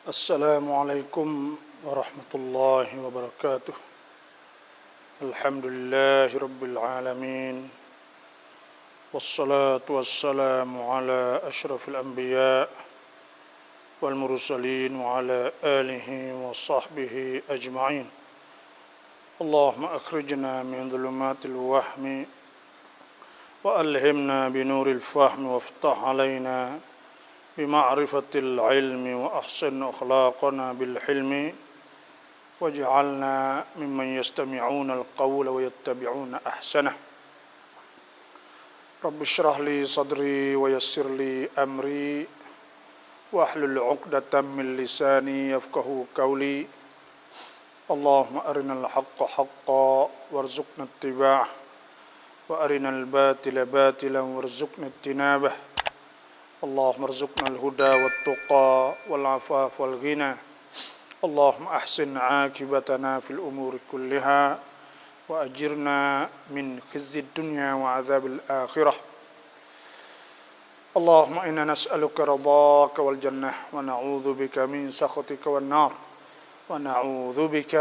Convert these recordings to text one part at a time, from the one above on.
Assalamualaikum warahmatullahi wabarakatuh. Alhamdulillahi rabbil alamin. Wassalatu wassalamu ala ashrafil anbiya wal mursalin wa ala alihi wa sahbihi ajma'in. Allahumma akhrijna min dhulumatil wahmi wa alhimna binuril fahmi waftah alaina بمعرفة العلم وأحسن أخلاقنا بالحلم واجعلنا ممن يستمعون القول ويتبعون أحسنه رب اشرح لي صدري ويسر لي أمري واحلل عقدة من لساني يفقه قولي اللهم أرنا الحق حقا وارزقنا اتباعه وأرنا الباطل باطلا وارزقنا اجتنابه اللهم ارزقنا الهدى والتقى والعفاف والغنى اللهم أحسن عاقبتنا في الأمور كلها وأجرنا من خزي الدنيا وعذاب الآخرة اللهم إنا نسألك رضاك والجنة ونعوذ بك من سخطك والنار ونعوذ بك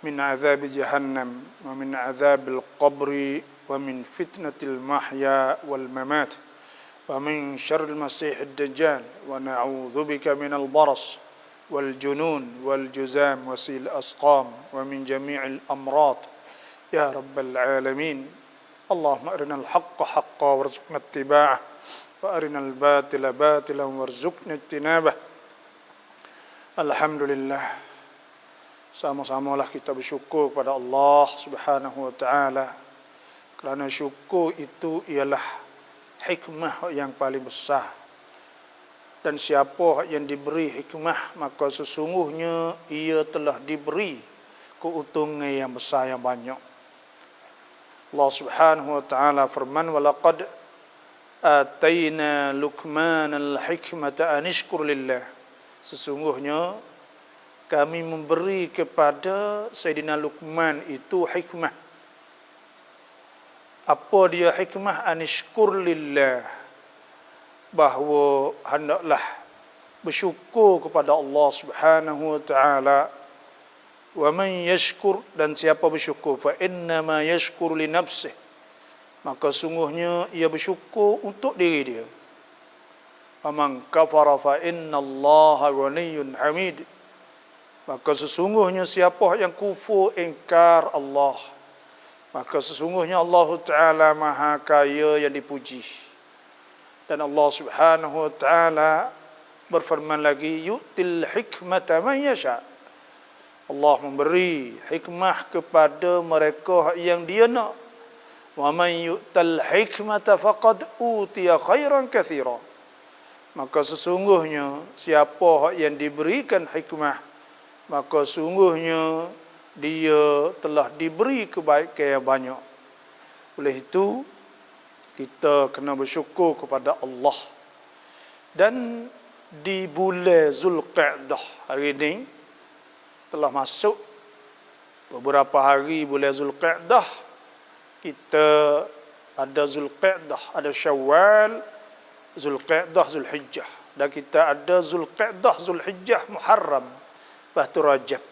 من عذاب جهنم ومن عذاب القبر ومن فتنة المحيا والممات ومن شر المسيح الدجال ونعوذ بك من البرص والجنون والجذام وسيء الأسقام ومن جميع الأمراض يا رب العالمين اللهم أرنا الحق حقا وارزقنا اتباعه وأرنا الباطل باطلا وارزقنا اجتنابه. Alhamdulillah, sama-samalah kita bersyukur kepada Allah Subhanahu wa taala, kerana syukur itu ialah hikmah yang paling besar. Dan siapa yang diberi hikmah, maka sesungguhnya ia telah diberi keuntungan yang besar yang banyak. Allah Subhanahu wa taala firman, "Walaqad atayna Luqmanal hikmata an ishkur lillah." Sesungguhnya kami memberi kepada Sayyidina Luqman itu hikmah. Apa dia hikmah? Anishkur lillah, bahawa hendaklah bersyukur kepada Allah Subhanahu wa taala. Wa man yashkur, dan siapa bersyukur, fa innama yashkur li nafsihi, maka sungguhnya ia bersyukur untuk diri dia. Wa man kafara fa innallaha ghaniyyun hamid, maka sesungguhnya siapa yang kufur ingkar Allah, maka sesungguhnya Allah Ta'ala maha kaya yang dipuji. Dan Allah Subhanahu Wa Ta'ala berfirman lagi, yu'til hikmata man yasha. Allah memberi hikmah kepada mereka yang dia nak. Wa man yu'tal hikmata faqad utiya khairan katsira. Maka sesungguhnya siapa yang diberikan hikmah, maka sungguhnya dia telah diberi kebaikan yang banyak. Oleh itu, kita kena bersyukur kepada Allah. Dan di bulan Zulqa'dah hari ini, telah masuk beberapa hari bulan Zulqa'dah. Kita ada Zulqa'dah, ada Syawal, Zulqa'dah, Zulhijjah. Dan kita ada Zulqa'dah, Zulhijjah, Muharram, lepas tu Rajab.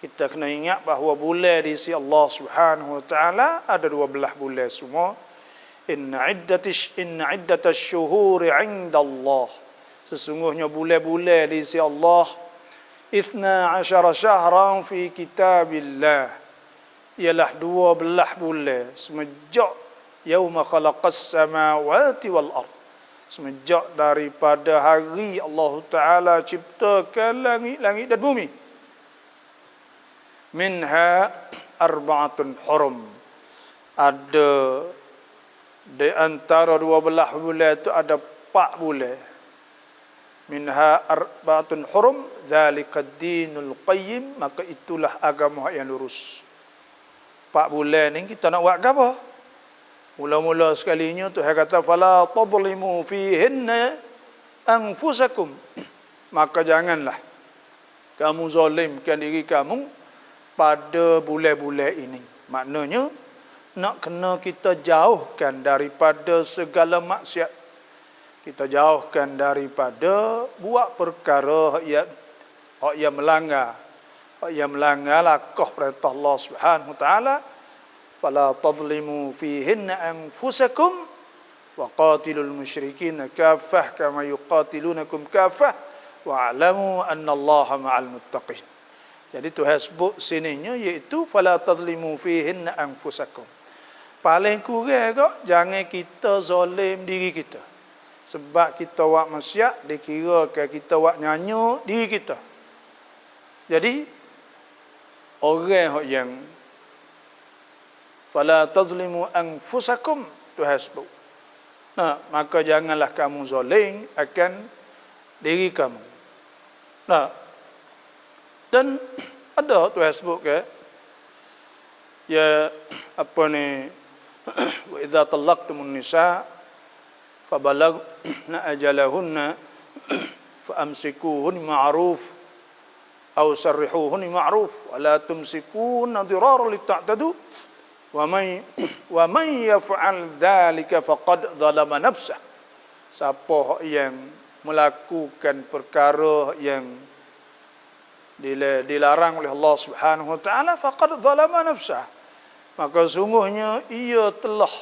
Kita kena ingat bahawa bulan di sisi Allah Subhanahu wa taala ada 12 bulan semua. Inna iddatash syuhuri 'inda Allah. Sesungguhnya bulan-bulan di sisi Allah 12 syahran fi kitabillah. Ialah 12 bulan semenjak yauma khalaqas samawati wal ard. Semenjak daripada hari Allah Taala ciptakan langit-langit dan bumi. Minha arba'atun hurum. Ada di antara 12 bulan itu ada 4 bulan. Minha arba'atun hurum, zalikad dinul qayyim, maka itulah agama yang lurus. 4 bulan ni kita nak buat apa? Mula-mula sekalinya Tuhan kata, fala tadlimu fihinna anfusakum. Maka janganlah kamu zalimkan diri kamu pada bulan-bulan ini. Maknanya nak kena kita jauhkan daripada segala maksiat. Kita jauhkan daripada buat perkara yang melanggar. Yang melanggar lakah perintah Allah Subhanahu wa taala. Fala tadhlimu fihinna anfusakum wa qatilul musyrikin kaffah kama yuqatilunakum kaffah wa'lamu annallaha ma'al muttaqin. Jadi Tuhan sebut sininya iaitu fala tadhlimu fihinna anfusakum. Paling kurang kok jangan kita zalim diri kita. Sebab kita buat maksiat dikirakan kita buat nyanyuk diri kita. Jadi orang yang fala tazlimu anfusakum Tuhan sebut. Nah, maka janganlah kamu zalim akan diri kamu. Nah, dan ada Tuhan sebut ke ya apa ni wa idza talaqtumun nisa fabalagna ajalahunna faamsikuhun ma'ruf aw sarrihuhun ma'ruf wa la tumsikun diraran lita'tadu wa man yaf'al dhalika faqad zalama nafsah. Siapa yang melakukan perkara yang dilarang oleh Allah Subhanahu wa taala faqad zalama nafsah, maka sungguhnya ia telah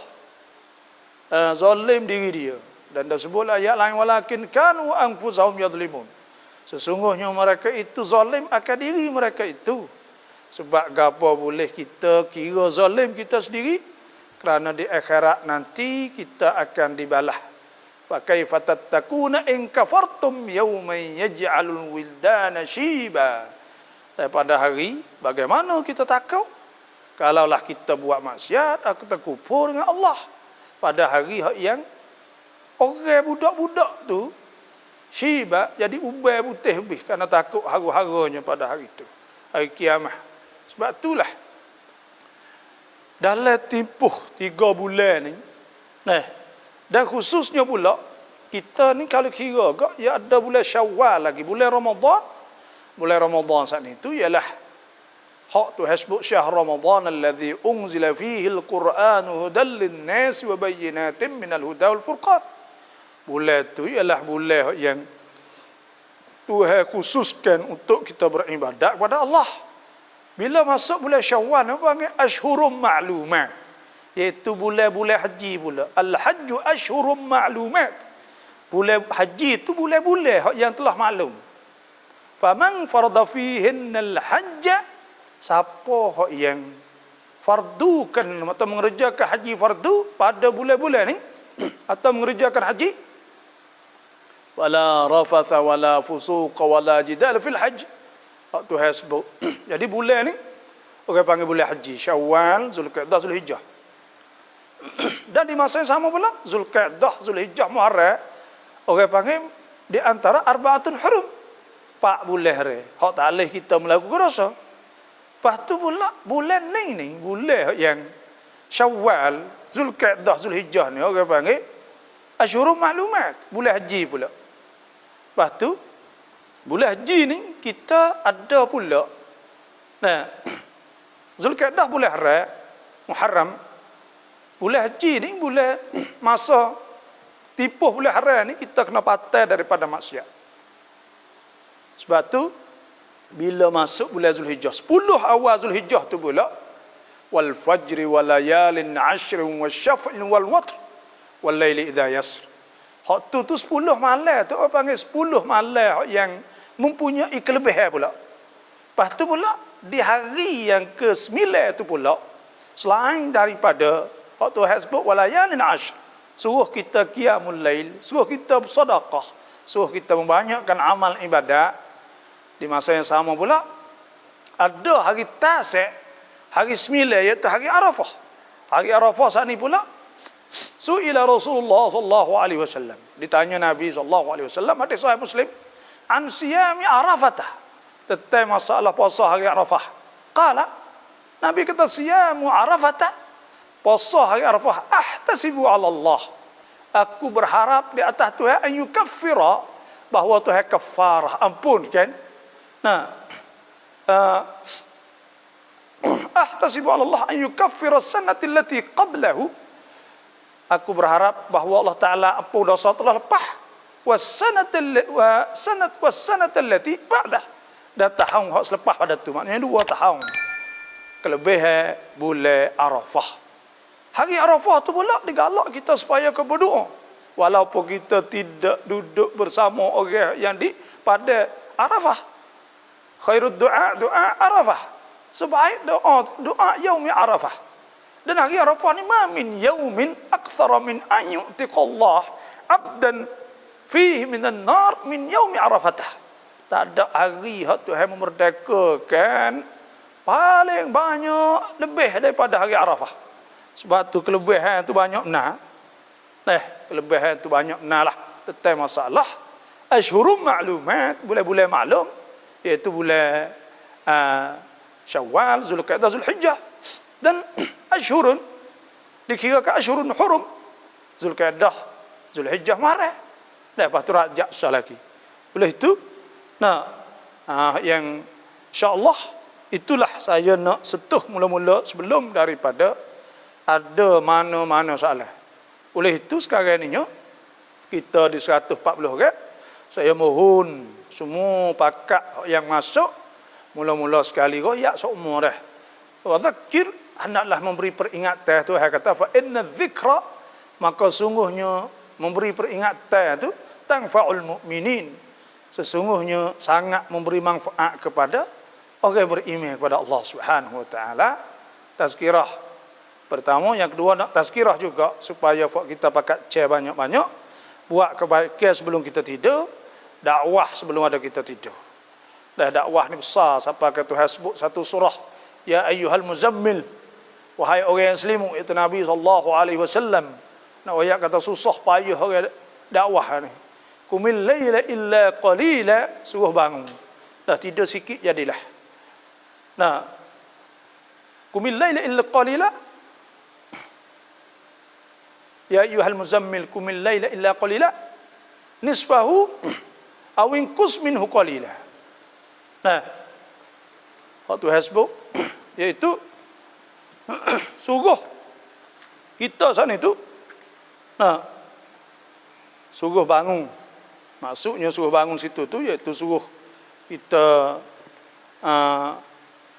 zalim diri dia. Dan disebut ayat lain walakin kanu anfusahum yadhlimun, sesungguhnya mereka itu zalim akan diri mereka itu. Sebab gapo boleh kita kira zalim kita sendiri, kerana di akhirat nanti kita akan dibalah. Fa kaifa tattakuna in kafartum yawman yaj'alul wildana shiba. Pada hari bagaimana kita takut kalaulah kita buat maksiat, kita kufur dengan Allah pada hari yang orang budak-budak tu shiba jadi ubai putih lebih kerana takut haru-harunya pada hari itu, hari kiamat. Sebab itulah dalam tempoh 3 bulan ni, dan khususnya pula kita ni kalau kira kok ya ada bulan Syawal lagi, bulan Ramadan. Bulan Ramadan saat itu ialah hak tu hasbuk syahr Ramadan alladhi unzila fihi al-Qur'anu hudan lin-nas wa bayyinatin minal huda wal furqan. Bulan tu ialah bulan yang Tuhan khususkan untuk kita beribadat kepada Allah. Bila masuk bulan Syawal apa panggil ashhurum ma'lumat, iaitu bulan-bulan haji pula. Al-hajju ashhurum ma'lumat. Bulan haji itu bulan-bulan yang telah maklum. Faman farada fihinnal hajja, siapa yang fardukan atau mengerjakan haji fardu pada bulan-bulan ni atau mengerjakan haji, wala rafatha wala fusuqa wala jidal fil hajj. Tuhan sebut. Jadi bulan ni orang panggil bulan haji, Syawal, Zulkaidah, Zulhijjah. Dan di masa yang sama pula Zulkaidah, Zulhijjah, Muharram orang panggil di antara arba'atun hurum, 4 bulan hari hak tak boleh kita melakukan dosa. Lepas tu pula bulan ni bulan yang Syawal, Zulkaidah, Zulhijjah ni orang panggil asyhurum ma'lumat, bulan haji pula. Lepas tu bulan haji ni kita ada pula Zulkaidah bulan haram, Muharram. Bulan haji ni bulan masa tipuh bulan haram ni kita kena patah daripada maksiat. Sebab tu bila masuk bulan Zulhijjah, 10 awal Zulhijjah tu pula wal fajri wal layalin 'ashrin wasyaf'in wal watr wal laili idza yasr. Hak tu 10 malam tu orang panggil 10 malam yang mempunyai kelebihan pula. Lepas tu pula di hari yang ke-9 tu pula, selain daripada hak tu sebut wal layalin 'ashr, suruh kita qiyamul lail, suruh kita bersedekah, suruh kita membanyakkan amal ibadat. Di masa yang sama pula ada hari Tasik, hari 9 iaitu hari Arafah. Hari Arafah saat ni pula su'ila Rasulullah sallallahu alaihi wasallam, ditanya Nabi sallallahu alaihi wasallam hadis sahih Muslim, an siyami Arafah, tentang masalah puasa hari Arafah. Qala, Nabi kata siyamu Arafah, puasa hari Arafah, ahtasibu ala Allah, aku berharap di atas Tuhan an yukaffira, bahawa Tuhan kafarah, ampunkan. Ahtasibu ala Allah an yukaffira as-sanati allati qablahu, Aku berharap bahawa Allah Ta'ala ampun dosa telah lepas. Wassanat allati ba'dah. Dan tahun hak selepas pada tu. Maknanya 2 tahun. Kelebihan bulan Arafah. Hari Arafah tu pula digalak kita supaya ke berdoa. Walaupun kita tidak duduk bersama orang yang di pada Arafah. Khairud doa Arafah. Sebaik doa yaumi Arafah. Dan hari Arafah ni ma min yaumin akthara min an yu'tiqallah abdan fihi minan nar min yaumi Arafatah. Tak ada hari hak Tuhan memerdekakan paling banyak lebih daripada hari Arafah. Sebab tu kelebihan tu banyak benar. Kelebihan tu banyak benar lah. Tentang masalah Ashhurum ma'lumat, bulan-bulan maklum, iaitu bulan Syawal, Zulqa'dah, Zulhijjah. Dan Ashhurun dikirakan Ashhurun Hurum, Zulqa'dah, Zulhijjah marah. Lepas tu Rajab besar lagi. Oleh itu, yang insya-Allah itulah saya nak sentuh mula-mula sebelum daripada ada mana-mana soalan. Oleh itu sekarang ni kita di 140 orang, saya mohon semua pakak yang masuk mula-mula sekali royak seumur dah. Wa dzakir, hendaklah memberi peringatan. Tuhan kata fa inna dzikra, maka sungguhnya memberi peringatan tu tanfa'ul mu'minin, sesungguhnya sangat memberi manfaat kepada orang beriman kepada Allah Subhanahu wa taala. Tazkirah pertama, yang kedua nak tazkirah juga supaya kita pakat share banyak-banyak, buat kebaikan sebelum kita tidur, dakwah sebelum ada kita tidur. Dah dakwah ni besar sampai ke Tuhan sebut satu surah, ya ayyuhal muzammil, wahai orang yang selimut, iaitu Nabi sallallahu alaihi wasallam. Nak ayat kata susah payah orang dakwah ni. Qumil laila illa qalila, suruh bangun. Dah tidur sikit jadilah. Qumil laila illa qalila, ya ayyuhal muzammil qumil laila illa qalila nisfahu aw inqus minhu qalila. Waktu hasbuk iaitu suruh kita sana itu suruh bangun. Maksudnya suruh bangun situ tu iaitu suruh kita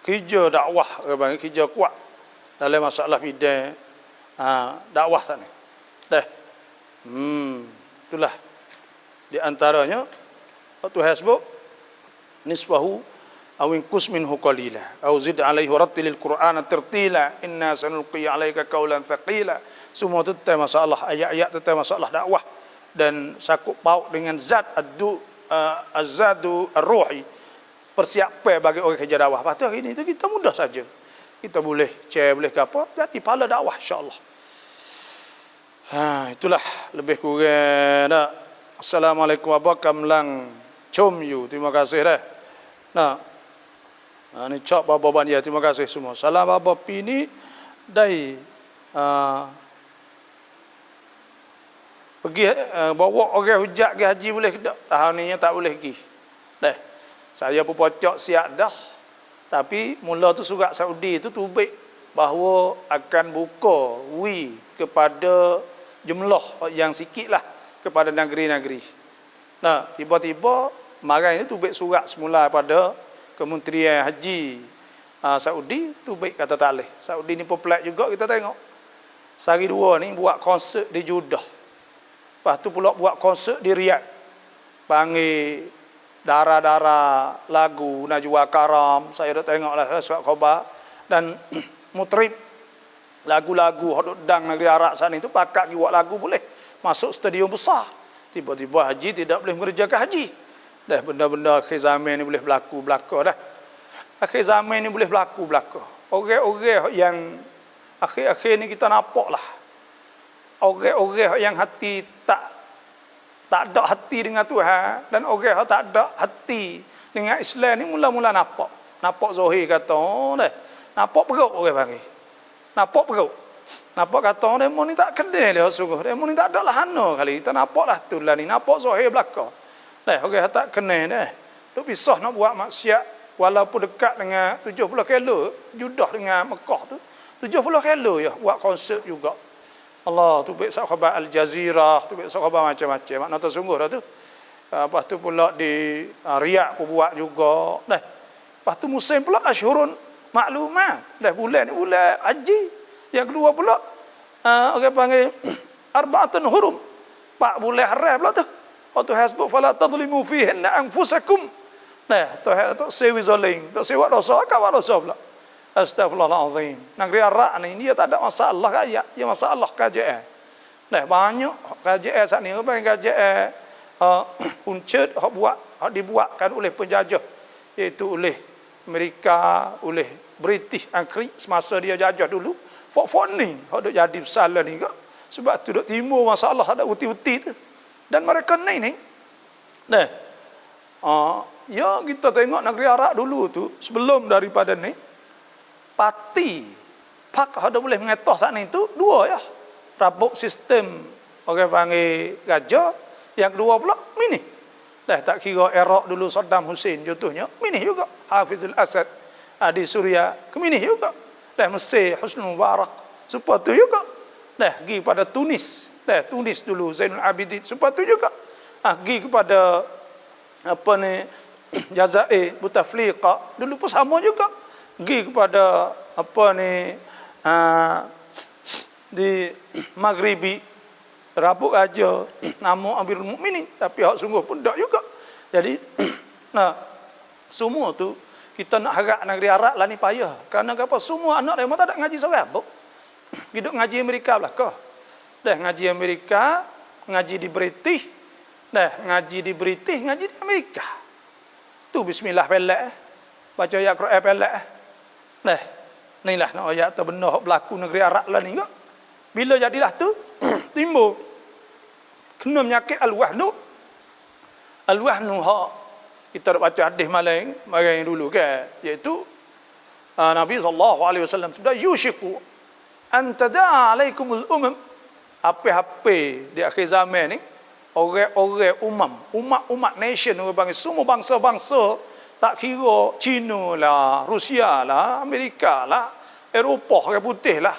kerja dakwah, kerja kuat dalam masalah bidang dakwah sana. Itulah di antaranya waktu hasbuk nisbahu aw inqus minhu qalila aw zid alaihi warattilil qur'ana tartila inna sanulqi alaika qaulan thaqila. Semua itu tentang masalah ayat-ayat tentang masalah dakwah dan sakup paut dengan zat az-zadu ar-ruhi, persiapan bagi orang kerja dakwah. Lepas tu hari ni tu kita mudah saja, kita boleh share, boleh ke apa, jadi pahala dakwah insya-Allah. Itulah lebih kurang dah. Assalamualaikum warahmatullahi wabarakatuh. Chom you, terima kasih dah. Ni cak baba dia, terima kasih semua. Salam baba pini dai pergi bawa orang hujat ke haji boleh tak? Tahun ni tak boleh pergi. Saya pun pocok siap dah. Tapi mula tu surat Saudi tu tubik bahawa akan buka kepada jumlah yang sikit lah kepada negeri-negeri. Tiba-tiba marah ini tubik surat semula pada Kementerian Haji Saudi, tubik kata tak boleh. Saudi ni popular juga kita tengok. Sehari dua ni buat konsert di Jeddah. Lepas tu pula buat konsert di Riyadh. Panggil darah-darah lagu Najwa Karam, saya dah tengoklah surat khabar, dan mutrib lagu-lagu hot dang negeri Arab sana itu pakat buat lagu boleh masuk stadium besar. Tiba-tiba haji tidak boleh mengerjakan haji. Dah benda-benda akhir zaman ni boleh berlaku dah. Akhir zaman ni boleh berlaku. Orang-orang yang akhir-akhir ni kita nampak lah. Orang-orang yang hati tak ada hati dengan Tuhan, dan orang yang tak ada hati dengan Islam ni mula-mula nampak. Nampak Zohir kata, nampak perut orang panggil. Nampak perut. Nampak kata, demo ni tak kenal dia sungguh. Demo ni tak ada lah hana kali. Kita nampak lah tu lah ni. Nampak Zohir belakang. Orang tak kenal dah. Tu pisah nak buat maksiat walaupun dekat dengan 70 kilo, Jeddah dengan Mekah tu 70 kilo ya buat konsert juga. Allah tu baik khabar Al Jazeera, tu baik khabar macam-macam. Makna tu sungguh dah tu. Lepas tu pula di Riyadh pun buat juga. Dah. Lepas tu musim pula Ashhurun Ma'lumat. Dah bulan ni bulan haji. Yang kedua pula orang panggil Arba'atun Hurum. 4 bulan haram pula tu. Wa tu hasbu fala tadlimu fihinna anfusakum. Nah, tu sewi zalim, tu sewa dosa, kawan dosa pula. Astagfirullahalazim. Negeri Arab ni dia tak ada masalah rakyat, dia masalah KJL. Nah, banyak KJL saat ni apa KJL uncut hak dibuatkan oleh penjajah, iaitu oleh Amerika, oleh British Angkri semasa dia jajah dulu. Fok ni hak duk jadi bersalah ni kak. Sebab tu duk timbul masalah ada uti-uti tu. Dan mereka ni. Nah, ya kita tengok negeri Arab dulu tu sebelum daripada ni parti pak ada boleh mengetah saat ni tu dua ya. Rabuk sistem orang panggil gajah, yang kedua pula mini. Dah tak kira Iraq dulu Saddam Hussein contohnya, mini juga Hafizul Asad di Suria, kemini juga. Dah Mesir Husni Mubarak, supaya tu juga. Dah pergi pada Tunis. Dah Tunis dulu Zainul Abidin, supaya tu juga. Pergi kepada apa ni Jazair Bouteflika dulu pun sama juga. Pergi kepada apa ni di Maghribi Rabuk aja nama Amirul Mukminin, tapi hak sungguh pun tak juga. Jadi nah semua tu kita nak harap negeri Arab lah ni payah. Kerana apa semua anak mereka tak ada ngaji seorang apa. Hidup ngaji Amerika belakang. Dah ngaji Amerika, ngaji di British. Dah ngaji di British, ngaji di Amerika. Tu bismillah pelak. Baca ayat Quran pelak. Dah. Inilah nak ayat terbenar hak berlaku negeri Arab lah ni kak. Bila jadilah tu timbul kena penyakit al-wahnu. Al-wahnu hak kita dah baca hadis malam dulu kan, iaitu Nabi SAW sebut yushiku an tada'a alaikumul umam. Apa-apa di akhir zaman ni orang-orang umat nation, orang panggil semua bangsa-bangsa, tak kira China lah, Rusia lah, Amerika lah, Eropah, orang putih lah,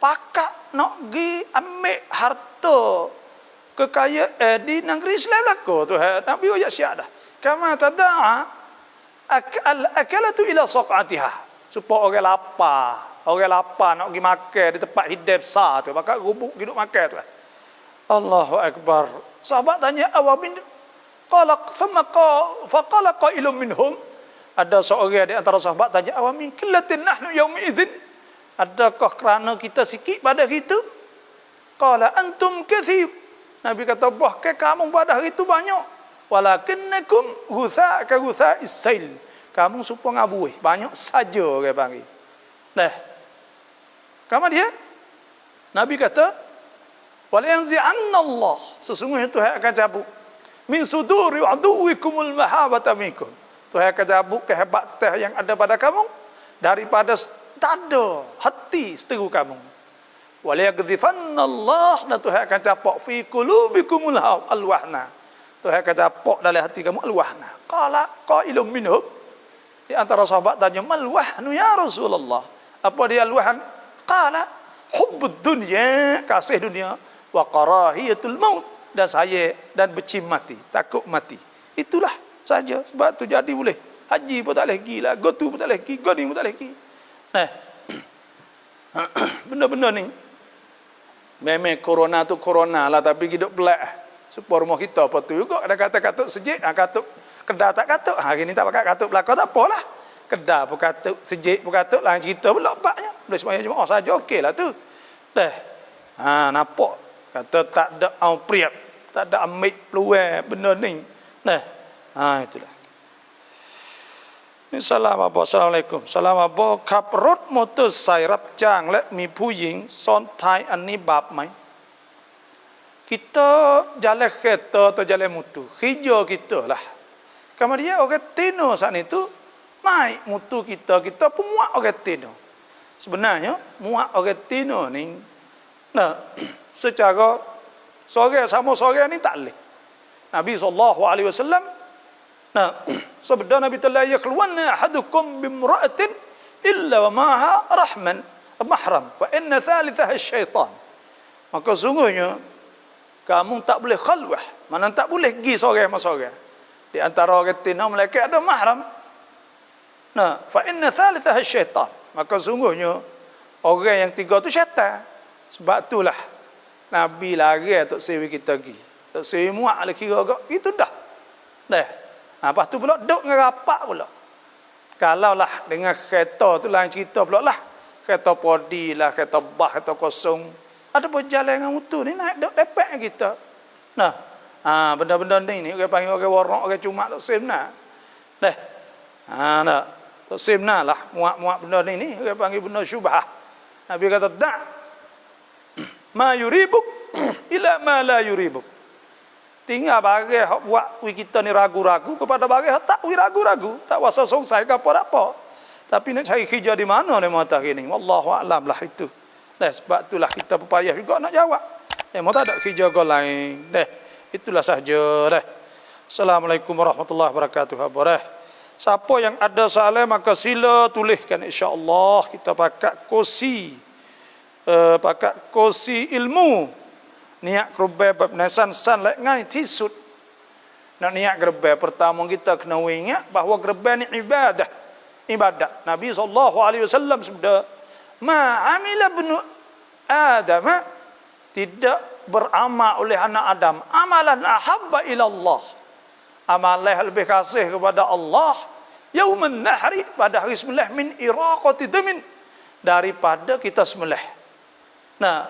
pakat nak pergi ambil harta kekayaan di negeri Islam belaka tu. Nabi ayat siap dah. Kama tada'a akalatu ila saqatiha. Supaya orang lapar nak pergi makan di tempat hidap besar tu, bakal gubuk hidup makan tu. Allahu akbar. Sahabat tanya awamin qala thumma faqala qailun minhum. Ada seorang di antara sahabat tanya awamin qillatin nahnu yaum idzin. Adakah kerana kita sikit pada hari itu? Qala antum kathir. Nabi kata bahkan kamu pada hari itu banyak. Walakinnakum gutha ka gutha is-sail. Kamu supo ngabuih, banyak saja orang panggil. Nah. Kamu dia? Nabi kata wala yanzi'anna Allah, sesungguhnya Tuhan akan cabut min suduri aduwikumul mahabata minkum. Tuhan akan cabut kehebatan yang ada pada kamu daripada tanda hati seteru kamu. Wala yaghzifanna Allah, dan Tuhan akan capok fi qulubikumul alwahna. Tuhan akan capok dalam hati kamu alwahna. Qala qailum minhum, di antara sahabat tanya mal wahnu ya Rasulullah, apa dia alwahn? Qala hubbud dunya, kasih dunia, wa karahiyatul maut, dan saya dan benci mati, takut mati. Itulah saja. Sebab tu jadi boleh haji pun tak boleh pergi lah, go tu pun tak boleh pergi, go ni pun tak boleh pergi. Benda-benda ni memang corona tu corona lah, tapi hidup belak supaya rumah kita apa tu juga. Ada kata-kata sejik, katuk kedah tak katuk. Hari ni tak pakai katuk belakang tak apalah. Kedah pun katuk, sejik pun katuk, lain cerita pula baknya. Boleh sembahyang jemaah saja okeylah tu. Dah. Nampak kata tak ada priap, tak ada ambil peluang benda ni. Nah. Itulah. Ni salam apa? Assalamualaikum. Salam apa? ขับรถมอเตอร์ไซค์รับจ้างและมีผู้หญิงซ้อนท้ายอันนี้บาปไหม? Kita jalan kereta atau jalan motor, kerja kita lah. Kemudian orang Tino saat itu naik motor kita pun muak orang Tino. Sebenarnya muak orang Tino ni, secara seorang sama seorang ni tak boleh. Nabi SAW, sabda Nabi la yakhluwanna ahadukum bimra'atin illa wa ma'aha mahram fa inna thalithaha syaitan. Maka sungguhnya kamu tak boleh khalwah, mana tak boleh pergi seorang sama seorang. Di antara orang tina malaikat ada mahram. Nah, fa inna thalithah syaitan. Maka sungguhnya orang yang tiga tu syaitan. Sebab itulah Nabi lari untuk sewi kita pergi. Untuk sewi muak lah kira agak. Itu dah. Dah. Lepas tu pula duduk dengan rapat pula. Kalau lah dengan kereta tu lain cerita pula lah. Kereta podi lah, kereta bah, kereta kosong. Ada pun jalan dengan mutu ni naik duduk lepek kita. Nah, benda-benda ni orang panggil orang warak, orang cuma tak semna. Dah. Nak. Tak semna lah. Muak-muak benda ni orang panggil benda syubhah. Nabi kata tak. Ma yuribuk ila ma la yuribuk. Tinggal barang hak buat kita ni ragu-ragu kepada barang hak tak ragu-ragu, tak wasa sungsai ke apa-apa. Tapi nak cari kerja di mana ni mata ni? Wallahu a'lam lah itu. Dah sebab itulah kita berpayah juga nak jawab. Mata ada kerja kau lain. Dah itulah sahaja dah. Assalamualaikum warahmatullahi wabarakatuh. Siapa yang ada soalan maka sila tuliskan, insya-Allah kita pakai kursi ilmu niat gerbe bab nasan san lek ngai tisut. Nak niat gerbe pertama kita kena ingat bahawa gerbe ni ibadah. Nabi SAW sabda, ma amila ibnu Adam, tidak beramal oleh anak Adam amalan ahabba ila Allah, amalan lebih kasih kepada Allah yauman nahri, pada hari sembelih, min iraqati damin, daripada kita sembelih. Nah,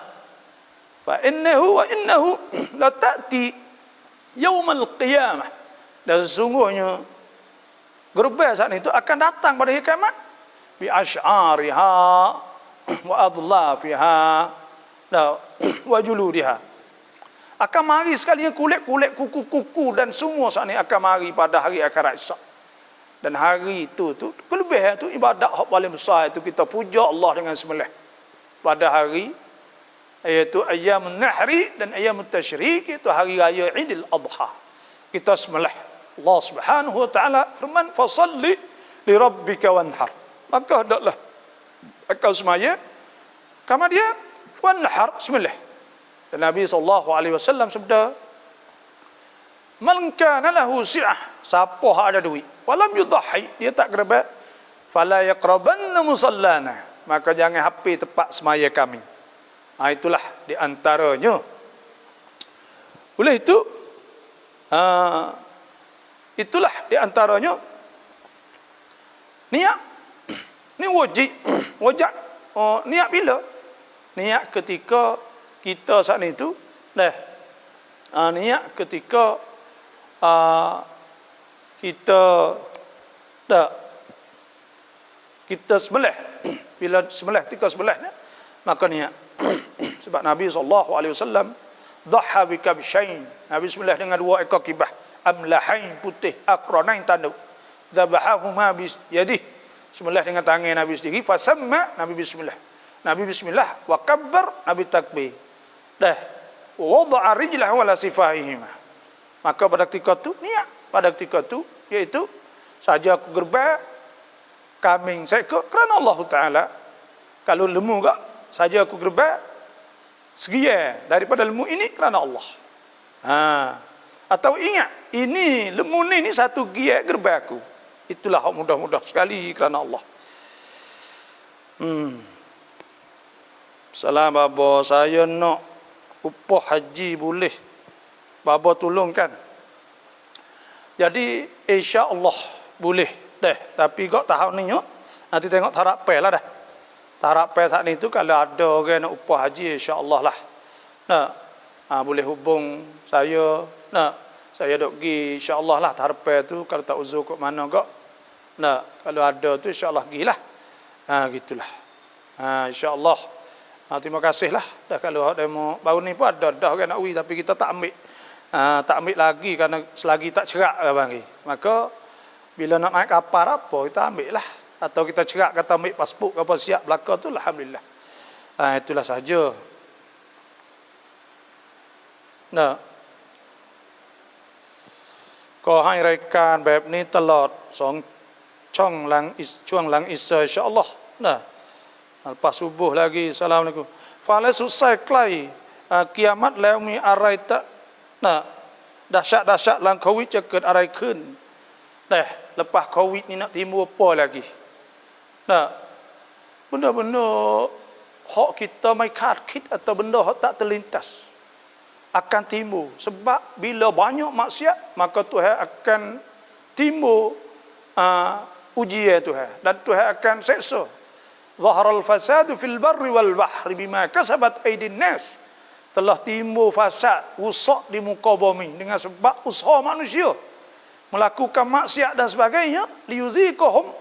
fa innahu la ta'ti yaumal qiyamah, dan sesungguhnya gerbe saat itu akan datang pada hari kiamat bi asy'ariha wa adlafiha wa juludiha, akan mari sekalian kulit-kulit, kuku-kuku dan semua saat ini akan mari pada hari akhirat esok. Dan hari itu kelebihan itu ibadat hak paling besar itu kita puja Allah dengan sembelih pada hari iaitu ayyamun nahri dan ayyamun tasyrik, itu hari raya Idul Adha. Kita sembelih. Allah Subhanahu wa taala firman, fasalli li rabbika wanhar. Maka hendaklah engkau semaya kama dia wanhar, sembelih. Dan Nabi sallallahu alaihi wasallam sabda, man kana lahu si'ah, siapa ada duit walam yudhi, dia tak gerba, fala yaqrabanna musallana, maka jangan hapi tempat semaya kami. Itulah di antaranya. Oleh itu, itulah di antaranya niat. Ni wajib. Niat bila? Niat ketika kita saat itu, niat ketika kita sembelih. Bila sembelih, ketika sembelih ni, maka niat. Sebab Nabi SAW dhaha bi kabshain, Nabi sembelih dengan dua ekor kibah amlahain, putih, aqranain, tanduk, dzabahahuma bi yadihi, sembelih dengan tangan Nabi sendiri, fasamma, Nabi bismillah wa kabbar, Nabi takbir, dah wada'a rijlahu ala sifahihima. Maka pada ketika itu niat, pada ketika itu iaitu saja aku gerba kambing saya kerana Allah Taala. Kalau lemu gak saja aku gerba segia daripada lemu ini kerana Allah. Atau ingat ini lemu ni satu gia gerba aku. Itulah mudah-mudah sekali kerana Allah. Salam babo, saya nak upah haji boleh. Babo tolongkan. Jadi insya-Allah boleh dah. Tapi kok tahun ni nanti tengok taraf pe lah dah. Taraf pe saat ni tu kalau ada orang nak upah haji, insya-Allah lah. Boleh hubung saya. Saya dok pergi insya-Allah lah taraf pe tu, kalau tak uzur kat mana kok. Kalau ada tu insya-Allah pergilah. Gitulah. Insya-Allah. Terima kasih lah. Dah kalau demo baru ni pun ada dah orang nak wi tapi kita tak ambil. Tak ambil lagi kerana selagi tak cerak bang. Maka bila nak naik kapal apa kita ambil lah. Atau kita cerak kata ambil pasport apa siap belaka tu, alhamdulillah. Itulah sahaja. Kau hai rekan bab ni telot song chong lang chuang lang isa insya-Allah. Lepas subuh lagi. Assalamualaikum. Fala susai klai kiamatแล้วมีอะไรนะdahsyat-dahsyat dalam Covidจะเกิดอะไรขึ้นแต่lepas Covid ni nak timbul apa lagi benda-benda hak kitaไม่คาดคิด atau benda hak tak terlintas akan timbul sebab bila banyak maksiat maka Tuhan akan timbul ujian Tuhan dan Tuhan akan seksa. Zaharal fasadu fil barri wal bahri bima kasabat aydin nas. Telah timbul fasad, rusak di muka bumi dengan sebab usaha manusia melakukan maksiat dan sebagainya. Liyuziqahum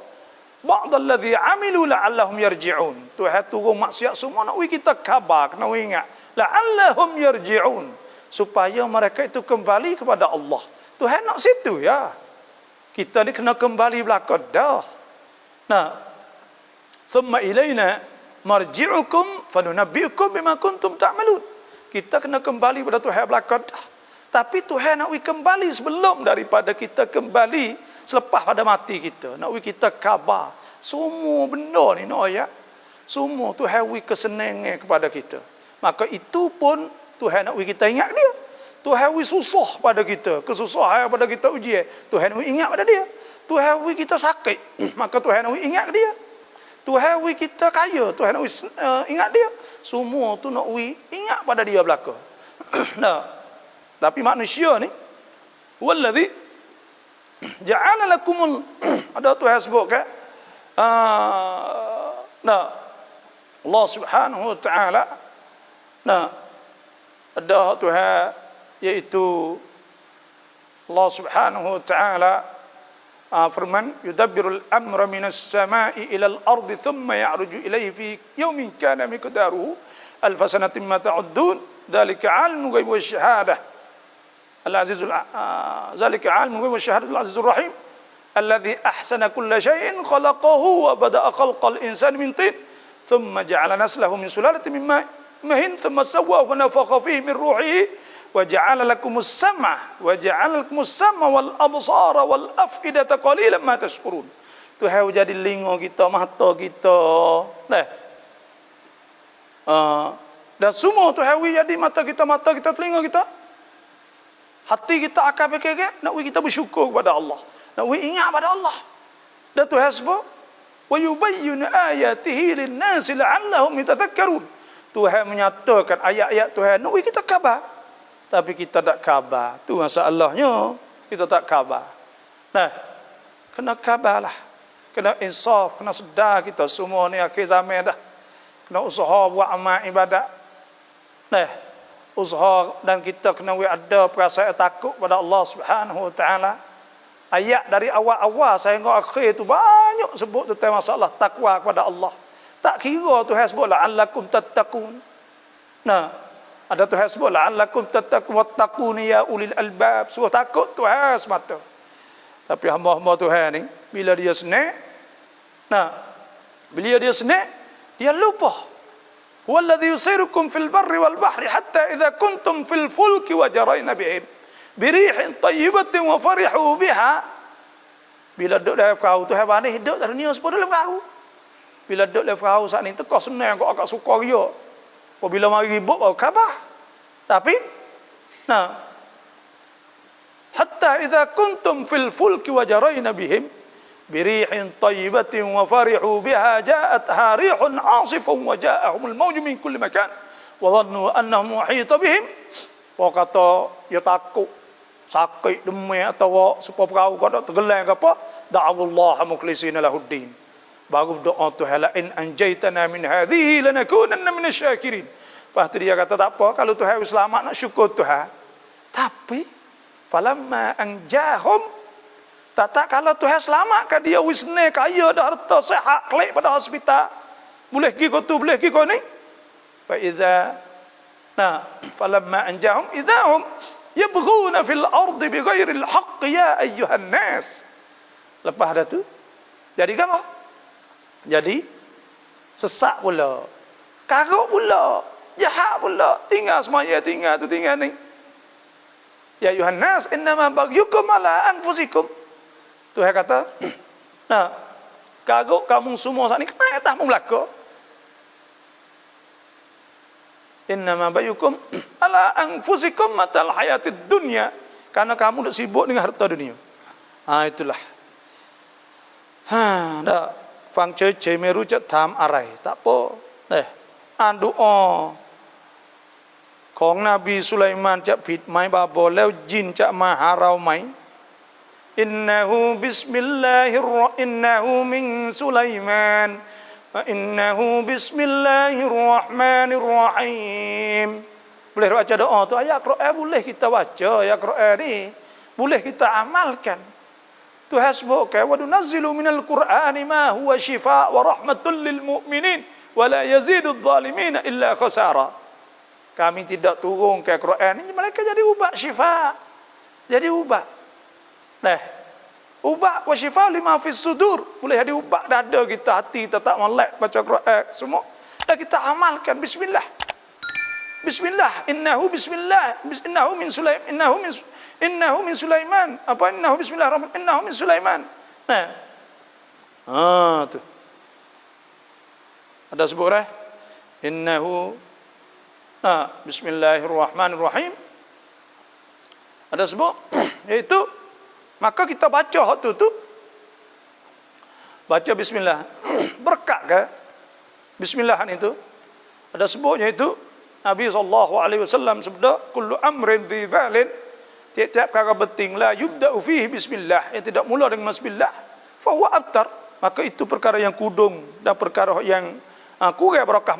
ba'dalladzi amilu la'allahum yarji'un. Tuhan turun maksiat semua nak kita khabar, kena ingat la'allahum yarji'un, supaya mereka itu kembali kepada Allah. Tuhan nak situ ya. Kita ni kena kembali belakang dah. Nah, thumma ilaina marji'ukum fanunabbi'ukum bima kuntum ta'malun. Kita kena kembali pada Tuhan belakang dah. Tapi Tuhan nak kembali sebelum daripada kita kembali selepas pada mati kita. Nak kita khabar semua benda ni nak ayat. Semua Tuhan kesenangan kepada kita. Maka itu pun Tuhan nak kita ingat dia. Tuhan susah pada kita, kesusahan pada kita ujian, Tuhan ingat pada dia. Tuhan kita sakit, maka Tuhan ingat dia. Tuhan kita kaya, Tuhan ingat dia. Semua tu nak ingat pada dia belaka. Nah, tapi manusia ni wallazi ja'ala lakumul ada Tuhan sebut kan? Nah, Allah Subhanahu wa taala ada Tuhan yaitu Allah Subhanahu wa taala firman yudabbirul amra minas samai ilal ardi thumma ya'ruju ilayhi fi yawmin kana miqdaruhu alf sanatin ma ta'uddun dzalika 'alimul ghaibi wasyahadah al-azizul dzalika 'alimul ghaibi wasyahadatul azizur rahim alladzi ahsana kulla shay'in khalaqahu wa bada'a khalqal insani min tin thumma ja'ala naslahu min sulalatin min ma'in thumma sawwahu wa nafakha fihi min ruhihi wa ja'ala lakumus sam'a wal absara wal af'idata qalilan ma tashkurun. Tuhan jadi telinga kita, mata kita. Dan semua Tuhan jadi mata kita, telinga kita. Hati kita akan fikir nak kita bersyukur kepada Allah. Nak ingat pada Allah. Dan Tuhan sebut wa yubayyinu ayatihi lin-nasi la'allahum yatadhakkarun. Tuhan menyatakan ayat-ayat Tuhan nak kita khabar. Tapi kita tak khabar. Tu masalahnya. Kita tak khabar. Nah, kena khabarlah. Kena insaf, kena sedar kita semua ni akhir zaman dah. Kena usaha buat amal ibadat. Nah, usaha dan kita kena ada perasaan takut pada Allah Subhanahu wa taala. Ayat dari awal-awal sehingga akhir tu banyak sebut tentang masalah takwa kepada Allah. Tak kira Tuhan sebut la'allakum tattaqun. Nah, ada Tuhan sebut la'allakum tattaqun wattaquni ya ulil albab. Suruh takut Tuhan semata. Tapi hamba-hamba Tuhan ni bila dia senang, bila dia senang, dia lupa. Walladzi yusirukum fil barri wal bahri hatta idza kuntum fil fulki wa jarayna bihim birihin tayyibatin wa farihu biha. Bila duduk dalam perahu Tuhan bani hidup dalam dunia sepuluh dalam perahu. Bila duduk dalam perahu saat ni tekak senang kau agak suka dia. Bila mari ribut baru khabar. Tapi hatta idza kuntum fil fulki wa jarayna bihim birihin tayyibatin wa farihu biha ja'atha rihun 'asifun wa ja'ahumul mawju min kulli makan wa dhannu annahum muhita bihim. Wa kata dia takut sakit demam atau supaya perahu kau tak tenggelam ke apa, da'awallaha mukhlisina lahuddin. Baru doa Tuhan, la in anjaitana min hadhihi lanakunanna minasyakirin. Lepas tu dia kata tak apa, kalau Tuhan selamat nak syukur Tuhan. Tapi falamma anjahum, tak kalau Tuhan selamatkan dia wisne kaya dah harta sihat klik pada hospital. Boleh pergi kau tu, boleh pergi kau ni. Fa idza falamma anjahum idahum yabghuna fil ardi bighairi al-haqq ya ayyuhan nas. Lepas dah tu jadi apa? Jadi sesak pula, karuk pula, jahat pula, tinggal semaya, tinggal tu, tinggal ni. Ya ayuhan nas innama bagyukum ala anfusikum. Tuhan kata, karuk kamu semua saat ni kena atas belaka. Innama bayukum ala anfusikum matal hayatid dunya. Karena kamu dah sibuk dengan harta dunia. Itulah. Dah. Fang chơiไม่รู้จะถามอะไร tak apa.อ่านดุอาของนบีสุไลมานจะผิดไหมบาบอแล้วยินจะมาหาเราไหมอินนะฮูบิสมิลลาฮิรเราะอินนะฮูมินสุไลมานวะอินนะฮูบิสมิลลาฮิรเราะห์มานิรเราะฮีม boleh baca doa tu ayat Quran boleh kita baca ayat Quran ni boleh kita amalkan tu hasbuka wa nunazzilu minal qur'ani ma huwa shifaa wa rahmatul lil mu'minin wa la yazidudz zalimin illa khasara. Kami tidak turun ke Quran ini mereka jadi ubat syifa. Jadi ubat. Ubat wa syifa lima fis sudur. Boleh jadi ubat dada kita, hati kita tak melek baca Quran semua. Dan kita amalkan bismillah. Bismillah, innahu bismillah, innahu min Sulaiman, innahu min Sulaiman. Apa innahu bismillahirrahmanirrahim? Innahu min Sulaiman. Tu. Ada sebut dah? Innahu Bismillahirrahmanirrahim. Ada sebut iaitu maka kita baca hak tu baca bismillah berkat ke bismillahan itu ada sebutnya itu Nabi SAW sebut kullu amrin dhi balin tiap-tiap perkara penting la yubda'u fihi bismillah yang tidak mula dengan bismillah fa huwa abtar maka itu perkara yang kudung dan perkara yang kurang barakah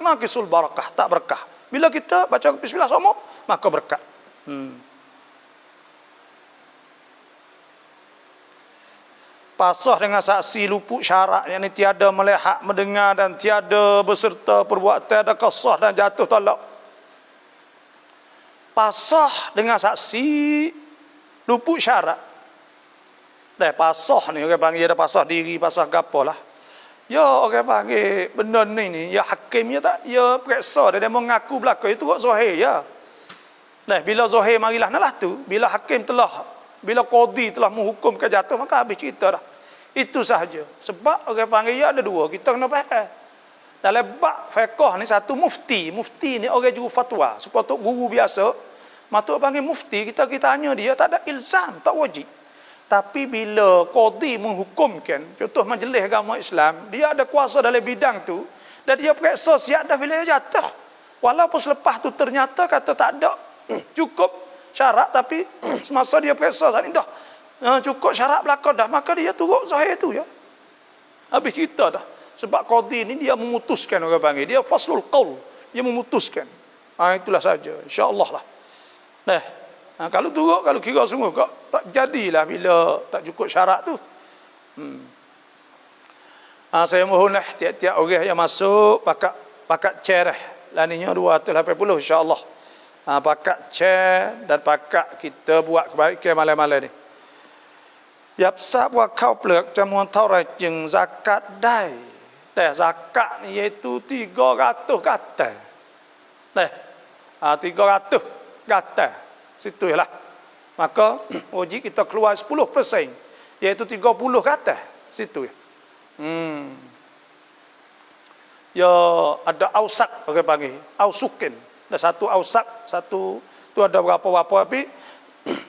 naqisul barakah tak berkah. Bila kita baca bismillah semua, maka berkat. Pasah dengan saksi luput syarak, yang ini tiada melihat, mendengar dan tiada beserta perbuatan, ada kasah dan jatuh talak. Pasah dengan saksi luput syarak. Pasah ni, orang panggil ada pasah diri, pasah gapalah. Ya orang panggil benda ni ya hakim ya tak ya periksa dia mengaku belaka itu kok zahir ya. Bila zahir marilah nalah tu bila hakim telah bila qadi telah menghukumkan jatuh maka habis cerita dah. Itu sahaja. Sebab orang panggil ya ada dua kita kena faham. Dalam bab fiqh ni satu mufti ni orang juru fatwa sepatut guru biasa matuk panggil mufti kita tanya dia tak ada ilzam tak wajib. Tapi bila qadi menghukumkan, contoh majlis agama Islam, dia ada kuasa dalam bidang tu, dan dia periksa siap dah bila dia jatuh. Walaupun selepas tu ternyata kata tak ada cukup syarat, tapi semasa dia periksa saat ini dah cukup syarat belakang dah, maka dia turut zahir tu ya. Habis cerita dah. Sebab qadi ni dia memutuskan orang panggil, dia faslul qaul, dia memutuskan. Itulah saja, insya-Allah lah. Kalau turut, kalau kira sungguh kok tak jadilah bila tak cukup syarat tu. Saya mohonlah tiap-tiap orang yang masuk pakat chair laninya 280 insya-Allah. Pakat chair dan pakat kita buat kebaikan malam-malam ni. ยับทราบว่าข้าวเปลือกจำนวนเท่าไหร่จึงซากัตได้แต่ซากัตนี่ yaitu 300 kata. 300 kata. Situ lah. Maka wajib kita keluar 10%, iaitu 30 kata. Situ ya. Ya ada ausak orang panggil, ausukin. Ada satu ausak, satu tu ada berapa-berapa tapi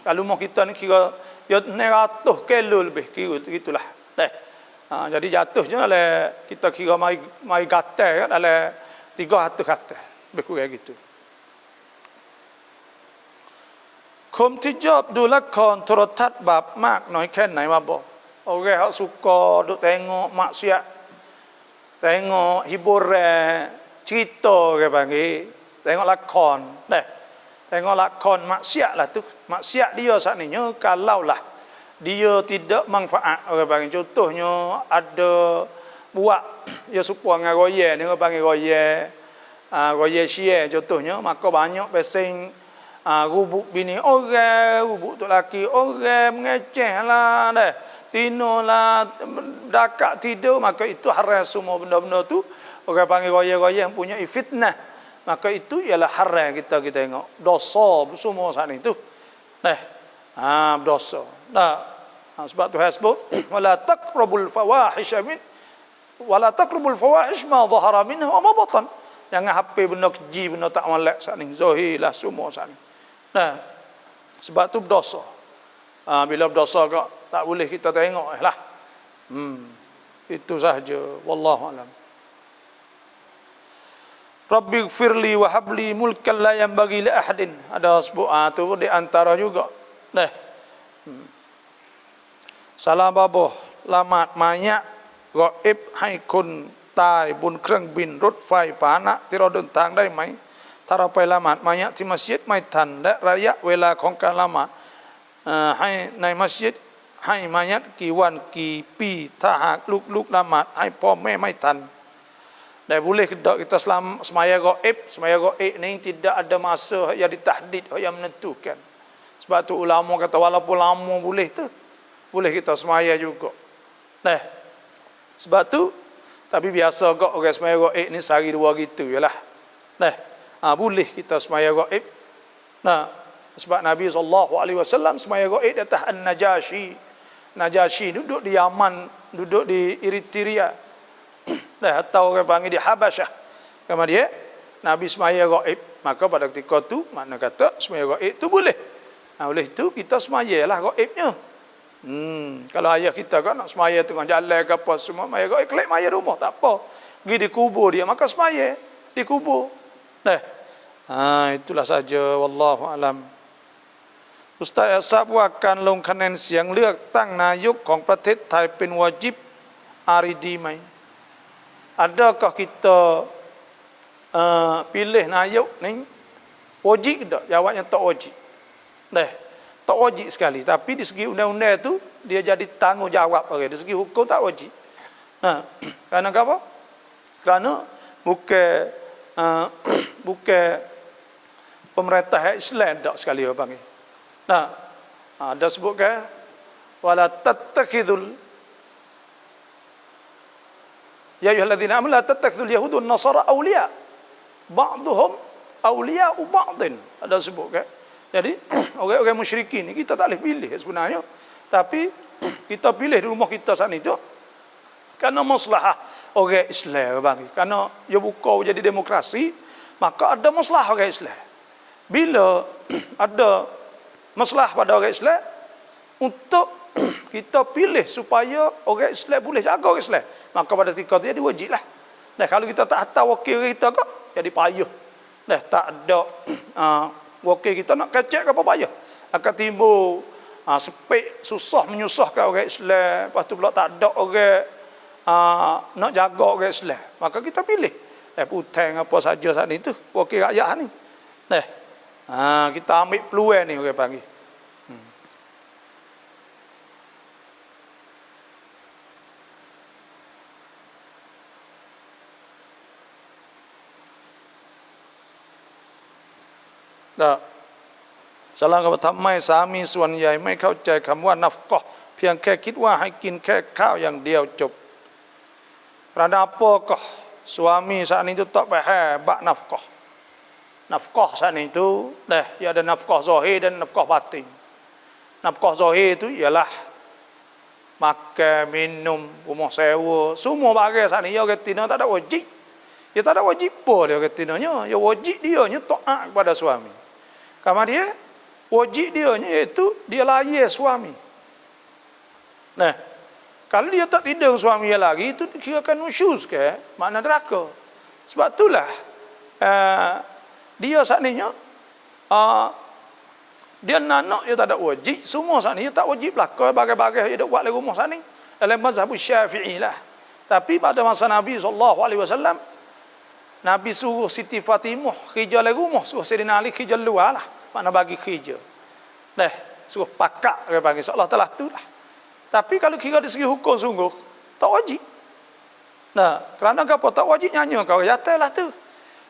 kalau mau kita ni kira ya 900 kilo lebih kira gitulah. Jadi jatuhnya oleh kita kira mai gatal kan oleh 300 kata. Lebih kurang gitu. คนที่ชอบดูละครโทรทัศน์บาปมากน้อยแค่ไหนมาบอกorang hak suka duk tengok maksiat tengok hiburan cerita orang panggil tengok lakon tengok lakon maksiat lah tu maksiat dia sakninya kalaulah dia tidak manfaat orang panggil contohnya ada buat ya supaya dengan royal ni orang panggil royal share contohnya maka banyak pesing rubuk bini orang, rubuk tu laki orang, mengeceh lah dah. Tino lah, dakak tidur, maka itu haram semua benda-benda tu. Orang panggil royal-royal yang punya fitnah. Maka itu ialah haram kita tengok. Dosa semua saat itu. Berdosa. Sebab tu sebut, wala taqrabul fawahish ma dhahara minha wa ma batan. Jangan HP benda keji, benda tak molek sat ni. Zahir lah semua sat ni. Nah, sebab tu berdosa. Bila berdosa kok tak boleh kita tengok lah. Itu sahaja. Wallahu alam. Rabbi gfirli wa habli mulkan la yanbaghi li ahadin. Ada sebut tu di antara juga. Nah. Salam babah lamat mayat gaib hai kun tai bun krang bin rot fai panaที่เราเดินทางได้ไหมถ้าเราไปละหมาดมายะที่มัสยิดไม่ทันและระยะเวลาของการละหมาดให้ในมัสยิดให้มายะกี่วันกี่ปีถ้าหากลูกละหมาดให้พ่อแม่ไม่ทันdan boleh kita semaya gaib ni tidak ada masa yang ditahdid yang menentukan. Sebab tu ulama kata walaupun lama boleh tu, boleh kita semaya juga. Nah, sebab tu tapi biasa kok orang semaya gaib ni sehari dua gitu yalah. Nah, boleh kita semaya gaib. Nah, sebab Nabi SAW semaya gaib di atas An-Najashi. Najashi duduk di Yaman, duduk di Eritrea. Dah atau orang panggil dia Habasyah. Kemudian Nabi semaya gaib, maka pada ketika tu makna kata semaya gaib tu boleh. Oleh itu kita semayalah gaibnya. Kalau ayah kita kan nak semaya tengah jalan ke apa semua semaya gaib, kelak maya rumah tak apa. Pergi di kubur dia maka semaya di kubur. Itulah saja wallahu alam. Ustaz ทราบว่าการลงคะแนนเสียงเลือกตั้งนายกของประเทศไทยเป็นวาญิบอาริดีไหม Adakah kita pilih nayuk ni wajib tak? Jawabnya tak wajib. Tak wajib sekali. Tapi di segi undang-undang tu dia jadi tanggungjawab. Di segi hukum tak wajib. Kerana apa? Kerana bukan pemerintah Islam tak sekali orang panggil. Ada sebutkan wala tattakhidul Ya ayyuhalladzina amanu la tattakhidhul yahuda wan nasara awliya. Ba'dhum awliya'u ba'din. Ada sebut kan? Jadi orang-orang musyrikin ni kita tak boleh pilih sebenarnya. Tapi kita pilih di rumah kita sana itu kerana maslahah orang Islam bang. Kerana dia buka jadi demokrasi, maka ada maslahah orang Islam. Bila ada maslahah pada orang Islam untuk kita pilih supaya orang Islam boleh jaga orang Islam, maka pada ketika itu jadi wajib lah. Kalau kita tak tahu wakil kita kok, jadi payah. Tak ada wakil kita nak kecek ke apa payah. Akan timbul sepik, susah menyusahkan orang Islam. Lepas tu pula tak ada orang nak jaga orang Islam. Maka kita pilih. Puteng apa saja saat itu, wakil rakyat ni. Kita ambil peluang ni orang panggil. Salamกับทำไมสามีส่วนใหญ่ไม่เข้าใจคำว่านัฟกะห์เพียงแค่คิดว่าให้กินแค่ข้าวอย่างเดียวจบ Kerana apakah suami saat itu tak faham bab nafkah? Nafkah saat itu ia ada nafkah zahir dan nafkah batin. Nafkah zahir itu ialah makan, minum, rumah sewa, semua bagai saat ini orang tina tak ada wajib. Dia tak ada wajib pun dia katinanya, dia wajib dia nya taat kepada suami. Kemudian wajib dia nya iaitu dia layan suami. Kalau dia tak tidur suami dia lagi, itu dikirakan nusyuz ke, makna neraka. Sebab itulah dia saat ni dia nak dia tak ada wajib, semua saat ni dia tak wajib lah. Kau bagai-bagai dia buat di rumah saat ni dalam mazhab Syafi'i lah. Tapi pada masa Nabi SAW, Nabi suruh Siti Fatimah kerja di rumah, suruh Sayyidina Ali kerja luar lah. Makna bagi kerja. Suruh pakak dia panggil seolah telah tu lah. Tapi kalau kira dari segi hukum sungguh, tak wajib. Kerana apa? Tak wajib nyanyi kau jatuh lah tu.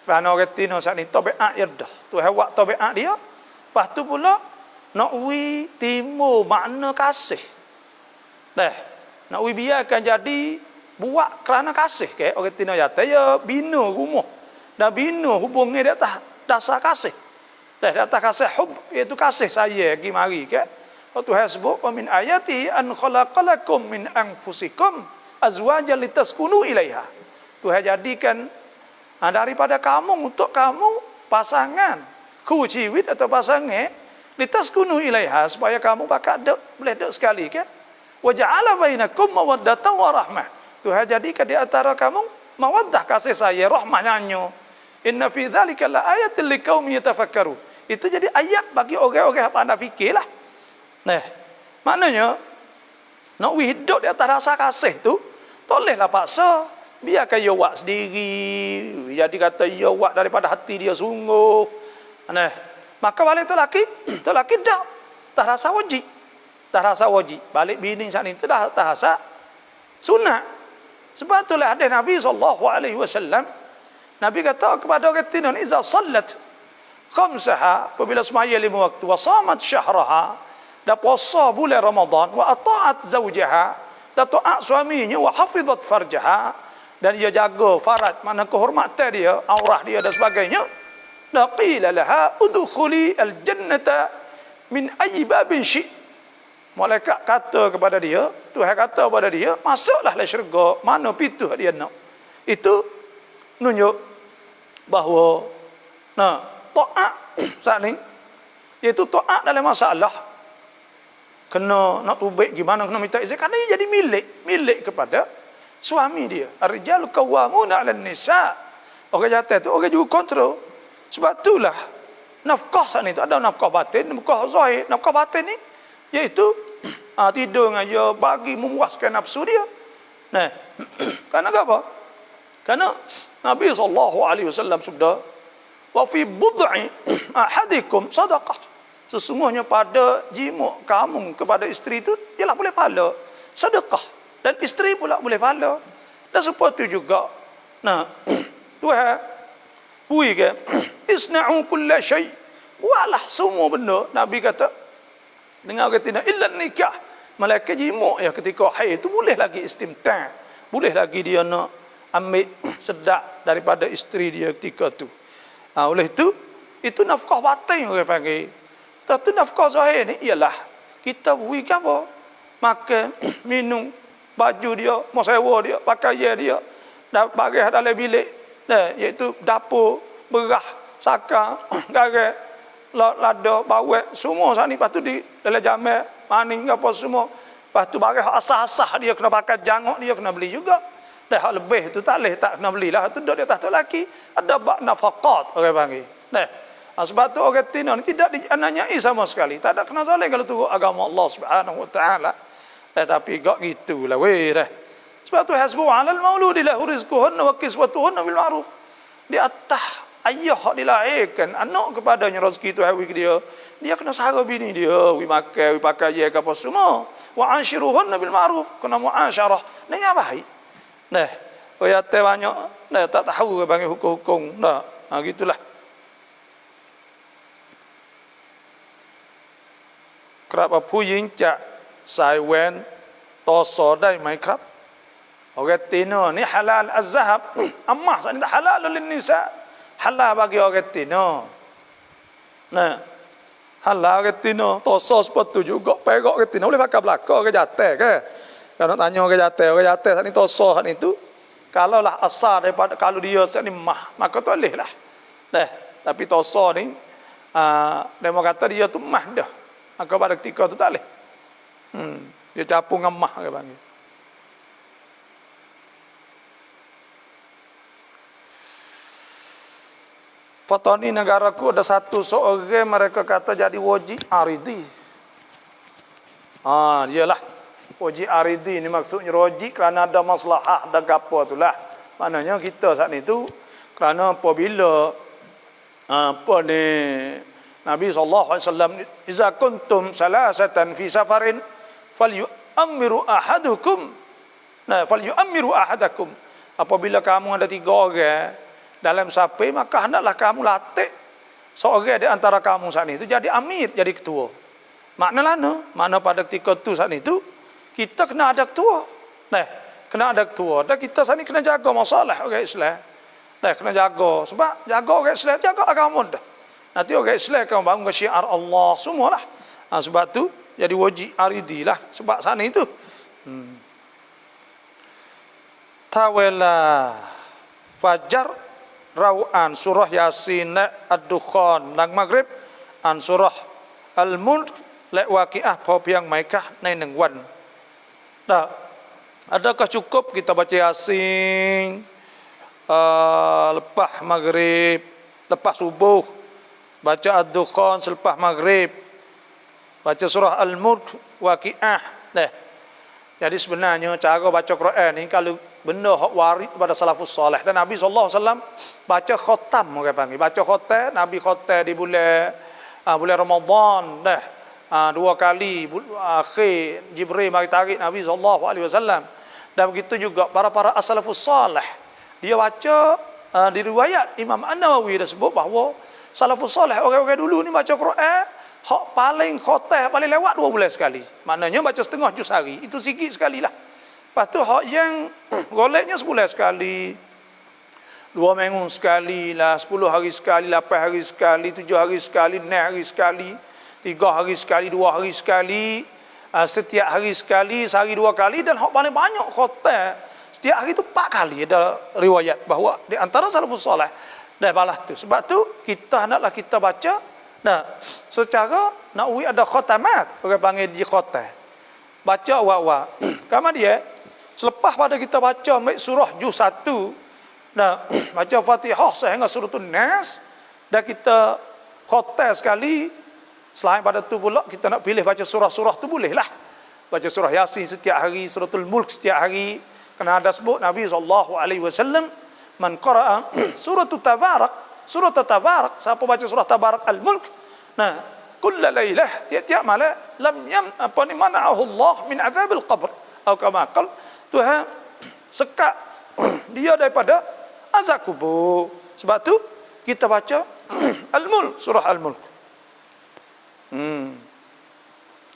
Kerana orang Tino saat ni tabiat dia dah. Tu hewak tabiat dia. Lepas tu pula nak wi timur makna kasih. Nak wi biarkan jadi buat kerana kasih ke orang Tino jatuh ya bina rumah. Dan bina hubungnya di atas dasar kasih. Di atas kasih hub, iaitu kasih saya pergi mari ke. Tuhan sebut wa min ayati an khalaqalakum min anfusikum azwajan litaskunu ilaiha. Tuhan jadikan Daripada kamu untuk kamu pasangan, kuciwit atau pasangan, litaskunu ilaiha, supaya kamu bakal boleh dek sekali kan. Wa ja'ala bainakum mawaddatan wa rahmah. Tuhan jadikan di antara kamu mawaddah, kasih sayang, rahmah nyanyo. Inna fi dzalika la ayatin liqaumin yatafakkaru. Itu jadi ayat bagi orang-orang yang pandai fikirlah. Nah, maknanya nak hidup di atas rasa kasih tu, tolehlah paksa. Biarkan ia buat sendiri. Jadi kata ia buat daripada hati dia sungguh. Nah, maka balik tu laki tak rasa wajib. Tak rasa wajib. Balik bini saat itu dah tak rasa sunat. Sebab itulah hadis Nabi SAW. Nabi kata kepada orang Tino ni, iza sallat khamsaha, apabila semaya 5 waktu, wa samat syahraha, dan puasa bulan Ramadan, wa ata'at zawjaha, dan taat suaminya, wa hafizat farjaha, dan dia jaga farad, mana kehormatan dia, aurah dia dan sebagainya. Laqila laha udkhuli al-jannata min ayyi babin syi'. Malaikat kata kepada dia, Tuhan kata kepada dia, masuklah dalam syurga mana pintu dia nak. Itu menunjuk bahawa taat saat ni, iaitu taat dalam masalah kena nak tubik gimana, kena minta izin, kerana ia jadi milik kepada suami dia. Ar-rijalu qawwamuna 'alan nisa. Orang jatuh tu orang juga kontrol. Sebab itulah nafkah saat ni tu ada nafkah batin, nafkah zahir. Nafkah batin ni iaitu tidur dengan dia, bagi memuaskan nafsu dia. Nah, kerana apa? Kerana Nabi SAW sabda, wa fi bud'i ahadikum sadaqah. Sesungguhnya pada jimuk kamu kepada isteri itu ialah boleh pahala sedekah. Dan isteri pula boleh pahala. Dan seperti itu juga. Nah, Tuhan bui ke, isna'u kulla syai'. Buatlah semua benda. Nabi kata, dengar kata, illa nikah. Malaikat jimuk ya ketika haid itu boleh lagi istimta'. Boleh lagi dia nak ambil sedak daripada isteri dia ketika itu. Oleh itu nafkah batin orang panggil. Tapi nafkah zahir ni ialah kita bui ke apa? Makan, minum, baju dia, mau sewa dia, pakaian dia, dan bagai dalam bilik, iaitu dapur, berah, sakar, garai, lada, bawek, semua saat ni. Lepas tu di dalam jamal, maning apa semua. Lepas tu bagai asah-asah dia kena pakai, jangok dia kena beli juga. Dan hak lebih tu tak boleh, tak kena belilah. Itu duduk di atas tu lelaki. Ada bak nafaqat orang panggil. Sebab tu orang Tino ni tidak dianyai sama sekali. Tak ada kena zalim kalau turut agama Allah Subhanahu Wa Taala. Tapi gak gitulah weh dah. Sebab tu hasbu 'alal mauludi lahu rizquhunna wa kiswatuhunna bil ma'ruf. Di atas ayah hak dilahirkan anak kepadanya rezeki tu hawi dia. Dia kena sara bini dia, wi makan, wi pakai je apa semua. Wa ashiruhunna bil ma'ruf, kena muasyarah dengan baik. Ayat banyak tak tahu bagi hukum-hukum. Gitulah. Kerap puyin cak sai wen toso dai mai krap. Orang Tino ni halal az-zahab. Amah sat ni halal lin nisa. Halal bagi orang Tino. Halal orang Tino, toso sepatu juga perak orang Tino boleh pakai belaka orang jatah ke. Kalau tanya orang jatah sat ni toso sat ni tu. Kalau lah asal daripada kalau dia sat ni mah, maka tak boleh lah. Tapi toso ni dia mau kata dia tu mah dah. Maka pada ketika tu tak boleh. Dia capung dengan mah ke panggil. Patani negaraku ada satu seorang mereka kata jadi wajib aridi. Dialah wajib aridi ni maksudnya wajib kerana ada maslahah ada gapo itulah. Maknanya kita saat itu kerana apabila Nabi SAW, iza kuntum salasatan fi safarin falyu'ammiru ahadukum. Falyu'ammiru ahadakum. Apabila kamu ada 3 orang dalam sapi, maka hendaklah kamu latih seorang di antara kamu saat itu jadi amir, jadi ketua. Makna pada ketika itu saat itu kita kena ada ketua. Kena ada ketua. Dan kita saat ini kena jaga masalah orang Islam. Kena jaga. Sebab jaga orang Islam, jaga agama dah. Nanti orang Islam akan bangun syiar Allah semualah. Sebab tu jadi wajib aridi lah. Sebab sana itu. Tawela fajar เราอ่านสุรษยาซีนและอัดดุคอนหลังมักริบอ่านสุรษอัลมุลกและวากิอะห์พอเพียงไหมคะในหนึ่งวันadakah cukup kita baca yasin lepas maghrib, lepas subuh, baca ad-dukhan selepas maghrib, baca surah al-mulk, waqiah. Jadi sebenarnya cara baca Quran ni kalau benda hak warid pada salafus soleh, dan Nabi SAW baca khatam, orang panggil baca khatam. Nabi khatam di bulan Ramadan dua kali, akhir Jibril mari tarik Nabi SAW. Dan begitu juga para as-salafus salih. Dia baca di riwayat Imam An-Nawawi dah sebut bahawa salafus salih orang-orang dulu ni baca Quran hak paling khotah paling lewat 2 bulan sekali. Maknanya baca setengah juz hari. Itu sikit sekali lah. Lepas tu hak yang goleknya sebulan sekali, 2 minggu sekali lah, 10 hari sekali, 8 hari sekali, 7 hari sekali, 6 hari sekali, 3 hari sekali, 2 hari sekali, setiap hari sekali, sehari 2 kali, dan hak paling banyak khotam setiap hari tu 4 kali. Ada riwayat bahawa di antara salafus soleh dah balas tu. Sebab tu kita hendaklah kita baca secara nakwi ada khotamat, orang panggil di khotam, baca awal-awal. Kama dia selepas pada kita baca surah juz 1 baca Fatihah sehingga suratul Nas, dan kita khotam sekali. Selain pada tu pula kita nak pilih baca surah-surah tu bolehlah. Baca surah Yasin setiap hari, suratul Mulk setiap hari. Kerana ada sebut Nabi SAW, man qara'a suratul Tabarak, siapa baca surah Tabarak al-Mulk, kulla laylah, tiap-tiap malam, mana'ahu Allah min azabil qabr, atau kama qala, Tuhan sekat dia daripada azab kubur. Sebab tu kita baca al-Mulk, surah al-Mulk.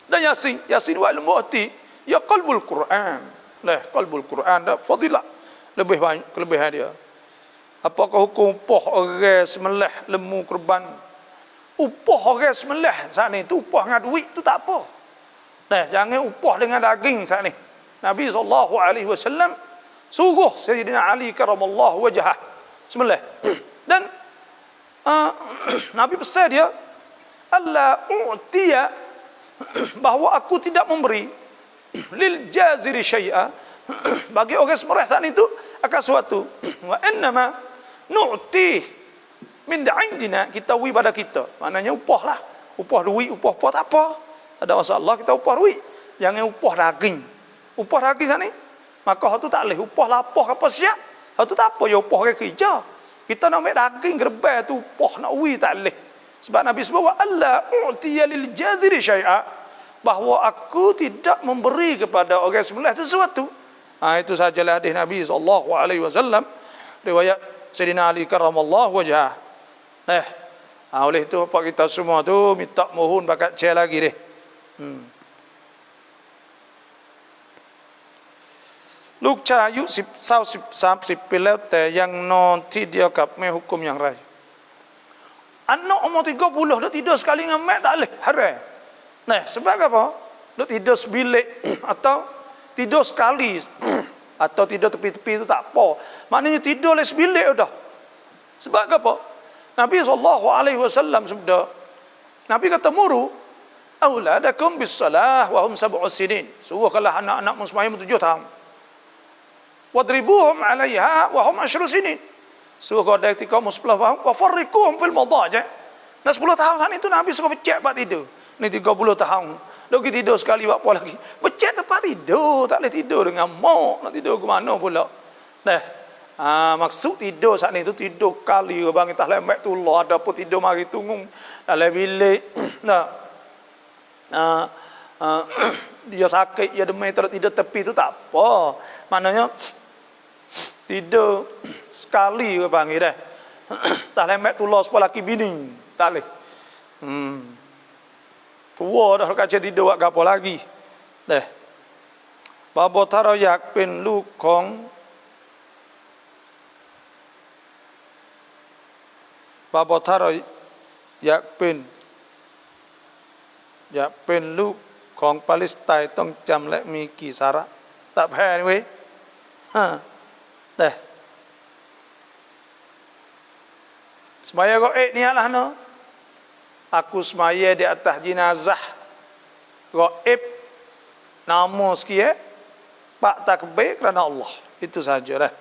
Dan Yasin wa al-Mu'ti ya qalbul Quran. Qalbul Quran dah fadilah lebih banyak kelebihan dia. Apakah hukum upah orang sembelih lembu kurban? Upah orang sembelih saat ni tu upah dengan duit tu tak apa. Jangan upah dengan daging saat ni. Nabi SAW suruh Sayyidina Ali karamallahu wajhah sembelih. Dan Nabi pesan dia, Allah u'tiya, bahawa aku tidak memberi lil jaziri syai'a, bagi orang sembelih saat itu akan suatu, wa innama nu'ti min indina, kita wi pada kita. Maknanya upah lah, upah duit, upah apa tak apa, tak ada masalah, kita upah duit. Jangan upah daging. Upah daging saat ni maka hak tu tak boleh. Upah lapah apa siap, hak tu tak apa, ya upah orang kerja. Kita nak ambil daging gerbang tu upah nak wi tak boleh. Sebab Nabi sebut Allah u'tiya lil jaziri syai'a, bahawa aku tidak memberi kepada orang sembelih sesuatu. Itu sajalah hadis Nabi SAW, riwayat Sayyidina Ali karamallahu wajhah. Oleh itu pak kita semua tu minta mohon bakat cek lagi deh. Lúc cha ayu sau 30 แล้วแต่ยังนอนที่เดียวกับแม่หุกุมอย่างไร Anak umur 30 dia tidur sekali dengan mak tak boleh, haram. Sebab apa? Dia tidur sebilik atau tidur sekali atau tidur tepi-tepi itu tak apa. Maknanya tidur oleh sebilik dah. Sebab apa? Nabi SAW sabda, Nabi kata muru auladakum bis salah wa hum 7 sinin. Suruhkanlah anak-anakmu sembahyang 7 tahun. Wadribuhum 'alaiha wa hum 10 sinin. Suruh kau dari ketika umur 10 tahun, wa farriquhum fil madaji'. Nah 10 tahun kan itu Nabi suruh becek tempat tidur. Ni 30 tahun. Dia pergi tidur sekali buat apa lagi? Becek tempat tidur, tak boleh tidur dengan mak, nak tidur ke mana pula. Maksud tidur saat ni tu tidur kali bang entah lembek tu Allah, ada pun tidur mari tunggu dalam bilik. Dia sakit, dia demam, tak tidur tepi tu tak apa. Maknanya tidur sekali ke panggil dah. Tak lemak tulah sepuluh laki bini. Tak boleh. Tua dah kaca tidur buat apa lagi. Babo taro yak pen lu kong. Babo taro yak pen lu kong Palestin ต้องจำและมีกี่สาระ tak payah ni weh. Semaya gaib ni lah no. Aku semaya di atas jenazah gaib nama sekian pak takbir kerana Allah. Itu saja dah.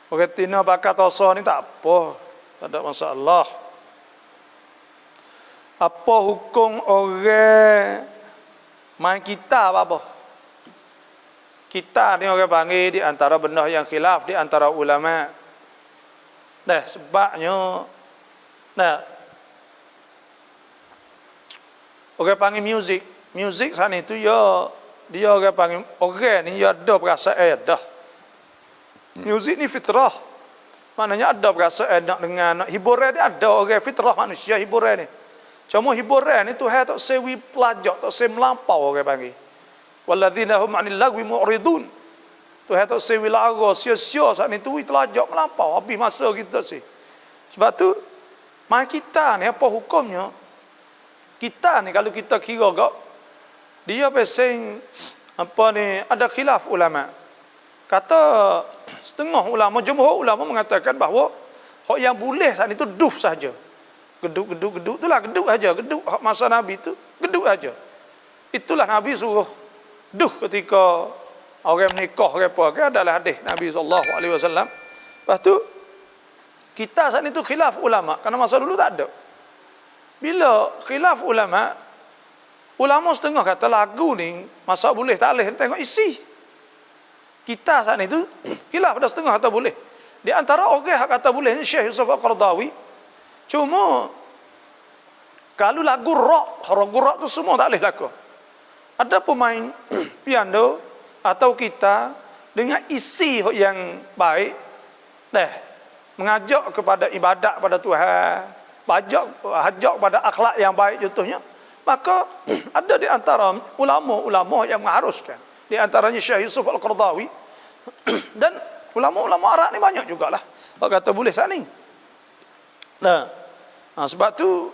Orang tina pakai tosa ni tak apa. Tak ada masalah. Apa hukum orang main kita apa? Kita ni orang panggil di antara benda yang khilaf di antara ulama. Nah, sebabnya orang panggil muzik. Muzik sana itu dia orang panggil orang ni ada perasaan dah. Muzik ni fitrah. Maknanya ada perasaan nak dengar, nak hiburan dia ada orang fitrah manusia hiburan ni. Cuma hiburan ni Tuhan tak sewi pelajak, tak sewi melampau orang panggil. Walladzina hum 'anil lagwi mu'ridun. Tuhan tak sewi lara sia-sia saat ni tu telajak melampau habis masa kita sih. Sebab tu mai kita ni apa hukumnya? Kita ni kalau kita kira gak dia pesing apa ni ada khilaf ulama. Kata setengah ulama, jumhur ulama mengatakan bahawa hak yang boleh saat itu duh saja. Geduk itulah geduk saja. Geduk masa Nabi itu geduk saja. Itulah Nabi suruh duh ketika orang menikah ke adalah hadis Nabi SAW. Lepas tu kita saat itu khilaf ulama kerana masa dulu tak ada. Bila khilaf ulama setengah kata lagu ni masa boleh tak boleh tengok isi. Kita saat itu khilaf dah setengah kata boleh. Di antara orang yang kata boleh ni Syekh Yusuf Al-Qaradawi. Cuma kalau lagu rock tu semua tak boleh lagu. Ada pemain piano atau kita dengan isi yang baik, mengajak kepada ibadat pada Tuhan, hajak kepada akhlak yang baik contohnya, maka ada di antara ulama-ulama yang mengharuskan. Di antaranya Syekh Yusuf Al-Qaradawi dan ulama-ulama Arab ni banyak jugalah. Kalau kata boleh saat ni. Sebab tu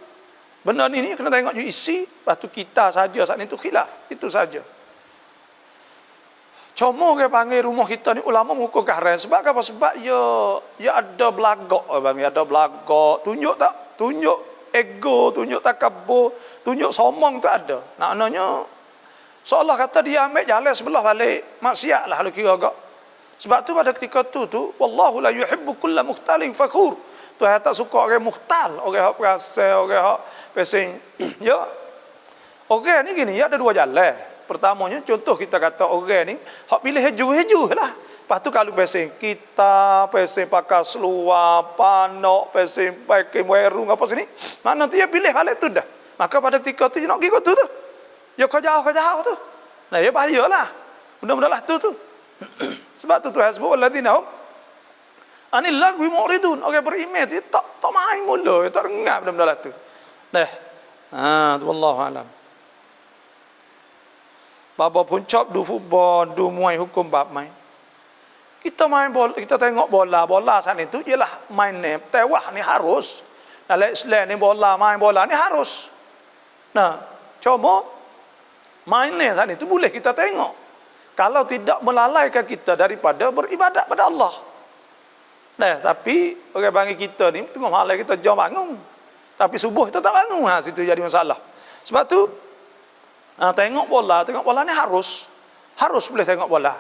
benda ni kena tengok juga isi. Lepas tu kita saja saat ni tu khilaf. Itu saja. Cuma orang panggil rumah kita ni ulama mengukur haram. Sebab apa? Sebab ya ada belagak. Ada belagak. Tunjuk tak? Tunjuk ego, tunjuk takabur, tunjuk somong tu ada. Maknanya seolah kata dia ambil jalan sebelah balik maksiat lah kalau kira agak. Sebab tu pada ketika tu wallahu la yuhibbu kulla mukhtalin fakhur. Tuhan tak suka orang mukhtal, orang hak perasa, orang hak pesing. Ya. Orang ni gini, ada dua jalan. Pertamanya contoh kita kata orang ni hak pilih haju lah. Lepas tu kalau pesing kita pesing pakai seluar, panok, pesing pakai werung apa sini, mana tu dia pilih balik tu dah. Maka pada ketika tu dia nak pergi tu. Ya kau jauh tu. Nah, ya bahayalah. Benda-benda lah tu. Sebab tu Tuhan sebut walladzina hum 'anil lagwi mu'ridun. Orang beriman dia tak main mula, tak dengar benda-benda lah tu. Tu wallahu alam. Bapa puncak du futbol, du muai hukum bab main. Kita main bola, kita tengok bola saat itu ialah main ni, tewah ni harus. Dalam Islam ni main bola ni harus. Cuma main ni saat itu boleh kita tengok. Kalau tidak melalaikan kita daripada beribadat pada Allah. Tapi orang panggil kita ni tengok malam kita jom bangun. Tapi subuh kita tak bangun. Situ jadi masalah. Sebab tu tengok bola ni harus boleh tengok bola.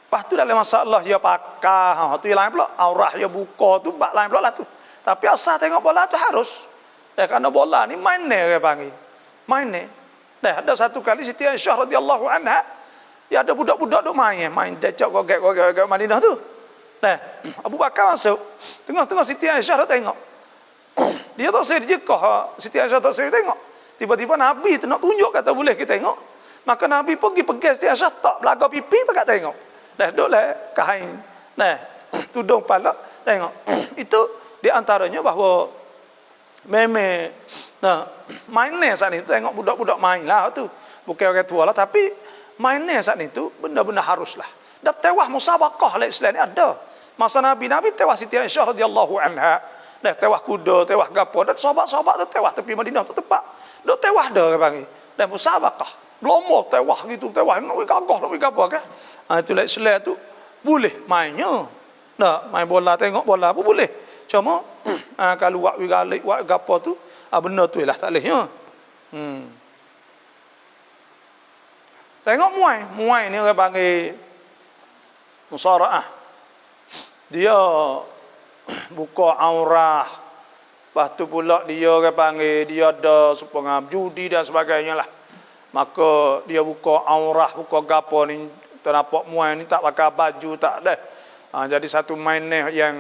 Lepas tu dalam masalah dia pakai, tu yang lain pula, aurah dia buka tu bab lain pula lah tu. Tapi asal tengok bola tu harus. Kerana bola ni main ni orang panggil. Main ni. Ada satu kali Siti Aisyah radhiyallahu anha, dia ada budak-budak duk main decak gogek Madinah tu. Abu Bakar masuk. Tengah-tengah Siti Aisyah dah tengok. Dia tak seri jekah, Siti Aisyah tak seri tengok. Tiba-tiba Nabi tu nak tunjuk kata boleh kita tengok. Maka Nabi pergi Siti Aisyah tak belaga pipi pakat tengok. Duduklah kain. Tudung kepala tengok. Itu di antaranya bahawa memang mainnya saat itu tengok budak-budak main lah tu. Bukan orang tua lah tapi mainnya saat itu benda-benda haruslah. Dan tewah musabaqah lah Islam ni ada. Masa Nabi tewah Siti Aisyah radhiyallahu anha. Tewah kuda, tewah gapo dan sahabat-sahabat tu tewah tepi Madinah tu tempat. Dok tewah dah orang panggil. Dan musabaqah. Belomo tewah gitu, tewah nak pergi gagah, nak pergi apa kan. Itulah Islam tu boleh mainnya. Nah, main bola, tengok bola pun boleh. Cuma kalau wak galik, wak gapo tu, benda tu lah tak bolehnya. Tengok muai ni orang panggil musaraah. Dia buka aurah. Lepas tu pula dia orang panggil dia ada supaya judi dan sebagainya lah. Maka dia buka aurah, buka gapo ni, ternampak muai ni tak pakai baju, tak ada. Jadi satu main ni yang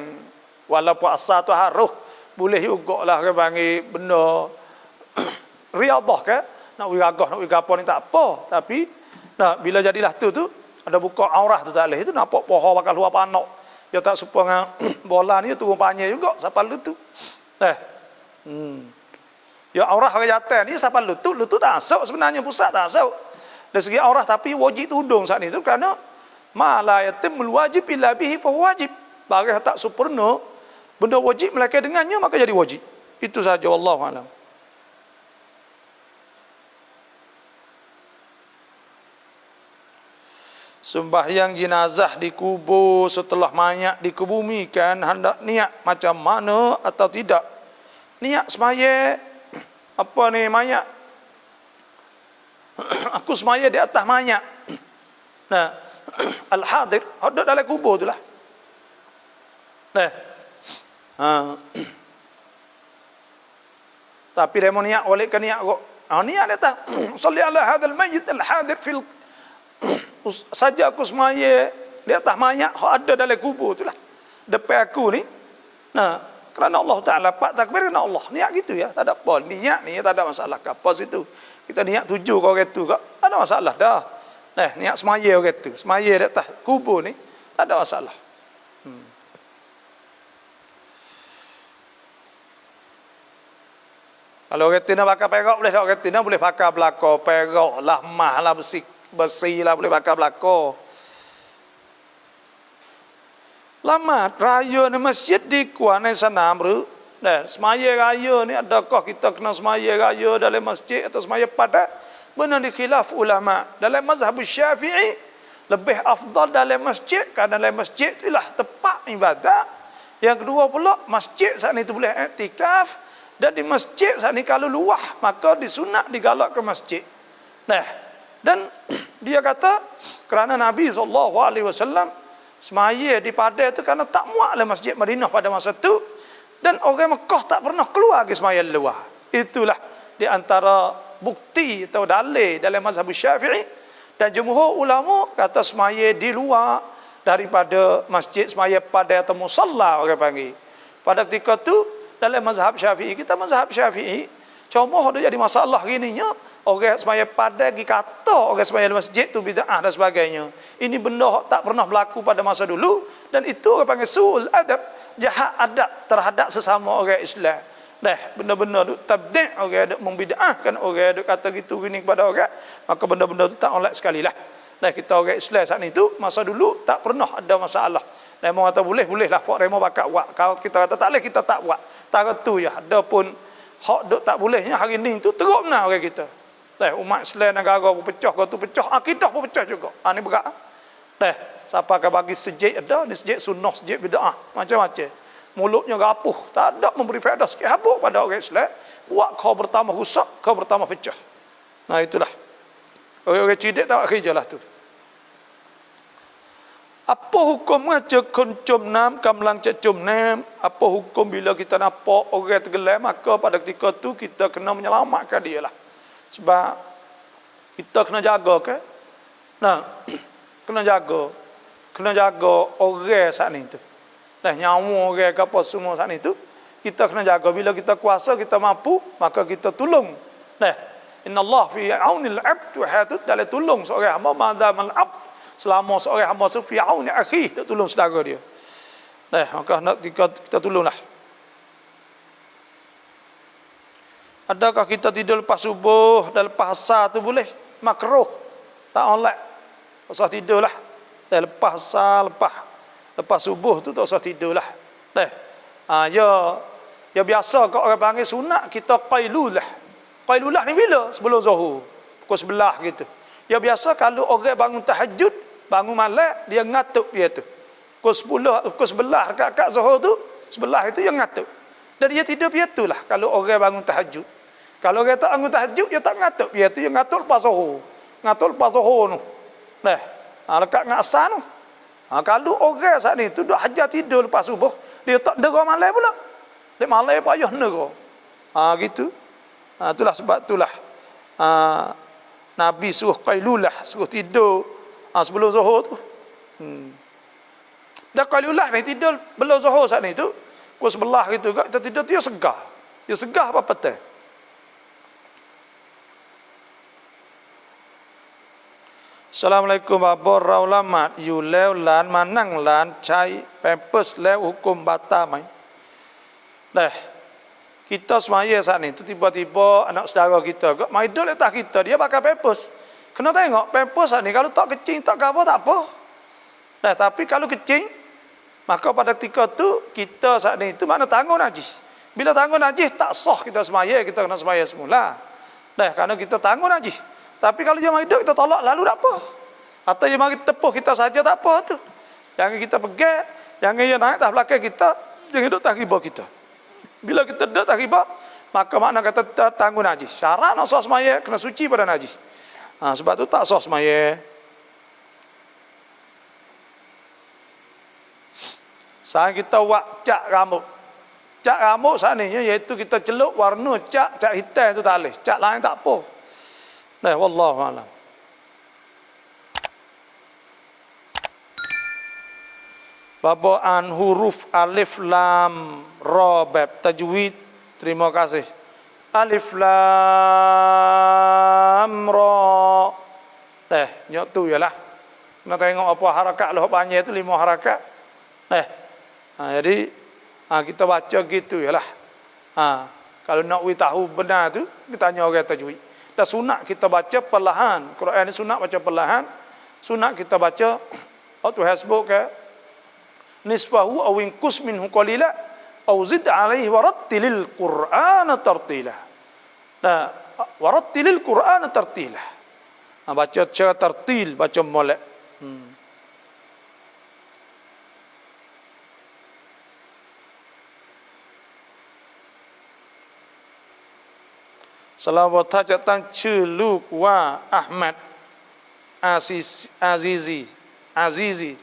walaupun asal tu haruh, boleh juga lah orang panggil benda riadah kan. Nak pergi gagah, nak pergi gapo ni tak apa. Tapi nah, bila jadilah tu ada buka aurah tu tak boleh. Itu nampak pohon bakal luar panak. Dia tak serupa dengan bola ni turun panjang juga sapal lutut. Ya aurah orang jatuh ni sapal lutut tak masuk sebenarnya, pusat tak masuk. Dari segi aurah, tapi wajib tudung saat ni tu kerana ma la yatimul wajib illa bihi fa wajib. Barang tak sempurna, benda wajib melainkan dengannya maka jadi wajib. Itu saja, wallahu alam. Sembahyang jenazah dikubur setelah mayat dikebumikan, hendak niat macam mana atau tidak? Niat semaya apa ni mayat? Aku semaya di atas mayat. Nah, al-hadir ada dalam kubur itulah. Nah. Tapi dia mau niat oleh ke niat kok. Niat dia tak. Salli ala hadzal mayyit al-hadir fil saja aku semaya di atas mayat ada dalam kubur itulah depan aku ni. Nah, kerana Allah Taala pak takbir kerana Allah. Niat gitu ya, tak ada apa. Niat ni tak ada masalah. Apa situ? Kita niat tuju kau gitu kak, tak ada masalah dah. Niat semaya gitu. Semaya di atas kubur ni tak ada masalah. Kalau orang tina pakai perak boleh, orang tina boleh pakai belakang perak lah, mah lah, besi lah boleh pakai belakang. Lama raya ni masjid di kuanai sana bro. Semaya raya ni adakah kita kena semaya raya dalam masjid atau semaya pada? Benar di khilaf ulama. Dalam mazhab Syafi'i lebih afdal dalam masjid, kerana dalam masjid itulah tempat ibadat. Yang kedua pula masjid saat ni tu boleh iktikaf, dan di masjid saat ni kalau luah maka disunat digalak ke masjid. Dan dia kata kerana Nabi SAW semaya di Padang itu kerana tak muat lah masjid Madinah pada masa itu, dan orang Mekah tak pernah keluar ke semaya luar. Itulah di antara bukti atau dalil dalam mazhab Syafi'i. Dan jumhur ulama kata semaya di luar daripada masjid, semaya pada atau musalla orang panggil. Pada ketika itu dalam mazhab Syafi'i, kita mazhab Syafi'i cuma ada jadi masalah gininya, orang semaya pada pergi kata orang semaya di masjid tu bid'ah dan sebagainya. Ini benda tak pernah berlaku pada masa dulu, dan itu orang panggil su'ul adab, jahat adab terhadap sesama orang Islam. Benda-benda tu tabdi' orang ada membid'ahkan, orang ada kata gitu gini kepada orang, maka benda-benda tu tak oleh sekali lah. Kita orang Islam saat itu masa dulu tak pernah ada masalah. Remo kata boleh lah, Pak Remo bakal buat. Kalau kita kata tak boleh, kita tak buat. Tak tu ya, ada pun hak duk tak bolehnya hari ni tu teruk benar orang kita. Umat Islam negara pun pecah, kau tu pecah, akidah pun pecah juga. Ni berat. Siapa akan bagi sejid ada, ni sejid sunnah, sejid bid'ah, macam-macam. Mulutnya rapuh, tak ada memberi faedah sikit habuk pada orang Islam. Buat kau bertambah rusak, kau bertambah pecah. Itulah. Orang-orang cidik tak kerja lah tu. Apa hukum ngajak kuncum nam kamlang cecum nam? Apa hukum bila kita nampak orang tergelam, maka pada ketika tu kita kena menyelamatkan dia lah. Sebab kita kena jaga ke? Kena jaga orang saat ni tu. Nyawa orang ke apa semua saat ni tu kita kena jaga. Bila kita kuasa, kita mampu, maka kita tolong. Innallaha fi aunil 'abd wa hatut, dalam tolong seorang hamba madamal 'abd, selama seorang hamba tu fi auni akhi, dia tolong saudara dia. Maka nak kita tolonglah. Adakah kita tidur lepas subuh dan lepas asar tu boleh? Makruh. Tak oleh. Usah tidurlah. Dan lepas asar, lepas subuh tu tak usah tidurlah. Ya biasa kalau orang panggil sunat kita qailulah. Qailulah ni bila? Sebelum zuhur. pukul 11 gitu. Ya biasa kalau orang bangun tahajud, bangun malam, dia ngatuk dia tu. Pukul 10, pukul 11 rakaat Zuhur tu, 11 itu dia ngatuk. Dan dia tidur dia tu lah kalau orang bangun tahajud. Kalau orang tak bangun tahajud, dia tak ngatuk dia tu, dia ngatuk lepas Zuhur. Ngatuk lepas Zuhur tu. Nah, lekat dengan asar tu. Kalau orang saat ni tu duk hajar tidur lepas subuh, dia tak dera malam pula. Dia malam payah dera. Gitu. Itulah sebab itulah Nabi suruh qailulah, suruh tidur sebelum Zuhur tu. Dan qailulah ni tidur belum Zuhur saat ni tu, pukul 11 gitu kita tidur tu dia segar. Dia segar apa petang. Assalamualaikum abor ulama yu lew lan manang lan cai pampers lew hukum batal mai. Dah. Kita semaya saat ni tu tiba-tiba anak saudara kita mai duduk atas kita dia pakai pampers. Kena tengok pampers saat ni kalau tak kecing tak apa tak apa. Dah, tapi kalau kecing maka pada ketika tu kita saat ni tu makna tanggung najis. Bila tanggung najis tak sah kita semaya, kita kena semaya semula. Dah, kerana kita tanggung najis. Tapi kalau dia mari duduk kita tolak lalu tak apa. Atau dia mari tepuh kita saja tak apa tu. Jangan kita pegang, jangan dia naik atas belakang kita, jangan duduk atas riba kita. Bila kita duduk atas riba, maka makna kata kita tanggung najis. Syarat nak sah semaya kena suci pada najis. Sebab tu tak sah semaya. Sekarang kita buat cat rambut. Cat rambut saat ni iaitu kita celup warna cat hitam tu tak boleh. Cat lain tak apa. Nah, wallahu a'lam. Babaan huruf alif lam ra bab tajwid. Terima kasih. Alif lam ra. Nyok tu yalah. Nak tengok apa harakat lah banyak tu 5 harakat. Jadi kita baca gitu yalah. Kalau nak tahu benar tu kita tanya orang tajwid. Dan sunat kita baca perlahan. Quran ni sunat baca perlahan. Sunat kita baca waktu hasbuk ke nisfahu aw inqus minhu qalila aw zid alaihi warattilil qur'ana tartila. Nah, warattilil qur'ana tartila. Baca secara tartil, baca molek. Selawat hajat tang ชื่อ ลูกว่า Ahmad Azizi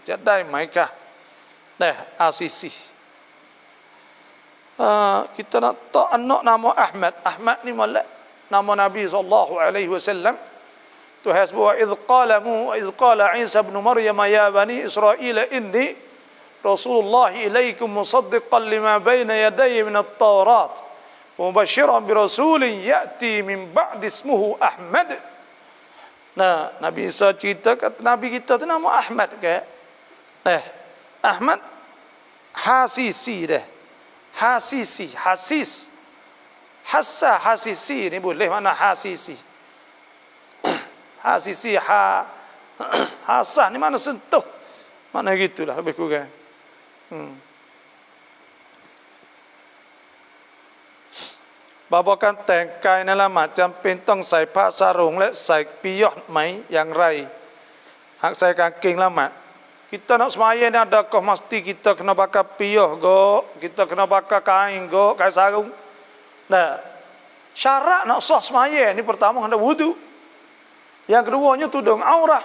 จะได้ไหมคะAzizi. Kita nak tak anak nama Ahmad. Ahmad ni molek nama Nabi SAW. Tuhan sebut idh qala Isa ibn Maryam ya bani Israel inni Rasulullah ilaikum musaddiqan lima bayna yadayya min at-Taurat. Mubashiran bi rasulin ya'ti min ba'di ismuhu Ahmad. Nah, Nabi Isa cerita kata Nabi kita tu nama Ahmad ke? Ahmad Hasisi dah. Hasisi, Hasis. Hassa Hasisi ni boleh mana Hasisi. Hasisi Hasah ni mana sentuh. Mana gitulah lebih kurang. Babakan tengkaiนั่นละหมาดจำเป็นต้องใส่ผ้าสารงและใส่ปิยะไหมอย่างไรหากใส่กางเกงละหมาด kita nak semaya ni adakah mesti kita kena pakai piyah go, kita kena pakai kain go, kain sarung. Nah, syarat nak sah semaya ni pertama hendak wudu. Yang keduanya tudung aurah.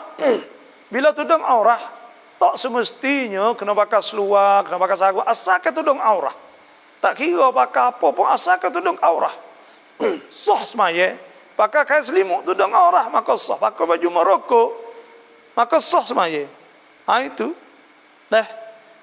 Bila tudung aurah, tak semestinya kena pakai seluar, kena pakai sarung, asalkan tudung aurah. Tak kira pakai apa pun asalkan tudung aurah. Sah semaya. Pakai kain selimut tudung aurah maka sah. Pakai baju Morocco maka sah semaya. Itu.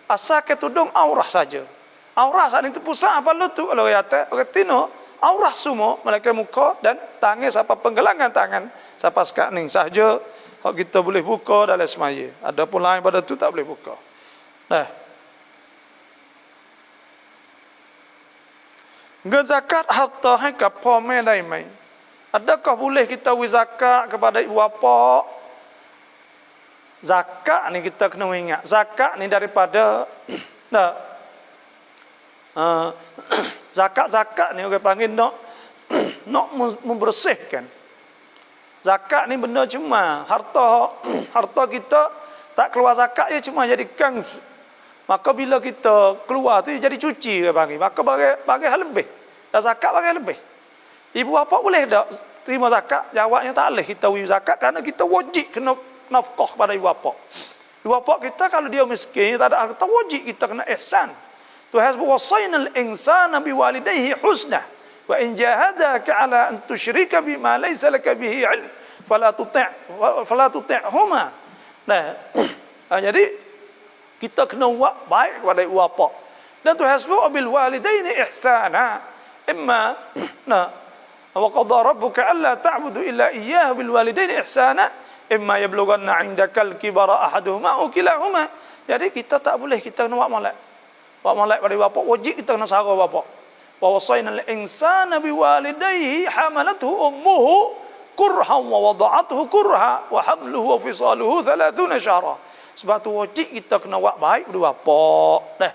Asalkan tudung aurah saja. Aurah saat itu pusat apa lutut kalau kata orang tino aurah semua melainkan muka dan tangan sampai penggelangan tangan sampai sekat ni sahaja kita boleh buka dalam semaya. Adapun lain pada tu tak boleh buka. Zakat harta hai keพ่อแม่ได้ไหม Adakah boleh kita beri zakat kepada ibu bapa? Zakat ni kita kena ingat. Zakat ni daripada zakat-zakat ni orang panggil nak membersihkan. Zakat ni benda cuma, harta kita tak keluar zakat je cuma jadi kanz. Maka bila kita keluar tu jadi cuci ke bagi. Maka bagi hal lebih. Dan zakat bagi hal lebih. Ibu bapa boleh tak terima zakat? Jawabnya tak boleh kita beri zakat kerana kita wajib kena nafkah pada ibu bapa. Ibu bapa kita kalau dia miskin, tak ada harta, wajib kita kena ihsan. Tuhan sebut wasainal insana biwalidayhi husna wa in jahadaka ala an tusyrika bima laysa laka bihi ilm fala tuti'huma. Nah, jadi kita kena buat baik kepada ibu bapa. Dan Tuhan sebut bil walidaini ihsana. Imma wa qadara rabbuka alla ta'budu illa iyyahu bil walidaini ihsana imma yablughanna 'indakal kibara ahaduhuma aw kilahuma. Jadi kita tak boleh kita kena buat molek. Buat molek pada bapa, wajib kita kena sara bapa. Wa wasainal insana biwalidayhi hamalathu ummuhu kurhan wa wada'athu kurha wa hamluhu wa fisaluhu 30 syahra. Sebab tu wajib kita kena buat baik pada bapa. Dah.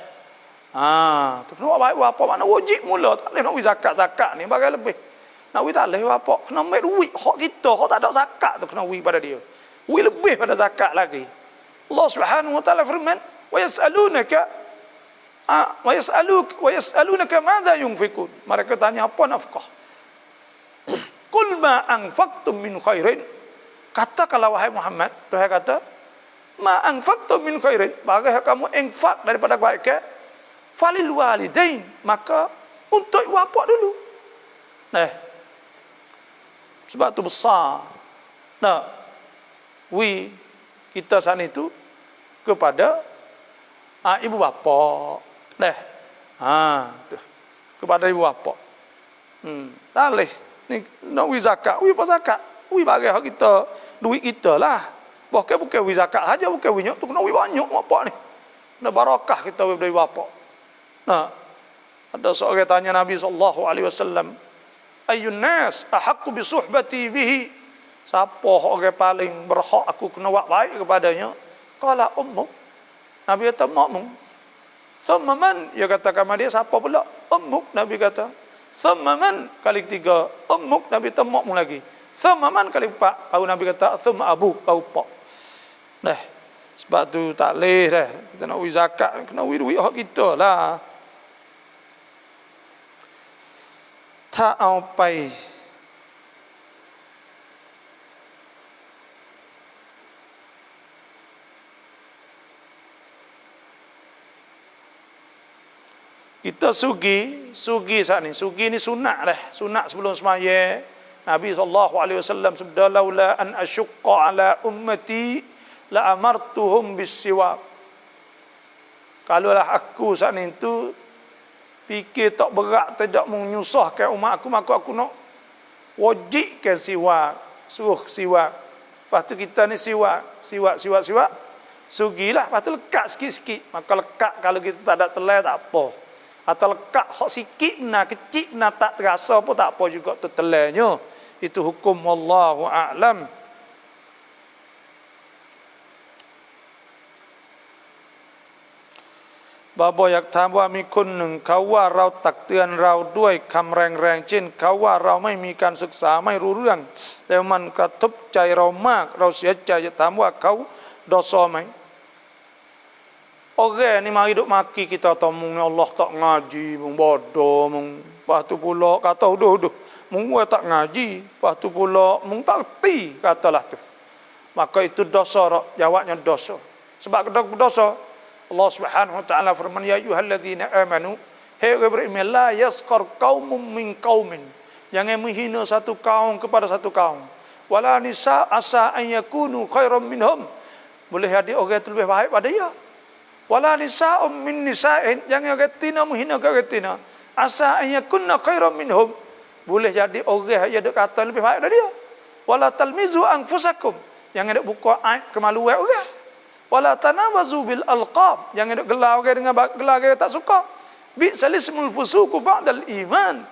Tu kena buat baik bapa, makna wajib mula, tak boleh nak bagi zakat ni bagai lebih. Nak bagi tak boleh bapa, kena ambil duit hak kita, hak tak ada zakat tu kena bagi pada dia. Bagi lebih pada zakat lagi. Allah Subhanahu wa taala firman, "Wa yas'alunaka madza yunfikun." Mereka tanya apa nafkah. Qul ma anfaqtum min khairin. Katakanlah wahai Muhammad, Tuhan kata, ma anfaqtum min khairin, bagi kamu infak daripada kebaikan, falil walidain, maka untuk ibu bapa dulu. Nah, sebab tu besar. Nah, kita sana itu kepada ibu bapa. Nah, tu kepada ibu bapa. Tak boleh ni nak wi zakat, wi apa zakat? Wi bagi hak kita, duit kita lah. Bukan wi zakat saja, bukan wi nyok tu kena wi banyak apa ni. Kena barakah kita wi dari bapa. Nah, ada seorang tanya Nabi sallallahu alaihi wasallam, ayyun nas ahaqqu bi suhbati bihi? Siapa orang paling berhak aku kena buat baik kepadanya? Qala ummuk. Nabi kata makmum. Thumma man? Dia kata kepada dia, siapa pula? Ummuk. Nabi kata. Thumma man? Kali ketiga. Ummuk. Nabi kata makmum lagi. Thumma man? Kali empat. Baru Nabi kata thumma abu. Kau pak. Dah. Sebab tu tak boleh dah. Kita nak beri zakat, kena beri duit hak kita lah. Tak aupai. Kita sugi saat ni. Sugi ni sunat dah. Sunat sebelum semaya. Nabi SAW sabda, laula an asyqa ala ummati la amartuhum bis-siwak. Kalaulah aku saat ni tu fikir tak berat, tidak menyusahkan umat aku, maka aku nak wajibkan siwak, suruh siwak. Lepas tu kita ni siwak. Sugilah, lepas tu lekat sikit-sikit. Maka lekat kalau kita tak ada telai tak apa. Atau lekat hak sikit benar, kecil benar, tak terasa pun tak apa juga tu telainya. Itu hukum wallahu a'lam. Baboอยากถามว่ามีคนหนึ่งเขาว่าเราตักเตือนเราด้วยคำแรงๆเช่นเขาว่าเราไม่มีการศึกษาไม่รู้เรื่องแต่มันกระทบใจเรามากเราเสียใจจะถามว่าเขาดอซอไหมOrang ni mari duk maki kita atau mung Allah tak ngaji, mung bodoh, mung lepas tu pula kata uduh. Mung tak ngaji, lepas tu pula mung tak reti katalah tu. Maka itu dosa, jawabnya dosa. Sebab dosa Allah Subhanahu wa taala firman ya ayyuhallazina amanu hai orang beriman la yasqar qaumun min qaumin. Jangan menghina satu kaum kepada satu kaum. Wala nisa asa an yakunu khairan minhum. Boleh jadi orang itu lebih baik pada dia. Wala nisa'um min nisa'in, jangan orang tina menghina orang tina. Asa an yakunna khairan minhum. Boleh jadi orang yang ada kata lebih baik dari dia. Wala talmizu anfusakum, jangan ada buka aib kemaluan orang. Wala tanawazu bil alqab, jangan ada gelar orang dengan gelar orang tak suka. Bi salismul fusuku ba'dal iman.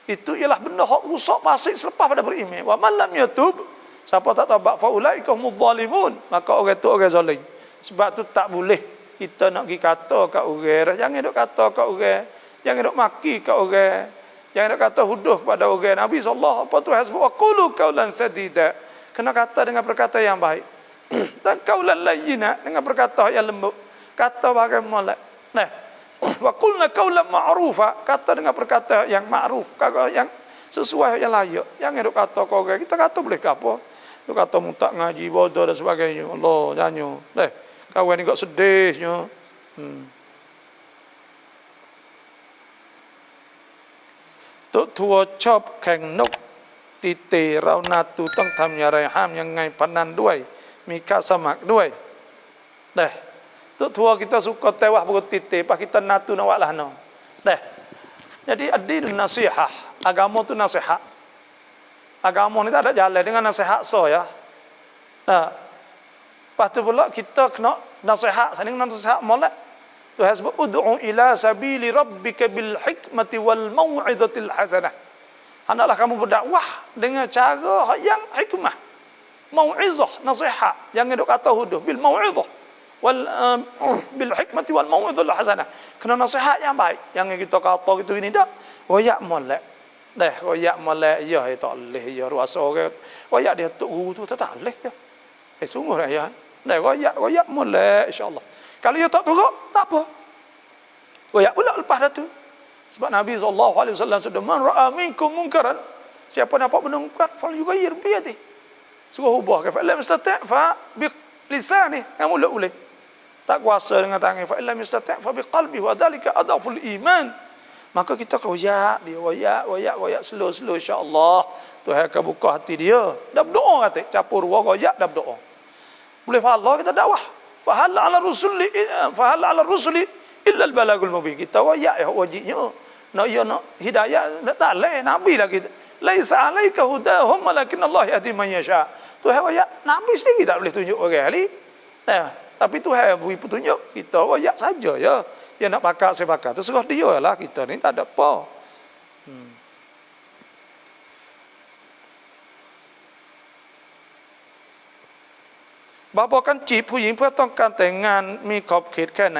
Itu ialah benda hak rusak fasik selepas pada beriman. Wa man lam yatub, siapa tak taubat fa ulaika humuz zalimun, maka orang tu orang zalim. Sebab tu tak boleh kita nak pergi kata kat orang, jangan duk kata kat orang, jangan duk maki kat orang, jangan duk kata huduh kepada orang. Nabi sallallahu apa tu hasbu qulu qaulan sadida, kena kata dengan perkata yang baik. Dan qaulan layyina, dengan perkata yang lembut. Kata bagai molek. Nah, wa qulna qaulan ma'rufa, kata dengan perkata yang ma'ruf, kata yang sesuai, yang layak. Yang duk kata kau kita kata boleh ke apa? Duk kata mutak ngaji bodoh dan sebagainya. Allah janyo. Kawan ni kok sedihnya. Tuk tua chop แข่งนกตีเตเรานาตูต้องทำอย่างไรห้ามยังไงพนันด้วยมีค่าสมัครด้วยtuk tua kita suka tewah berut tite pas kita natu nak lah no. Jadi ad-din nasihat, agama tu nasihat. Agama ni tak ada jalan dengan nasihat ya. Lepas tu pula kita kena nasihat, saling nasihat molek. Tu hasbu ud'u ila sabili rabbika bil hikmati wal mau'izatil hasanah. Hendaklah kamu berdakwah dengan cara yang hikmah. Mau'izah, nasihat. Jangan duk kata huduh bil mau'izah wal bil hikmati wal mau'izatil hasanah. Kena nasihat yang baik. Jangan kita kata gitu ini dak. Royak molek. Royak molek ya tak leh ya ruasa orang. Royak dia tok guru tu tak leh ya. Sungguh dah ya. Royak molek insya-Allah. Kalau dia tak turut, tak apa. Royak pula lepas dah tu. Sebab Nabi SAW sudah man ra'a minkum munkaran, siapa nampak benda mungkar falyughayyir bi yadihi. Suruh ubah ke fa lam yastati' fa bi lisani, yang mulut boleh. Tak kuasa dengan tangan, fa lam yastati' fa bi qalbi wa dhalika adhaful iman. Maka kita royak dia, royak slow insya-Allah. Tuhan akan buka hati dia. Dah berdoa kata, capur royak dah berdoa. Boleh pahala kita dakwah. Fahal 'ala rusuli illa al-balagul mubin. Kita royak wajibnya. Nak hidayah tak leh nabi lagi. Laisa 'alaika hudahum walakin Allah yahdi man yasha. Tuhan royak nabi sendiri tak boleh tunjuk orang ahli. Tapi Tuhan beri petunjuk, kita royak saja ya. Dia nak pakar saya pakar. Terserah dia lah, kita ni tak ada apa. Bapa kan จีบผู้หญิงเพื่อต้องการแต่งงานมีขอบเขตแค่ไหน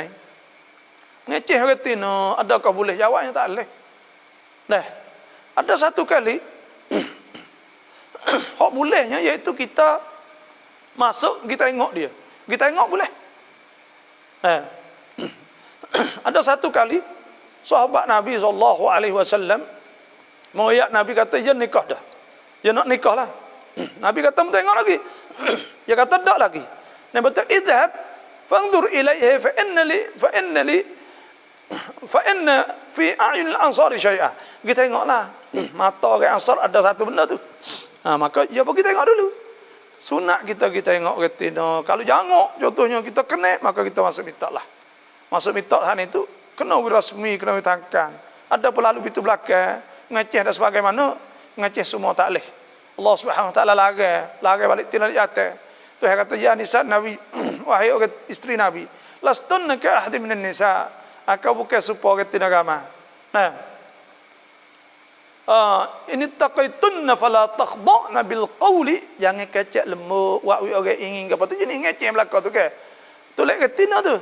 ngeceh kata no, adakah boleh jawabnya tak boleh. Ada satu kali hak bolehnya iaitu kita masuk, kita tengok dia. Kita tengok boleh. Ada satu kali sahabat Nabi SAW mengoyak Nabi kata dia nikah dah. Dia nak nikah lah. Nabi kata tengok lagi. Dia kata tak lagi. Nabi kata idhab fanzur ilaihi fa inna fi a'yun al-ansar syai'ah. Kita tengoklah mata orang Ansar ada satu benda tu. Maka ya pergi tengok dulu. Sunat kita tengok retina. Kalau jangok contohnya kita kena, maka kita masuk mitak lah. Masuk mitak han itu kena rasmi, kena ditangkang. Ada pelalu pintu belakang, ngeceh dan sebagaimana, ngeceh semua tak leh. Allah Subhanahu wa taala larang balik tina di atas. Tuhan kata ya nisa Nabi, wahai orang isteri Nabi, lastunna ka ahadi minan nisa. Kau bukan serupa orang tina ramai. Ini taqaitunna fala takhda'na bil qawli, jangan kecek lembut buat orang ingin apa tu jenis ngeceh belaka tu ke. Tulis ketina tu.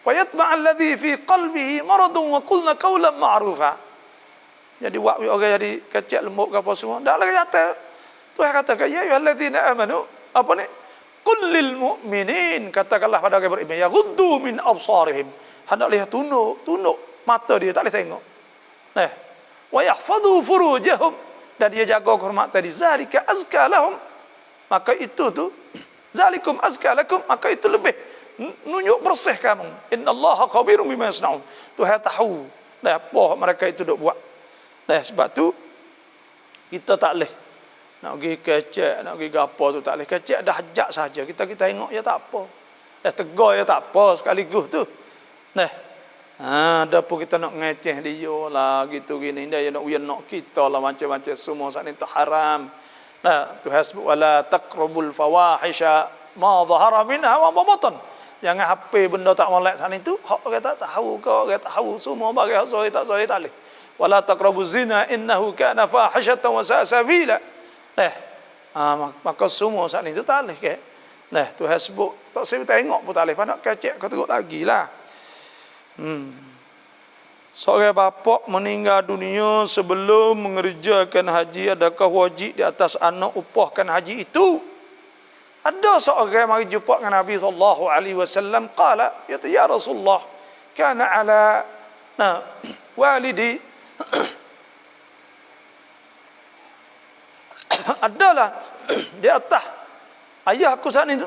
Fayatma alladhi fi qalbihi maradun wa qulna qawlan ma'rufa. Jadi buat orang jadi kecek lembut ke apa semua. Dak lagi kata. Tuhan katakan ya ayyuhalladzina amanu, apa ni? Qul lil mu'minin, katakanlah pada orang beriman, yaghuddu min absarihim. Hendak lihat tunduk mata dia tak boleh tengok. Wa yahfadhu furujahum, dan dia jaga kehormatan tadi. Zalika azka lahum, maka itu tu zalikum azka lakum, maka itu lebih nunjuk bersih kamu. Innallaha khabirum bima yasnaun. Tuhan tahu apa mereka itu duk buat. Sebab tu kita tak boleh nak pergi kecek, nak pergi gapo tu tak boleh. Kecek dah hajak saja. Kita tengok ya tak apa. Tegur ya tak apa sekaligus tu. Ada pun kita nak ngeceh dia lah gitu gini. Dia nak uyan kita lah macam-macam semua saat ni tu haram. Tu hasbu wala taqrabul fawahisha ma dhahara minha wa ma batan. Jangan HP benda tak molek saat itu. Hak orang tak tahu, kau orang tak tahu semua bagi hak sahih tak boleh. Wala taqrabuz zina innahu kana fahishatan wa sa'a sabila. Maka semua saat itu tak boleh ke. Tuhan sebut tak saya tengok pun tak boleh. Nak kecek kau tengok lagi lah. Seorang bapa meninggal dunia sebelum mengerjakan haji, adakah wajib di atas anak upahkan haji itu? Ada seorang mari jumpa dengan Nabi sallallahu alaihi wasallam, qala ya Rasulullah, kana ala walidi adalah di atas ayah aku saat ini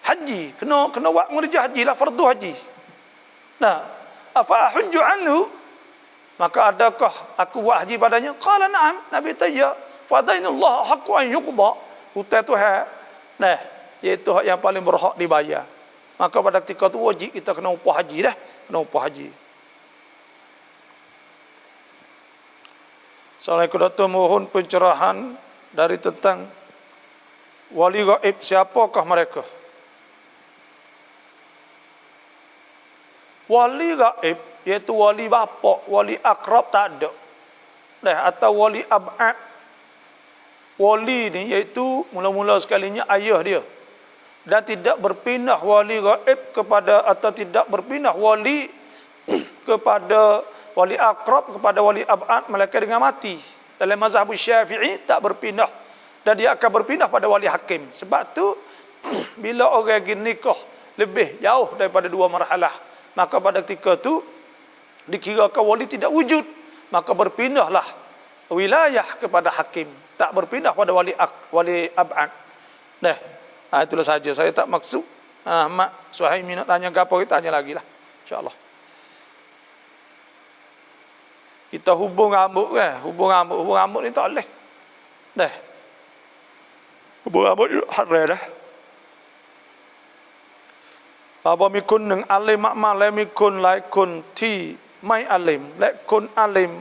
haji, kena buat mengerja haji lah, fardu haji. Afa ahujju anhu, maka adakah aku buat haji padanya? Qala na'am, Nabi tanya, fadainullah haqqu an yuqda, hutang Tuhan, iaitu hak yang paling berhak dibayar. Maka pada ketika itu wajib kita kena upah haji dah, kena upah haji. Assalamualaikum Dr. Mohon pencerahan dari tentang wali gaib, siapakah mereka? Wali gaib iaitu wali bapa, wali akrab tak ada. Atau wali ab'ad. Wali ni iaitu mula-mula sekalinya ayah dia. Dan tidak berpindah wali gaib kepada, atau tidak berpindah wali kepada wali akrab kepada wali ab'ad melainkan dengan mati. Dalam mazhab Syafi'i tak berpindah, dan dia akan berpindah pada wali hakim. Sebab tu bila orang gini nikah lebih jauh daripada dua marhalah, maka pada ketika tu dikirakan wali tidak wujud, maka berpindahlah wilayah kepada hakim, tak berpindah pada wali ab'ad. Itulah saja, saya tak maksud Mak Suhaimi nak tanya ke apa, kita tanya lagi lah, insyaAllah. Kita hubung rambut kan, hubung rambut ni tak boleh. Hubung rambut haram dah. Apa mikun neng alim makmal le mikun lai kun ti mai alim le kun alim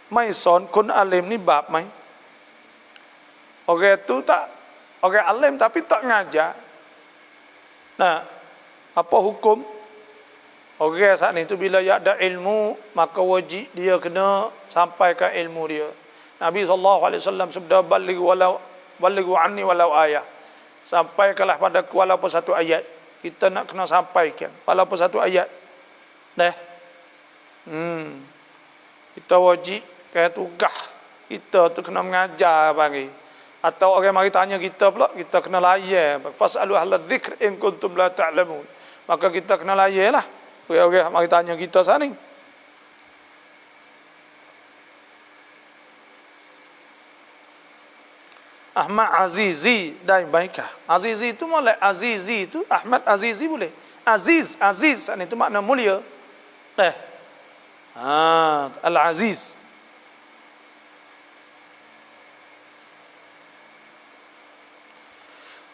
mai son kun alim ni bab mai. Orang tu tak, orang alim tapi tak ngajar. Apa hukum? Orang saat ni tu bila ada ilmu, maka wajib dia kena sampaikan ilmu dia. Nabi SAW sabda, balighu anni walau ayat. Sampaikanlah padaku walaupun satu ayat. Kita nak kena sampaikan walaupun satu ayat. Kita wajib, kayak tugas kita tu kena mengajar bagi. Atau orang mari tanya kita pula, kita kena layan. Fas'alu ahla dzikr in kuntum la ta'lamun. Maka kita kena layanlah. Orang mari tanya kita sana. Ahmad Azizi dai baikah. Azizi itu boleh, Azizi itu Ahmad Azizi boleh. Aziz sana itu makna mulia. Al-Aziz.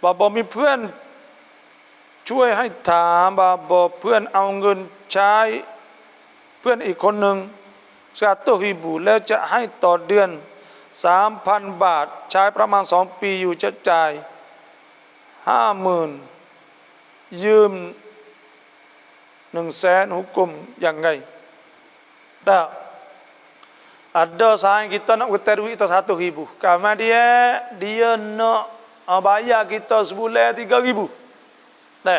Bapa mi เพื่อน ช่วยให้ถามบาบอเพื่อนเอาเงินใช้เพื่อนอีกคนหนึ่ง100,000แล้วจะให้ต่อเดือน 3,000 บาทใช้ประมาณ2 ปีอยู่จะจ่าย 50,000 ยืม 100,000 hukum ยังไง ada sayang kita nak kata duit kita 100,000, karena dia nak bayar kita sebulan 3,000. 2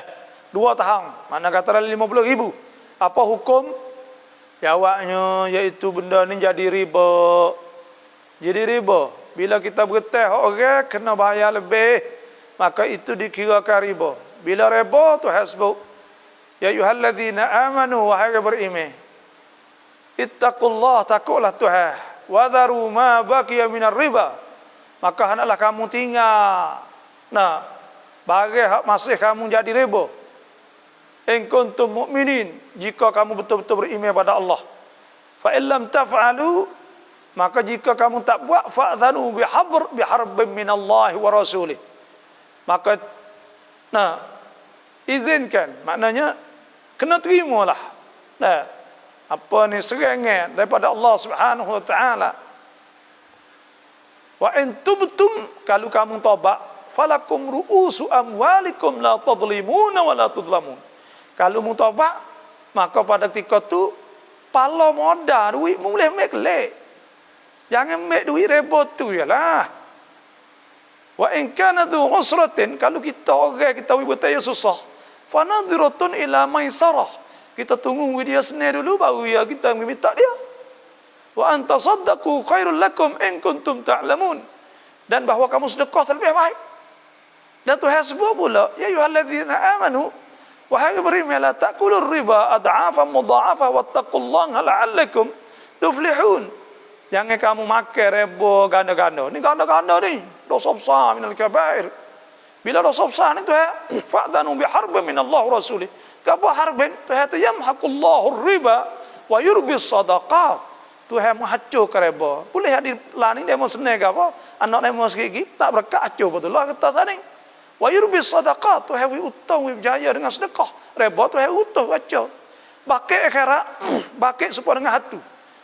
tahun, mana kata 50,000. Apa hukum? Jawabnya iaitu benda ni jadi riba. Jadi riba. Bila kita bergetah orang kena bayar lebih, maka itu dikirakan riba. Bila riba tu hasbuk. Ya ayyuhalladzina amanu, wahai beriman. Ittaqullah, takutlah Tuhan. Wa dharu ma baqiya minar riba. Maka hendaklah kamu tinggal bagi hak masih kamu jadi riba. In kuntum mu'minin, jika kamu betul-betul beriman pada Allah. Fa illam taf'alu, maka jika kamu tak buat, fa'dhanu biharbin minallahi wa rasulih. Maka izinkan, maknanya kena terimalah. Apa ni serangan daripada Allah Subhanahu wa taala. Wa in tubtum, kalau kamu taubat, falakum ru'usu amwalikum la tadlimuna wa la tudlamun. Kalau mu taubat, maka pada ketika tu pala modal duit mu boleh make lek. Jangan make duit rebot tu yalah. Wa in kana dhu usratin, kalau kita orang kita bertanya susah, fa nadhiratun ila maisarah. Kita tunggu dia senang dulu baru ya kita minta dia. Wa anta saddaqu khairul lakum in kuntum ta'lamun. dan bahawa kamu sedekah terlebih baik. Dan Tuhan sebut pula, ya ayyuhalladzina amanu, wahai beriman, la ta'kulur riba ad'afan mudha'afah wattaqullaha la'allakum tuflihun. Jangan kamu makan riba ganda-ganda. Ni ganda-ganda ni dosa besar minal kabair. Bila dosa besar ni Tuhan, fa'danu biharbin minallah rasulih. Apa harbin? Tuhan tu yamhaqullahu riba wa yurbis sadaqat. Tuhan menghancurkan riba. Boleh hadir lah ni demo senang ke apa? Anak demo sikit-sikit tak berkat hancur betul lah kata sana. Wa yurbis sadaqat. Tuhan wi utang wi berjaya dengan sedekah. Riba Tuhan utuh hancur. Bakit akhirat, bakit supaya dengan hatu.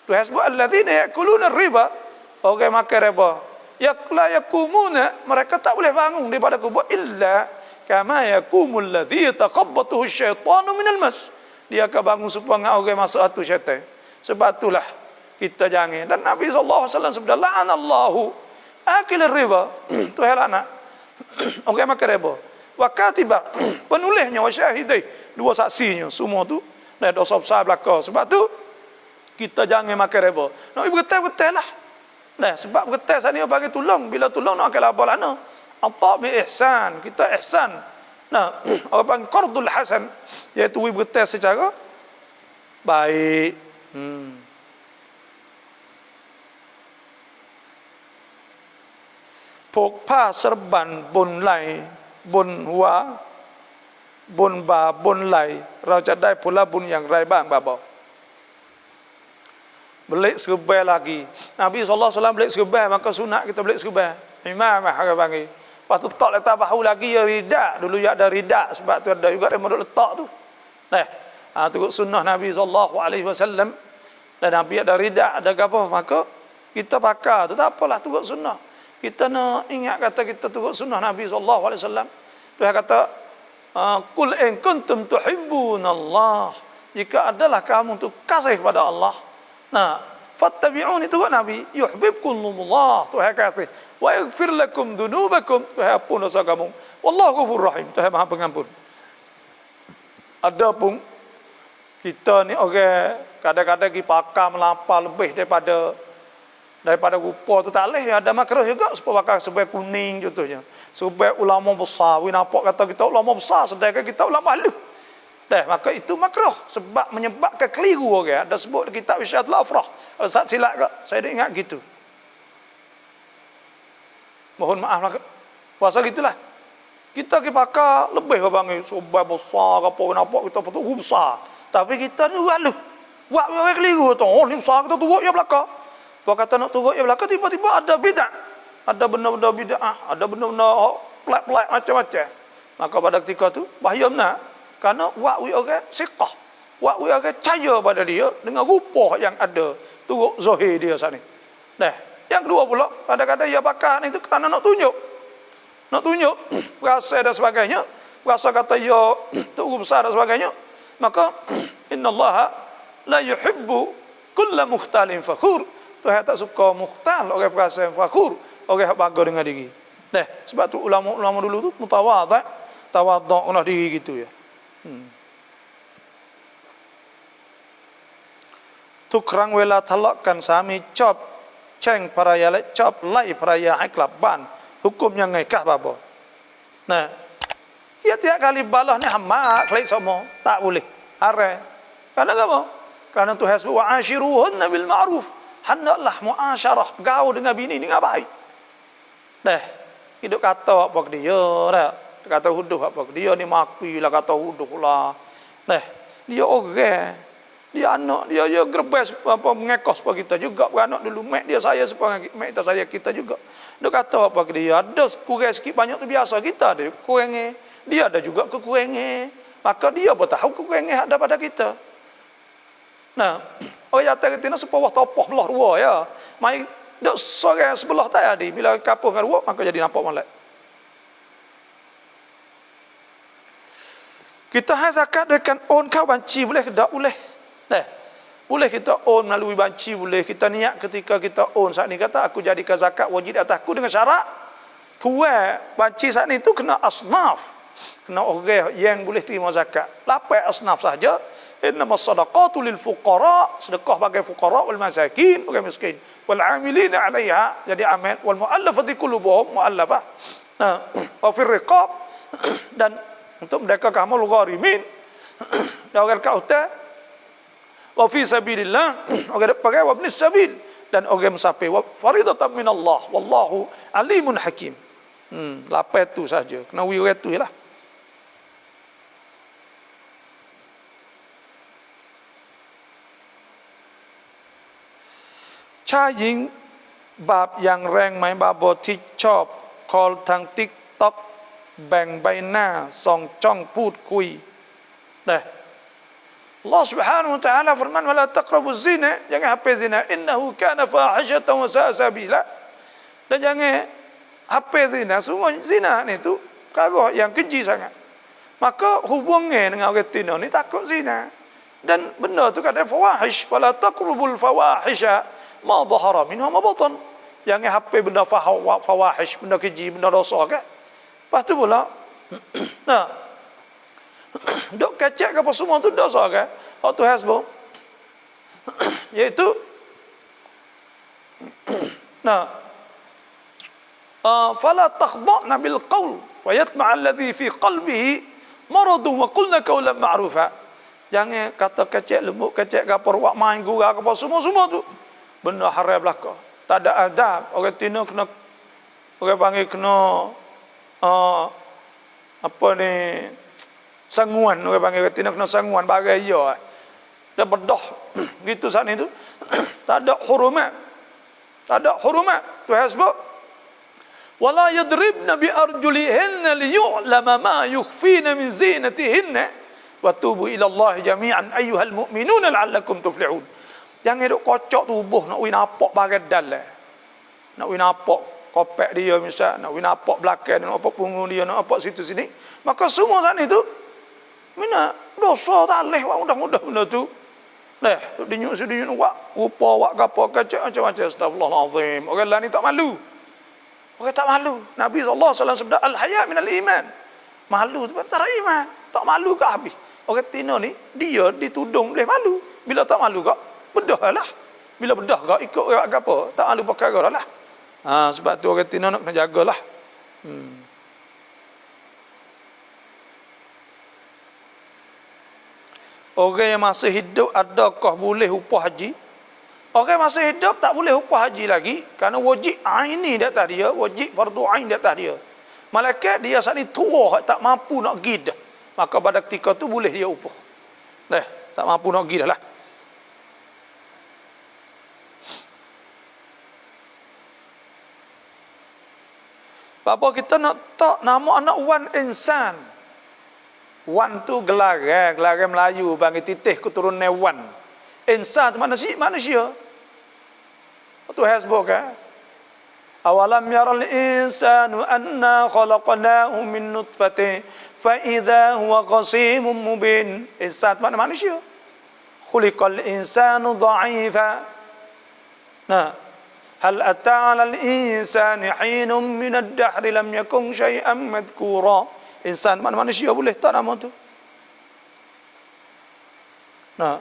Tuhan sebut alladzina yakuluna riba, orang makan riba. La yakumuna, mereka tak boleh bangun daripada kubur illa kama yakumul ladzi yataqabbathu asyaitanu minal mas. Dia akan bangun supaya orang masuk hatu syaitan. Sebab itulah kita jangan. Dan Nabi sallallahu alaihi wasallam sabda la'anallahu akil riba. Tuhan laknat orang makan riba. Wa katiba, penulisnya, wa syahidai, dua saksinya, semua tu dah dosa besar belaka. Sebab tu kita jangan makan riba. Nak bergetar-getar lah. Nah, sebab bergetar sana bagi tolong. Bila tolong nak akan apa lana? Ata' bi ihsan. Kita ihsan. Nah, orang panggil qardul hasan, iaitu bergetar secara baik. Pok pa serban bun lai, bun hua, bun ba, bun lai. เราจะได้ผลบุญอย่างไรบ้างบาบอก Belik serban lagi. Nabi SAW belik serban, maka sunat kita belik serban. Imam orang panggil. Lepas tu tak letak bahu lagi ya ridak. Dulu ya ada ridak, sebab tu ada juga yang letak tu. Tu sunnah Nabi SAW. Dan Nabi ada ridak, ada apa, maka kita pakai tu tak apalah, tu sunnah. Kita nak ingat kata kita tu sunnah Nabi SAW. Tuhan kata, Qul in kuntum tuhibbunallah. Jika adalah kamu tu kasih kepada Allah. Nah, fattabi'uni tu Nabi, yuhibbukumullah, Tuhan kasih. Wa yaghfir lakum dhunubakum, Tuhan ampun dosa kamu. Wallahu ghafurur rahim, Tuhan Maha Pengampun. Adapun kita ni orang kadang-kadang kita pakai melampau lebih daripada rupa tu tak leh, ada makruh juga supaya pakai sebaik kuning contohnya. Sebaik ulama besar, we nampak kata kita ulama besar sedangkan kita ulama halus. Maka itu makruh sebab menyebabkan keliru orang. Ada sebut kitab Isyatul Afrah. Ustaz silap ke? Saya dah ingat gitu. Mohon maaf lah. Pasal gitulah. Kita pakai lebih ke bang sobat besar apa nampak kita betul besar. Tapi kita ni halus. Buat orang keliru tu. Oh ni besar kita turut ya belaka. Kau kata nak turut ya belaka tiba-tiba ada bidah. Ada benda-benda bid'ah, ada benda-benda pelik-pelik macam-macam. Maka pada ketika tu bahaya benar. Karena wak wi orang siqah. Wak wi orang percaya pada dia dengan rupa yang ada turut zahir dia sana. Yang kedua pula, kadang-kadang dia bakar ni tu kerana nak tunjuk. Nak tunjuk berasa dan sebagainya, berasa kata dia turut besar dan sebagainya. Maka innallaha la yuhibbu kulla mukhtalin fakhur. Tuhan tak suka mukhtal, orang berasa fakhur, orang bangga dengan diri. Sebab tu ulama-ulama dulu tu mutawadha, tawadhu diri gitu ya. Tukrang wela talakkan sami chop cheng paraya le chop lai paraya hai kelab ban hukumnya ngaikah bapa. Nah, tiap-tiap kali balah ni hamba kelai semua tak boleh. Haram. Karena apa? Karena Tuhan sebut wa ashiruhunna bil ma'ruf. Hendaklah muasyarah, gaul dengan bini dengan baik. Hidup kata apa ke dia dah. Kata huduh apa dia ni maki lah kata huduh lah. Dia orang, dia anak dia gerbes apa mengekos pada kita juga beranak dulu mak dia saya supaya mak kita saya kita juga. Dia kata apa ke dia ada kurang sikit banyak tu biasa kita ada kurangnya. Dia ada juga kekurangan. Maka dia bertahu kekurangan ada pada kita. Orang jatuh kita ni sepawah topoh belah dua ya. Mai dok seorang sebelah tadi bila kapuh dengan dua maka jadi nampak molek. Kita hanya zakat dengan on kau banci boleh ke tak? Boleh. Boleh kita on melalui banci boleh. Kita niat ketika kita on saat ni kata aku jadikan zakat wajib atasku dengan syarat tuai banci saat ni tu kena asnaf. Kena orang yang boleh terima zakat. 8 asnaf saja Innamas sadaqatu lil fuqara, sedekah bagi fuqara wal masakin, bagi miskin, wal amilina 'alaiha, jadi amil, wal muallafati qulubuhum, muallafah, wa fir riqab, dan untuk mereka kamu gharimin, dan orang kauta, wa fi sabilillah, orang pakai wa ibnis sabil, dan orang musafir, wa faridatan min Allah, wallahu alimun hakim. Lapan itu saja, kena wirat tu lah. Cha Ying bab yang reng mai baboที่ชอบคอลทาง TikTok แบ่งใบหน้าส่องจ้องพูดคุยnah Allah Subhanahu wa taala firman wala taqrabuz zina, jangan hafaz zina, innahu kana fahishatan wa sa'a sabila, dan jangan hafaz zina, sungguh zina ni tu perkara yang keji sangat. Maka hubungan dengan orang Tino ni takut zina, dan benda tu kata fawahish, wala taqrabul fawahisha ma dhahara minha ma batan, jangan hafaz benda fawahish, benda keji, benda dosa kan. Lepas tu pula nah dok kacak ke apa semua tu dosa kan. Hak tu hasbo iaitu nah fala takhda'na bil qaul wa yatma'a alladhi fi qalbihi maradun wa qulna qawlan ma'rufa, jangan kata kacak lembut, kacak ke apa wak main gurau ke apa semua tu benda haram belaka, tak ada adab. Orang Tino kena, orang panggil kena apa ni, sanguan, orang panggil orang Tino kena sanguan bagai ia dah bedah gitu saat itu. Tak ada hurumat, tak ada hurumat tu hasbuk. Wala yadribna bi arjulihinna liyu'lama ma yukhfina min zinatihinna wa tubu ila Allah jami'an ayyuhal mu'minuna la'allakum tuflihun. Jangan duk kocok tubuh nak win napok bagai dalam, nak win napok kopek dia misal, nak win napok belakang, nak napok punggung dia, nak napok situ sini, maka semua saat itu mina dosa tak leh wak mudah-mudah benda tu. Leh, dinyuk wak rupa wak gapo kacak macam-macam, astagfirullahalazim. Orang lain ni tak malu. Orang tak malu. Nabi sallallahu alaihi wasallam sabda al-haya minal iman. Malu tu antara iman. Tak malu ke habis. Orang Tino ni dia ditudung boleh malu. Bila tak malu kak bedah lah. Bila bedah kak ikut orang gapo, tak malu perkara lah. Sebab tu orang Tino nak kena jagalah. Orang yang masih hidup adakah boleh upah haji? Orang masih hidup tak boleh upah haji lagi, kerana wajib aini di atas dia, wajib fardu ain di atas dia. Malaikat dia saat ni tua, tak mampu nak pergi dah, maka pada ketika tu boleh dia upah. Tak mampu nak pergi dah lah. Bapa kita nak tak nama anak wan insan. Wan tu gelar Melayu bagi titih keturunan wan. Insan tu manusia. Tu hasbuk kan. Awalam yaral insanu anna khalaqnahu min nutfatin fa idza huwa qasimun mubin. Insan tu manusia. Khuliqal insanu dha'ifa. Nah, hal ata 'alal insani hinun min ad-dahri lam yakun syai'an madhkura. Insan manusia boleh tak nama tu? Nah,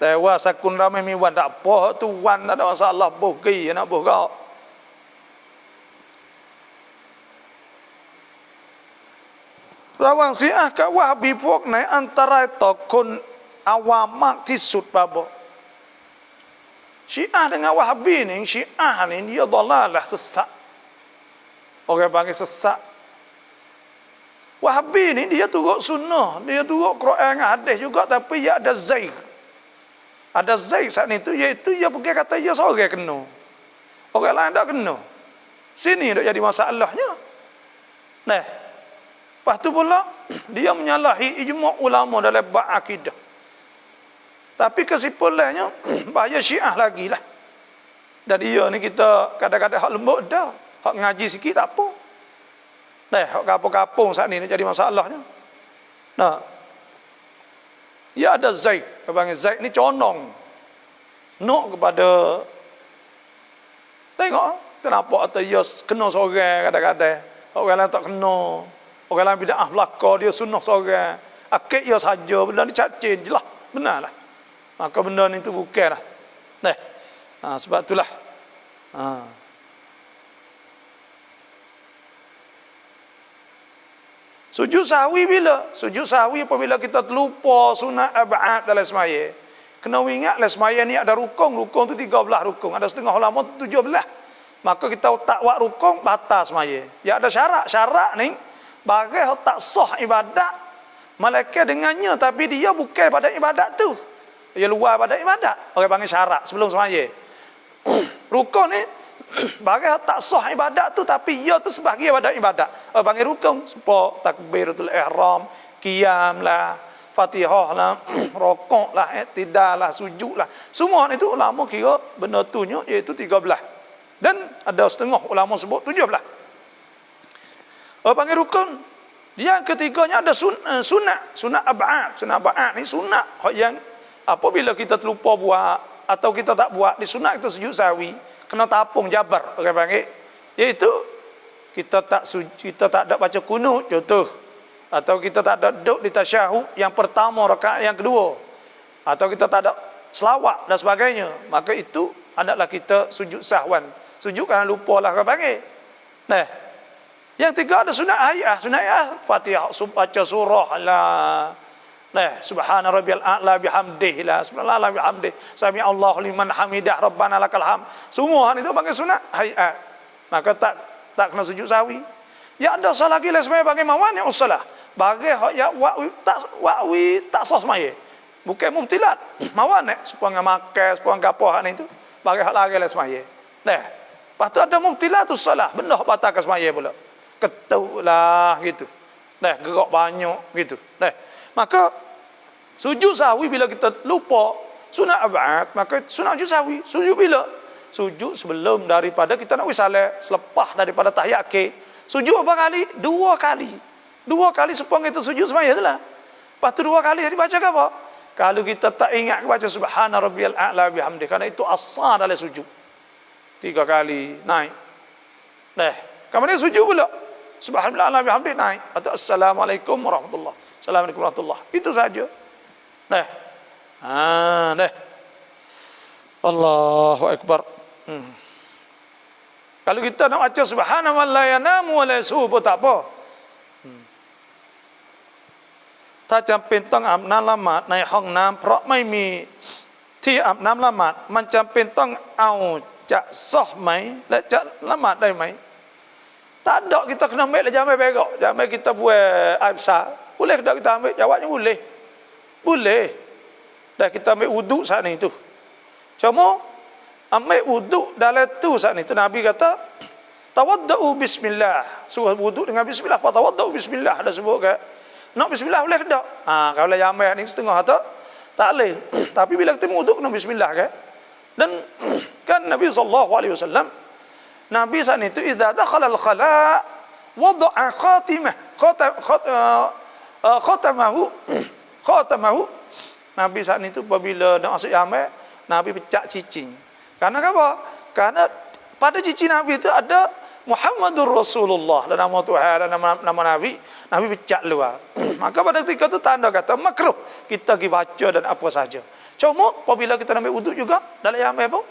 tewa sakun ramai mi wan tak apa tu wan tak ada masalah boh gi nak boh kau. Rawang Syiah kat Wahabi pok ni antara tokun awamak tisut babo. Syiah dengan Wahabi ni, Syiah ni dia dalalah sesat. Orang panggil sesat. Wahabi ni dia turut sunnah, dia turut Quran dengan hadis juga, tapi dia ada zaig. Ada zaig saat ni tu, iaitu dia pergi kata dia seorang kena. Orang lain tak kena. Sini dok jadi masalahnya. Nah, lepas tu pula dia menyalahi ijma' ulama dalam bab akidah. Tapi kesimpulannya bahaya Syiah lagi lah. Dan dia ni kita kadang-kadang hak lembut dah, hak ngaji sikit tak apa. Hak kapung-kapung saat ni jadi masalahnya. Nah, ya ada zaid. Panggil zaid ni condong nak kepada, tengok kenapa atau dia kena seorang kadang-kadang, orang lain tak kena, orang lain bid'ah belaka, dia sunnah seorang. akik ya saja, benda ni cacin je lah. Benar lah. Maka benda ni tu bukan lah. Sebab itulah. Sujud sahwi bila? Sujud sahwi apabila kita terlupa sunat ab'ad dalam semaya. Kena ingat lah semaya ni ada rukun. Rukun tu 13 rukun. Ada setengah ulama tu 17. Maka kita tak buat rukun, batal semaya. Ya ada syarat. Syarat ni, bagi tak sah ibadat, malaikat dengannya, tapi dia bukan pada ibadat tu. Dia luar pada ibadat. Orang panggil syarat sebelum semaya. Rukun ni, bagi tak sah ibadat tu, tapi ia tu sebahagian pada ibadat. Orang panggil rukun. Supaya takbiratul ihram, qiyam lah, fatihah lah, rokok lah, iktidal lah, sujud lah. Semua ni tu ulama kira benda tu iaitu 13. Dan ada setengah ulama sebut 17. Orang panggil rukun. Yang ketiganya ada sunat. Sunat ab'ad. Sunat ab'ad ni sunat yang apabila kita terlupa buat atau kita tak buat, di sunat kita sujud sahwi, kena tapung jabar. Orang panggil. Iaitu kita tak ada baca kunut contoh. Atau kita tak ada duduk di tasyahud yang pertama, rakaat yang kedua. Atau kita tak ada selawat dan sebagainya. Maka itu hendaklah kita sujud sahwan. Sujud kerana lupa lah orang panggil. Yang tiga ada sunat hayah. Sunat hayah Fatihah, baca surah lah. Subhana rabbiyal a'la bihamdih lah. Subhanallah bihamdih. Sami Allahu liman hamidah rabbana lakal hamd. Semua ni tu panggil sunat hayah. Maka tak kena sujud sahwi. Ya ada salah lagi lah semaya panggil mawani ussalah. Bagi ya wa'wi tak sah semaya. Bukan mumtilat. Mawani supaya makan, supaya gapoh ni tu. Bagi hak lagi lah semaya. Lepas tu ada mubtilatus salah, benda batal ke semaya pula. Ketuk lah gitu. Gerak banyak gitu. Maka sujud sahwi bila kita lupa sunat ab'ad, maka sunat sujud sahwi. Sujud bila? Sujud sebelum daripada kita nak wisalah, selepas daripada tahiyat akhir. Sujud berapa kali? 2 kali. 2 kali supaya kita sujud semaya itulah. Lepas tu 2 kali dibaca ke apa? Kalau kita tak ingat baca subhana rabbiyal a'la bihamdih, kerana itu asal dalam sujud. 3 kali naik. Kemudian sujud pula. Subhanallah bihamdih naik. Atau assalamualaikum warahmatullahi. Assalamualaikum warahmatullahi. Itu saja. Allahu akbar. Kalau kita nak baca subhanallah la yanamu wa la yasuhu pun tak apa. ถ้าจำเป็นต้องอาบน้ำละหมาดในห้องน้ำเพราะไม่มีที่อาบน้ำละหมาดมันจำเป็นต้องเอาจะซอไหมและจะละหมาดได้ไหม Tak ada kita kena ambil jangan berak. Jangan kita buat air besar. Boleh tak kita ambil? Jawabnya boleh. Boleh. Dan kita ambil wuduk saat ni tu. Cuma ambil wuduk dalam tu saat ni tu Nabi kata tawaddau bismillah. Suruh wuduk dengan bismillah. Fa tawaddau bismillah. Ada sebut ke? Nak bismillah boleh ke tak? Kalau lah ambil ni setengah tu tak boleh. Tapi bila kita wuduk kena bismillah ke? Dan kan Nabi SAW, Nabi saat itu idza dakhala al-khala wada'a khatamahu. Nabi saat itu apabila nak masuk jamai, Nabi pecah cicing. Karena apa? Karena pada cicing Nabi itu ada Muhammadur Rasulullah dan nama Tuhan dan nama Nabi. Nabi pecah luar. Maka pada ketika itu tanda kata makruh kita pergi baca dan apa saja. Cuma apabila kita ambil wuduk juga dalam jamai pun,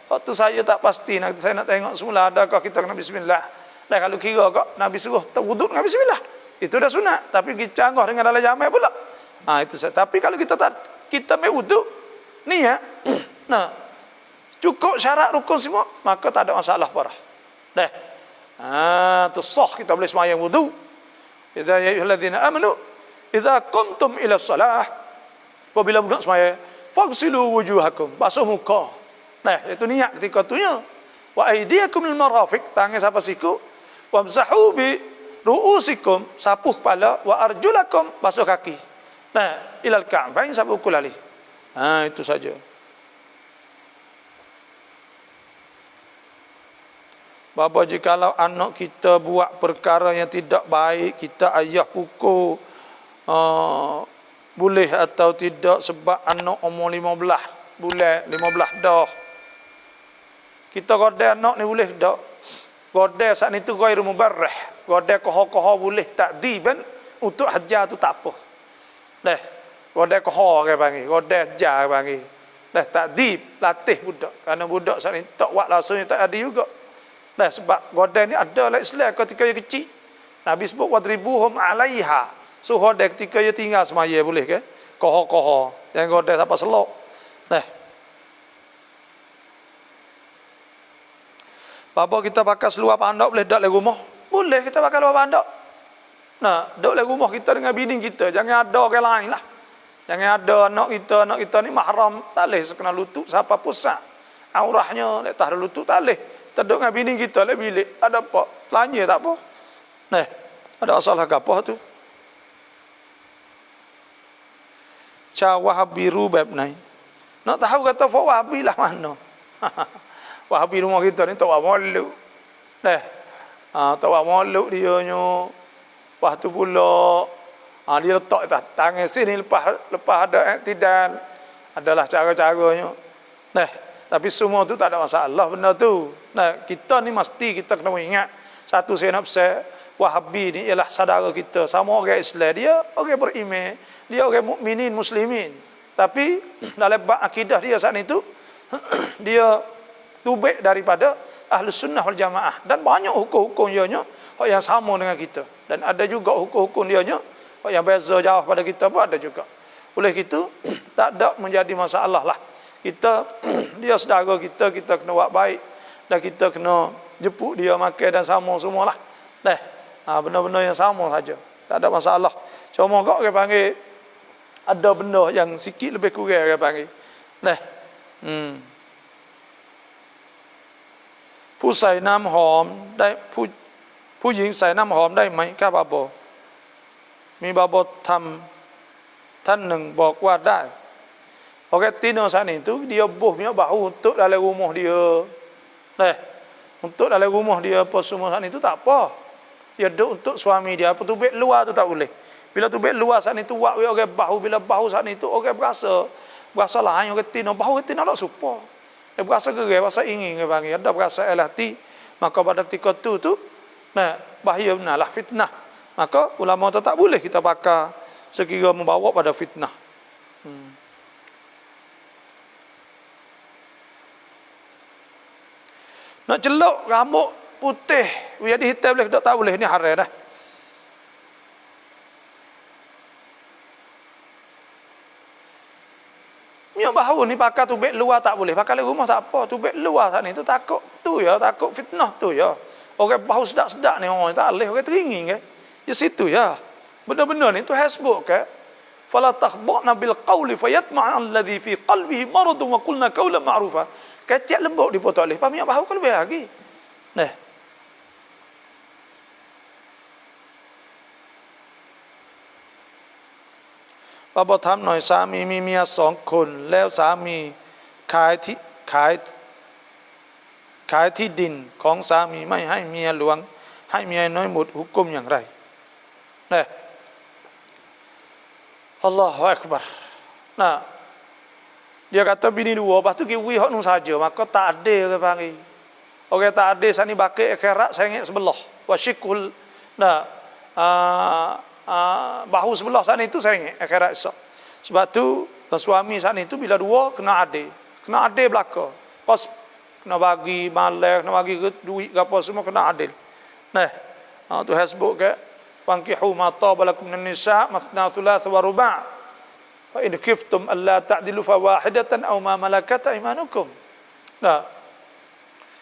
waktu saya tak pasti, saya nak tengok semula adakah kita kena bismillah. Dan kalau kira kok Nabi suruh wuduk dengan bismillah, itu dah sunat. Tapi kita canggah dengan dalam jamai pula. Itu saya. Tapi kalau kita ambil wuduk ni cukup syarat rukun semua, maka tak ada masalah parah. Tu sah kita boleh sembahyang wuduk. Idza ya ayyuhalladzina amanu idza qumtum ila shalah, apabila nak sembahyang, faghsilu wujuhakum, basuh muka. Itu niat ketika tunya. Wa aydiyakum lil marafiq, tangan sampai siku. Wamsahu bi ru'usikum, sapuh kepala. Wa arjulakum, basuh kaki. Ilal ka'bain sampai ukul alih. Itu saja. Bapa, jikalau anak kita buat perkara yang tidak baik, kita ayah pukul, boleh atau tidak sebab anak umur 15 bulan, 15 dah. Kita godai anak ni boleh tak? Godai saat ni tu ghairu mubarrah. Godai koho-koho boleh takdiban untuk hajar tu tak apa. Dah, godek kohor ke panggil, godek jar ke panggil. Dah takdib, latih budak. Kerana budak saat ni tak buat rasanya tak ada juga. Dah sebab godek ni ada lah Islam ketika dia kecil. Nabi sebut wadribuhum alaiha. So godek ketika dia tinggal semaya boleh ke? Kohor-kohor. Jangan godek sampai selok. Dah. Bapa kita pakai seluar pandok boleh dak le rumah? Boleh kita pakai seluar pandok. Nah, duduk le rumah kita dengan bini kita. Jangan ada orang lain lah. Jangan ada anak kita ni mahram. Tak boleh sekena lutut siapa pusat. Aurahnya letak lutut tak boleh. Kita duduk dengan bini kita le bilik. Ada apa? Belanja tak apa. Nah, ada masalah ke apa tu? Cara Wahabi rubab ni. Nak tahu kata Wahabi lah mana? Wahabi rumah kita ni tak buat maulud. Dah. Tak buat maulud dia nyo. Lepas tu pula dia letak atas tangan sini lepas ada iktidal. Adalah cara-caranya. Nah, tapi semua tu tak ada masalah benda tu. Nah, kita ni mesti kita kena ingat satu saya nak pesan, Wahabi ni ialah saudara kita, sama orang Islam, dia orang beriman, dia orang mukminin muslimin. Tapi dalam bab akidah dia saat itu dia tubik daripada Ahlus Sunnah wal Jamaah dan banyak hukum-hukum dia yang sama dengan kita. Dan ada juga hukum-hukum dia yang beza jauh pada kita pun ada juga. Oleh itu tak ada menjadi masalah lah. Kita dia saudara kita kena buat baik dan kita kena jemput dia makan dan sama semualah. Dah. Benda-benda yang sama saja. Tak ada masalah. Cuma kau orang panggil ada benda yang sikit lebih kurang orang panggil. Dah.ผู้ใส่น้ำหอมได้ผู้หญิงใส่น้ำหอมได้ไหมครับบาโบมีบาโบทำท่านหนึ่งบอกว่าได้ Orang Tino saat itu dia punya bahu untuk dalam rumah dia. Untuk dalam rumah dia apa semua saat itu tak apa. Dia duduk untuk suami dia. Apa tu beg luar tu tak boleh. Bila tu beg luar saat itu wak orang bahu, bila bahu saat itu orang berasa lain orang Tino, bahu Tino tak supa. Dia berasa gerai, berasa ingin dia panggil. Ada berasa elati. Maka pada ketika tu bahaya benar lah fitnah. Maka ulama tu tak boleh kita pakai sekira membawa pada fitnah. Nak celok rambut putih jadi hitam boleh tak boleh, ni haram dah. Miak bahu ni pakai tubik luar tak boleh, pakai dalam rumah tak apa. Tubik luar saat ni tu takut takut fitnah tu ya. Orang bahu sedak-sedak ni orang tak boleh, orang teringin ke. Di situ ya. Benar-benar ni tu hasbuk ke. Fala takhdha'na bil qawli fayatma'a alladhi fi qalbihi maradun wa qulna qawlan ma'rufa. Kecek lembut di potong leh. Miak bahu kan lebih lagi. Nah. Bapa ถามหน่อยสามีมีเมีย2 คนแล้วสามีขายที่ดินของสามีไม่ให้เมียหลวงให้เมียน้อยหมดหุกกลมอย่างไรนะอัลลอฮฺอักบัรnah dia kata bini 2 lepas tu kiwi hak nu saja maka tak adil ke panggil orang tak adil sani bakit akhirat sengit sebelah wasyikul bahu sebelah sana itu sengit akhirat esok. Sebab tu suami sana itu bila 2 kena adil belaka. Pas kena bagi malai, kena bagi duit ke apa semua kena adil. Nah, tu hasbuk ke fankihu ma tabalakum minan nisa mathna thulatha wa ruba'. Fa in khiftum alla ta'dilu fa wahidatan aw ma malakat aymanukum. Nah.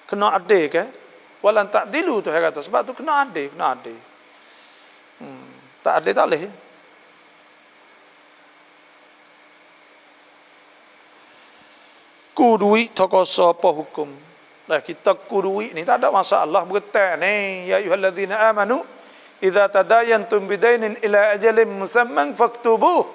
Kena adil ke? Walan ta'dilu tu saya kata. Sebab tu kena adil. Tak adil tak boleh. Ku duit tokoso apa hukum? Lah kita ku duit ni tak ada masalah bergetar ni. Ya ayyuhallazina amanu idza tadayantum bidainin ila ajalin musamman faktubuh.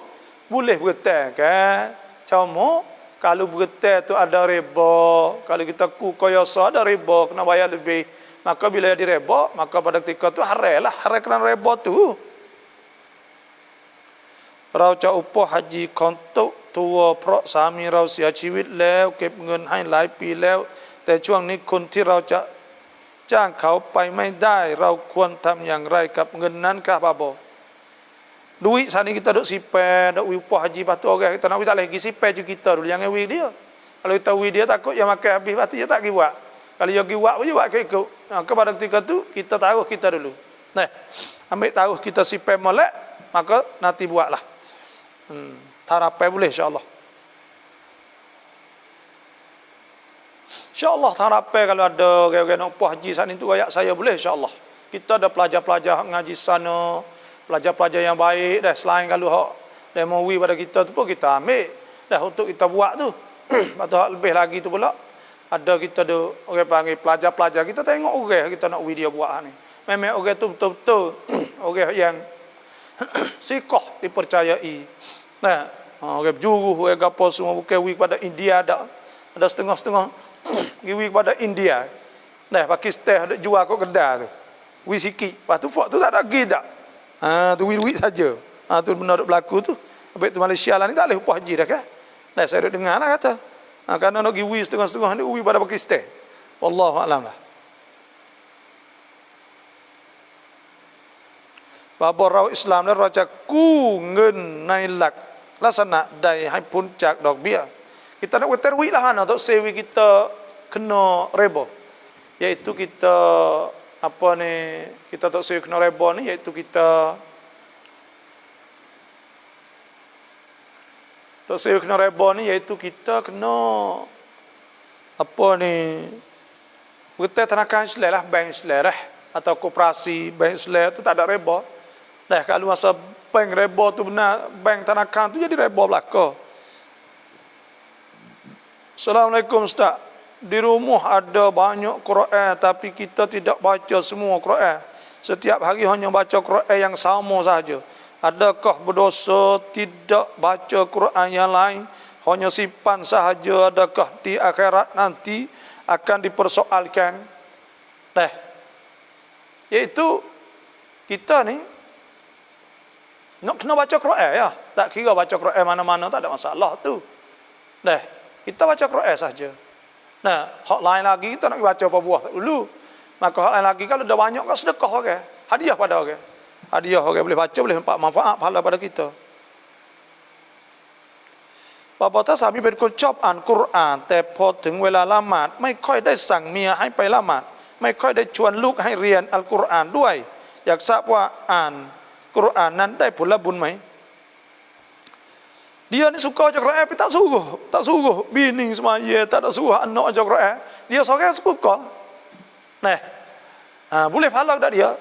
Boleh bergetar kan? Cuma kalau bergetar tu ada riba, kalau kita ku koyoso ada riba kena bayar lebih. Maka bila ada riba, maka pada ketika tu haram kena riba tu. เราจะอุปหัจญีของตัวเพราะสามีเราเสียชีวิตแล้วเก็บเงินให้หลายปีแล้วแต่ช่วงนี้คนที่เราจะจ้างเขาไปไม่ได้เราควรทำอย่างไรกับเงินนั้นครับบาโบ Duit sana kita duk sipai, duk upah haji, lepas tu orang kita nak tak lagi sipai je kita dulu, jangan wi dia. Kalau kita wi dia takut yang makan habis, lepas tu dia tak pergi buat. Kalau dia pergi buat pun dia buat ikut. Kepada ketika tu kita taruh kita dulu. Nah, ambil taruh kita sipai molek, maka nanti buatlah. Harapan boleh insya-Allah. InsyaAllah harapan kalau ada orang-orang nak upah haji sana itu kayak saya boleh insyaAllah. Kita ada pelajar-pelajar ngaji sana, pelajar-pelajar yang baik dah, selain kalau hak demowi pada kita tu pun kita ambil dah untuk kita buat tu. Lepas tu lebih lagi tu pula ada kita ada orang panggil pelajar-pelajar, kita tengok orang kita nak video buat ni. Memang orang tu betul-betul orang yang sikoh dipercayai. Nah, orang berjuruh, orang apa semua bukan wi pada India ada. Ada setengah-setengah giwi kepada India. Nah, Pakistan ada jual kat kedai tu. Wi sikit. Lepas tu fak tu tak ada gi dak. Tu wi saja. Tu benar berlaku tu. Habis tu Malaysia lah ni tak boleh upah haji dah kan. Nah, saya duk dengar lah kata. Kerana nak giwi setengah-setengah ni wi pada Pakistan. Wallahu a'lam lah. Bapa rau Islam dan raja ku ngen nailak lasana dai hai puncak dok bia. Kita nak kata wik lah kan, untuk sewi kita kena reba. Iaitu kita, apa ni, kita tak sewi kena reba ni, iaitu kita, tak sewi kena reba ni, iaitu kita kena, apa ni, kita tenakan Islam lah, bank Islam lah, atau koperasi, bank Islam tu tak ada reba. Nah, kalau masa bank reba tu benar, bank tenakan tu jadi reba belakang. Assalamualaikum Ustaz. Di rumah ada banyak Quran tapi kita tidak baca semua Quran. Setiap hari hanya baca Quran yang sama saja. Adakah berdosa tidak baca Quran yang lain? Hanya simpan sahaja. Adakah di akhirat nanti akan dipersoalkan? Nah, iaitu kita ni nak kena baca Quran ya. Tak kira baca Quran mana-mana tak ada masalah tu. Nah, kita baca Quran saja. Nah, hak lain lagi kita nak baca apa buah dulu. Maka hak lain lagi kalau dah banyak kan sedekah orang. Hadiah pada orang. Hadiah orang boleh baca, boleh nampak manfaat pahala pada kita. Bapa ta samiเป็นคนชอบอ่านกุรอานแต่พอถึงเวลาละหมาดไม่ค่อยได้สั่งเมียให้ไปละหมาดไม่ค่อยได้ชวนลูกให้เรียนอัลกุรอานด้วยอยากทราบว่าอ่านกุรอานนั้นได้ผลบุญไหม Dia ni suka baca Quran tapi tak suruh bini semaya, tak ada suruh anak baca Quran. Dia seorang suka. Nah, boleh pahala tak dia?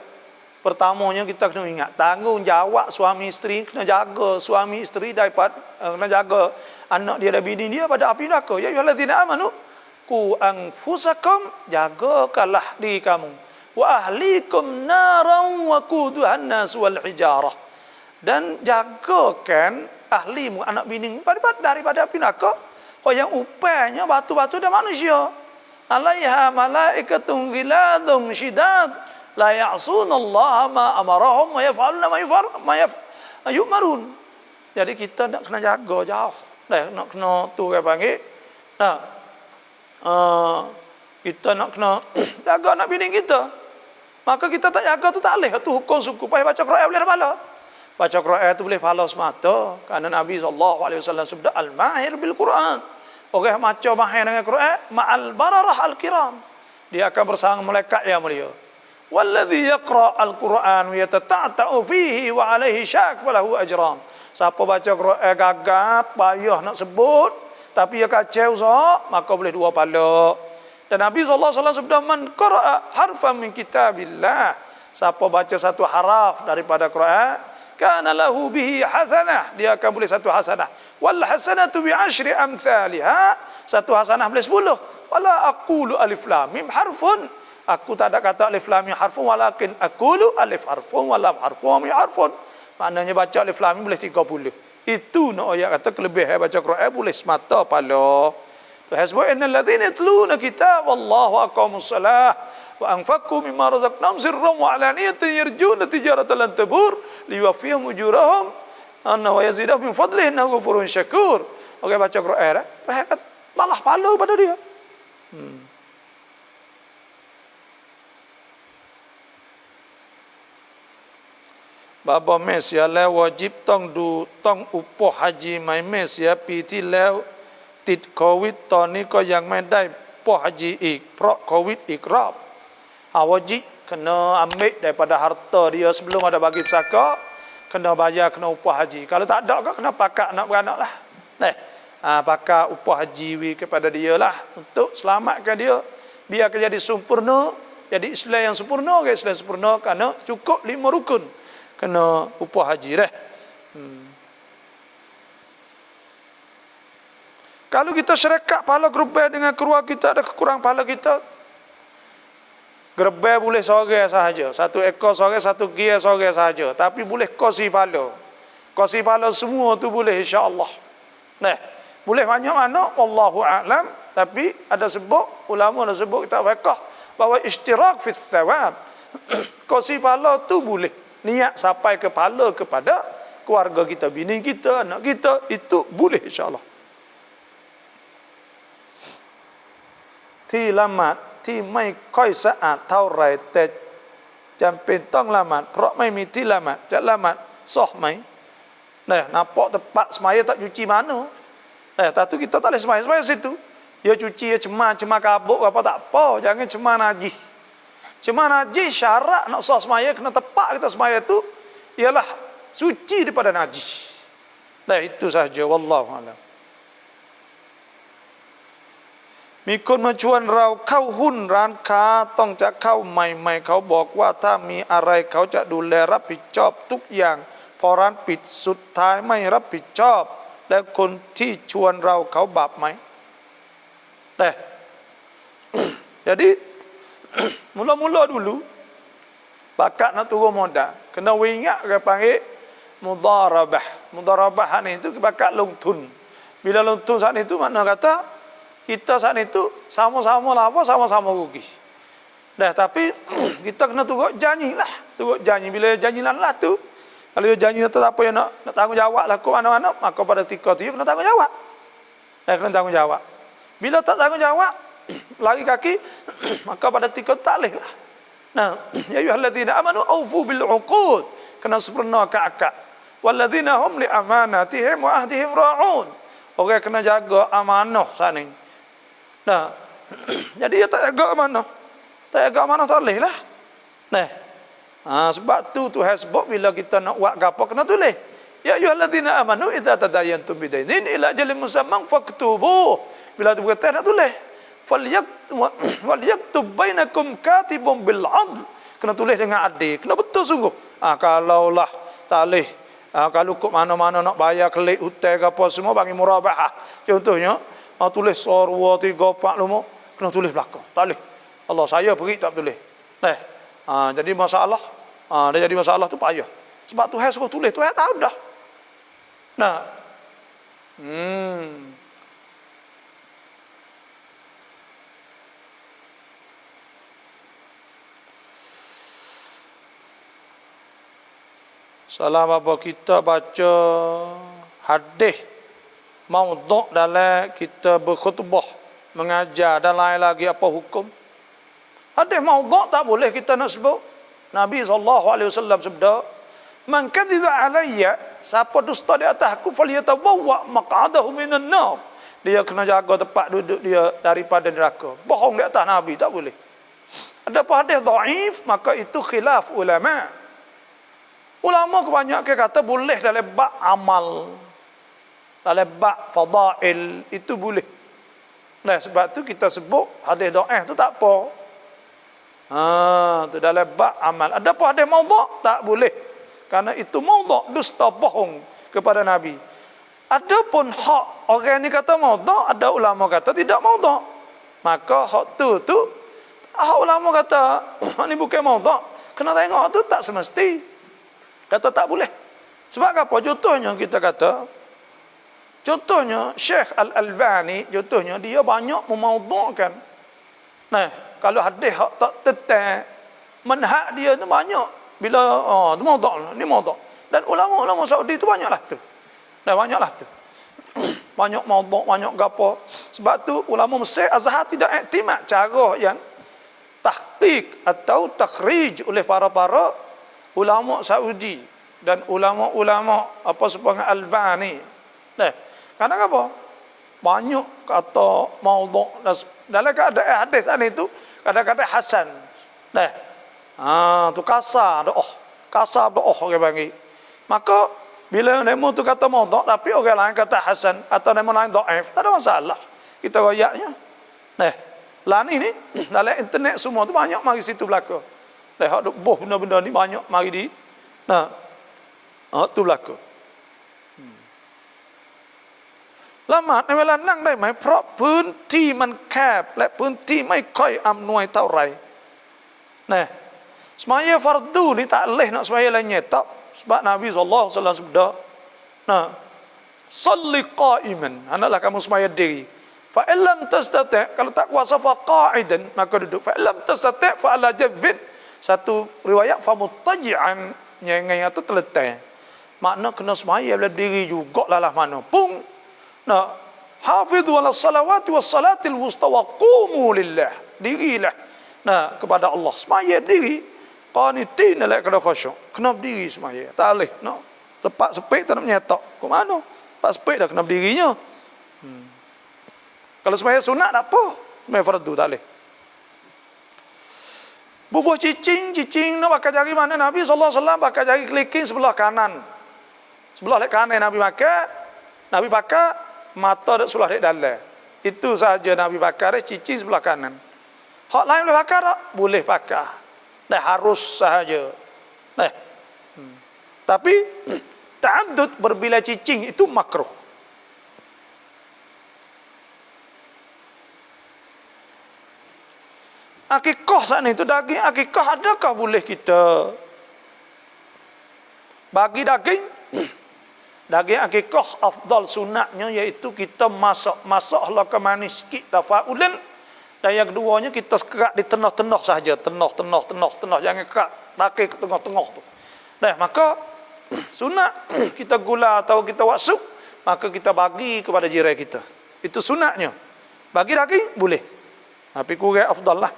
Pertamanya kita kena ingat tanggungjawab suami isteri, kena jaga suami isteri daripada kena jaga anak dia dan bini dia pada api neraka. Ya ayyuhallazina amanu qu anfusakum, jagakanlah diri kamu. Wa ahlikum naran wa quduhan nas wal hijarah. Dan jagakan ahlimu, anak bini daripada api neraka. Yang upahnya batu-batu dan manusia. Alaiha malaikatun ghiladun syidad la ya'sunallaha ma amarahum wa yaf'aluna ma yu'marun. Jadi kita nak kena jaga jauh. Nak kena tu orang panggil. Kita nak kena jaga anak bini kita. Maka kita tak jaga tu tak boleh. Tu hukum suku. Payah baca Quran boleh pahala. Baca Quran itu boleh pahala semata. Kerana Nabi SAW sebut al-mahir bil Quran. Orang macam mahir dengan Quran, ma'al bararah al-kiram. Dia akan bersama malaikat yang mulia. Walladhi yaqra' al-Quran wa yatata'ta'u fihi wa alaihi syak falahu ajran. Siapa baca Quran gagap, payah nak sebut, tapi dia kacau sah, maka boleh 2 pahala. Dan Nabi SAW sebut man qara'a harfan min kitabillah. Siapa baca satu haraf daripada Quran, kana lahu bihi hasanah, dia akan boleh 1 hasanah. Wal hasanatu bi 10 amsalha, 1 hasanah boleh 10. Wala aqulu alif lam mim harfun, aku tak ada kata alif lam mim harfun, walakin aqulu alif harfun wa lam harfun wa mim harfun. Maknanya baca alif lam mim boleh 30. Itu nak ayat kata kelebihan baca Quran boleh semata pahala. Hasbu innal ladzina yatluna kitaballahi wa aqamus salah wa anfaqu mimma razaqnahum sirran wa alaniyatan yarjuna tijaratan lan tabur liwafihim ujurahum anna wa yazidahum min fadlihi innahu ghafurun syakur. Orang baca Quran malah pahala pada dia. บาเมเสียแล้ววาจิบต้องอุปhaji ไม่เมเสียปีที่แล้วติดโควิดตอนนี้ก็ยังไม่ได้อุปhaji อีกเพราะโควิดอีกรอบwajib kena ambil daripada harta dia sebelum ada bagi zakah, kena bayar, kena upah haji. Kalau tak ada kena pakak anak beranak lah. Pakak upah haji kepada dia lah untuk selamatkan dia. Biar jadi sempurna, jadi Islam yang sempurna ke Islam sempurna kerana cukup 5 rukun. Kena upah haji dah. Kalau kita syarikat pahala gerbai dengan keluarga kita ada kekurangan pahala kita, gerbai boleh sorang sahaja. 1 ekor sorang, 1 gear sorang sahaja. Tapi boleh kosi pahala. Kosi pahala semua tu boleh insya-Allah. Boleh banyak mana wallahu a'lam, tapi ada sebut ulama ada sebut kitab fiqh bahawa ishtirak fi thawab. Kosi pahala tu boleh. Niat sampai ke pahala kepada keluarga kita, bini kita, anak kita, itu boleh insya-Allah. ที่ละหมาดที่ไม่ค่อยสะอาดเท่าไหร่แต่จำเป็นต้องละหมาดเพราะไม่มีที่ละหมาดจะละหมาดสahไหม nampak tempat semaya tak cuci mana. Tak tu kita tak boleh semaya situ. Ya cuci, ya cemar kabuk apa tak apa, jangan cemar najis. Cemar najis syarat nak sah semaya kena tepat kita semaya tu ialah suci daripada najis. Itu sahaja wallahu a'lam. มีคนมาชวนเราเข้าหุ้นร้านค้าต้องจะเข้าใหม่ๆเขาบอกว่าถ้ามีอะไรเขาจะดูแลรับผิดชอบทุกอย่างพอร้านปิดสุดท้ายไม่รับผิดชอบแล้วคนที่ชวนเราเขาบาปไหม jadi mula-mula dulu bakat nak turun modal kena ingat ke panggil mudarabah ni itu bakat lungtun. Bila lungtun saat itu makna kata kita saat itu sama-sama lah apa, sama-sama rugi. Tapi kita kena turut janji lah. Turut janji. Bila janji lah tu, kalau janji tak apa yang nak tanggung jawab lah ke mana-mana, maka pada ketika tu, kena tanggung jawab. Kena tanggung jawab. Bila tak tanggung jawab, lari kaki, maka pada ketika tu tak boleh lah. Ya ayyuhalladzina amanu awfu bil uqud. Kena sempurna akad. Walladzina hum li amanatihim wa ahdihim ra'un. Orang kena jaga amanah sana. Jadi dia tak jaga amanah. Tak jaga amanah tak boleh lah. Sebab tu Tuhan sebut bila kita nak buat gapo kena tulis. Ya ayyuhalladzina amanu idza tadayantum bidainin ila ajalin musamman faktubuh. Bila tu berkata nak tulis. Falyaktub bainakum katibun bil 'adl. Kena tulis dengan adil. Kena betul sungguh. Kalaulah tak boleh. Kalau kok mana-mana nak bayar kelik hutang ke apa semua bagi murabahah. Contohnya tulis sorwa 3 4 lumuk kena tulis belakang. Tak boleh. Allah saya pergi tak tulis. Jadi masalah. Dia jadi masalah tu payah. Sebab Tuhan suruh tulis, Tuhan tahu dah. Salam apa kita baca hadis maudhu' dalam kita berkhutbah, mengajar dan lain lagi apa hukum? Hadis maudhu' tak boleh kita nak sebut. Nabi SAW sabda, "Man kadhiba alayya," siapa dusta di atas aku, falyatabawwa maq'adahu minan nar. Dia kena jaga tempat duduk dia daripada neraka. Bohong di atas Nabi tak boleh. Adapun hadis dhaif, maka itu khilaf ulama. Ulama kebanyakan kata boleh dalam bab amal. Dalam bab fadail itu boleh. Sebab tu kita sebut hadis dhaif tu tak apa. Tu dalam bab amal. Adapun hadis maudhu' tak boleh. Karena itu maudhu', dusta bohong kepada Nabi. Adapun hak orang ni kata maudhu', ada ulama kata tidak maudhu'. Maka hak tu hak ulama kata ni bukan maudhu'. Kena tengok tu tak semesti. Kata tak boleh. Sebab apa? Contohnya kita kata, contohnya Syekh Al-Albani, contohnya dia banyak memaudhu'kan. Kalau hadis hak tak tetap, manhaj dia tu banyak. Bila tu maudhu', ni maudhu'. Dan ulama-ulama Saudi tu banyaklah tu. Banyaklah tu. Banyak maudhu', banyak gapo. Sebab tu ulama Mesir Azhar tidak iktimad cara yang tahqiq atau takhrij oleh para ulama Saudi. dan ulama-ulama apa seperti Albani. Nah, kadang apa? Banyak kata maudhu' dalam keadaan hadis itu kadang-kadang hasan. Nah, tu kasar doh. Kasar doh orang panggil. Maka bila nemu tu kata maudhu' tapi orang lain kata hasan atau nemu lain dhaif, tak ada masalah. Kita royaknya. Nah, lah ni dalam internet semua tu banyak mari situ belaka. Dah hak boh benda-benda ni banyak mari di. Nah, tu belaka. Lamaในเวลานั่งได้ไหมเพราะพื้นที่มันแคบและพื้นที่ไม่ค่อยอำนวยเท่าไหร่nah semaya fardu ni tak leh nak semaya lainnya tak sebab Nabi SAW sabda nah salli qa'iman hendaklah kamu semaya diri fa illam tastati' kalau tak kuasa fa qa'idan maka duduk fa illam tastati' fa ala jabbin satu riwayat fa muttaji'an nyengai atau terletak makna kena semaya berdiri jugalah lah mana pun nah, hafidhu ala salawati was salatil wusta wa qumu lillah. Dirilah. Nah, kepada Allah. Semaya diri. Qanitin ala kena khusyuk. Kena berdiri semaya. Tak boleh. No. Tepat sepik tak nak menyetak. Ke mana? Tepat sepik dah kena berdirinya. Kalau semaya sunat tak apa. Semaya fardu tak boleh. Bubuh cicing nak pakai jari mana? Nabi SAW pakai jari keliking sebelah kanan. Sebelah kanan Nabi pakai mata dak sebelah dek dalam. Itu saja Nabi pakai cicing sebelah kanan. Hak lain boleh pakai tak? Boleh pakai. Dah harus sahaja. Nah. Tapi ta'addud berbilai cicing itu makruh. Akikah saat itu daging akikah adakah boleh kita bagi daging? Daging akikah afdal sunatnya iaitu kita masaklah ke manis sikit tafaulan dan yang keduanya kita kerak di tengah-tengah sahaja tengah jangan kerak daging ke tengah-tengah tu. Nah, maka sunat kita gula atau kita wasuk maka kita bagi kepada jiran kita. Itu sunatnya. Bagi daging boleh. Tapi kurang afdal lah.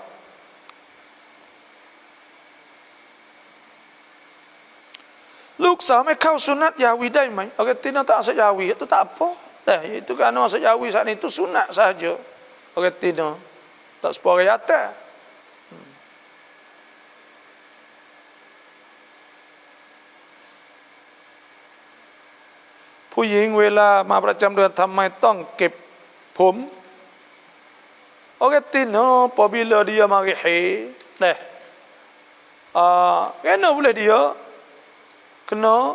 Luksa mai kau sunat Yahwi dai mai. Orang Tina tak masuk Yahwi itu tak apa. Itu kan masuk Yahwi saat itu sunat saja. Orang Tina tak sepore atas.ผู้หญิงเวลามาประจำเดือนทำไมต้องเก็บผม Orang Tina apabila dia mari haid, kena boleh dia kena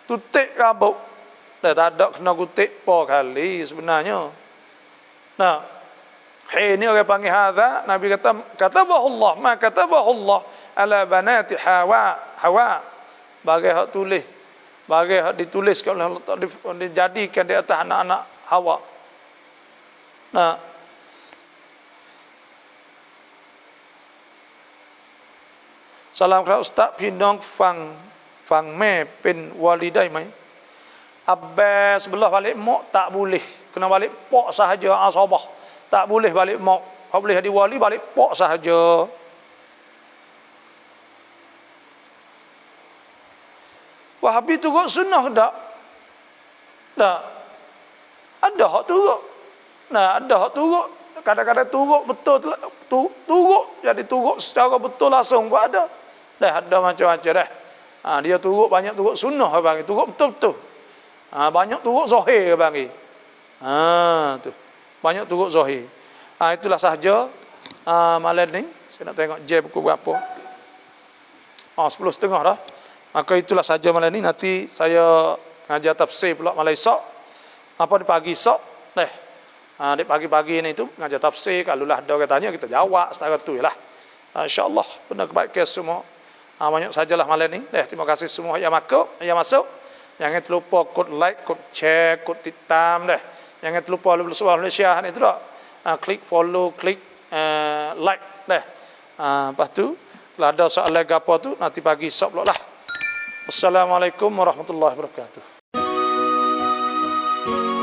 tutik rambut. Tak ada kena kutik po kali sebenarnya. Nah, ini orang panggil hadza, Nabi katabahu Allah, ma katabahu Allah ala banati Hawa. Bagi hak tulis, bagi hak dituliskan oleh Allah, dijadikan di atas anak-anak Hawa. Nah, salamครับ Ustaz พี่น้องฟังแม่เป็นวาลีได้ไหม Abbas sebelah balik mak tak boleh, kena balik pok sahaja asabah. Tak boleh balik mak, tak boleh di wali balik pok sahaja. Wahabi turut sunnah tak? Tak. Ada hak turut. Nah, ada hak turut. Kadang-kadang turut betul turut jadi turut secara betul langsung pun ada. Dah ada macam-macam dah. Dia turut banyak turut sunnah bang, turut betul-betul. Banyak turut zahir bang. Tu. Banyak turut zahir. Itulah sahaja malam ni. Saya nak tengok jam pukul berapa. 10.30 dah. Maka itulah sahaja malam ni. Nanti saya ngajar tafsir pula malam esok. Apa di pagi esok? Di pagi-pagi ni tu ngajar tafsir. Kalau lah ada orang tanya kita jawab setara tu lah. InsyaAllah benar kebaikan semua. Banyak sajalah malam ni. Terima kasih semua yang masuk. Jangan terlupa kod like, kod share, kod titam dah. Jangan terlupa lupa Malaysia ni tu dah. Klik follow, klik like dah. Lepas tu kalau ada soalan apa tu nanti pagi esok pula lah. Assalamualaikum warahmatullahi wabarakatuh.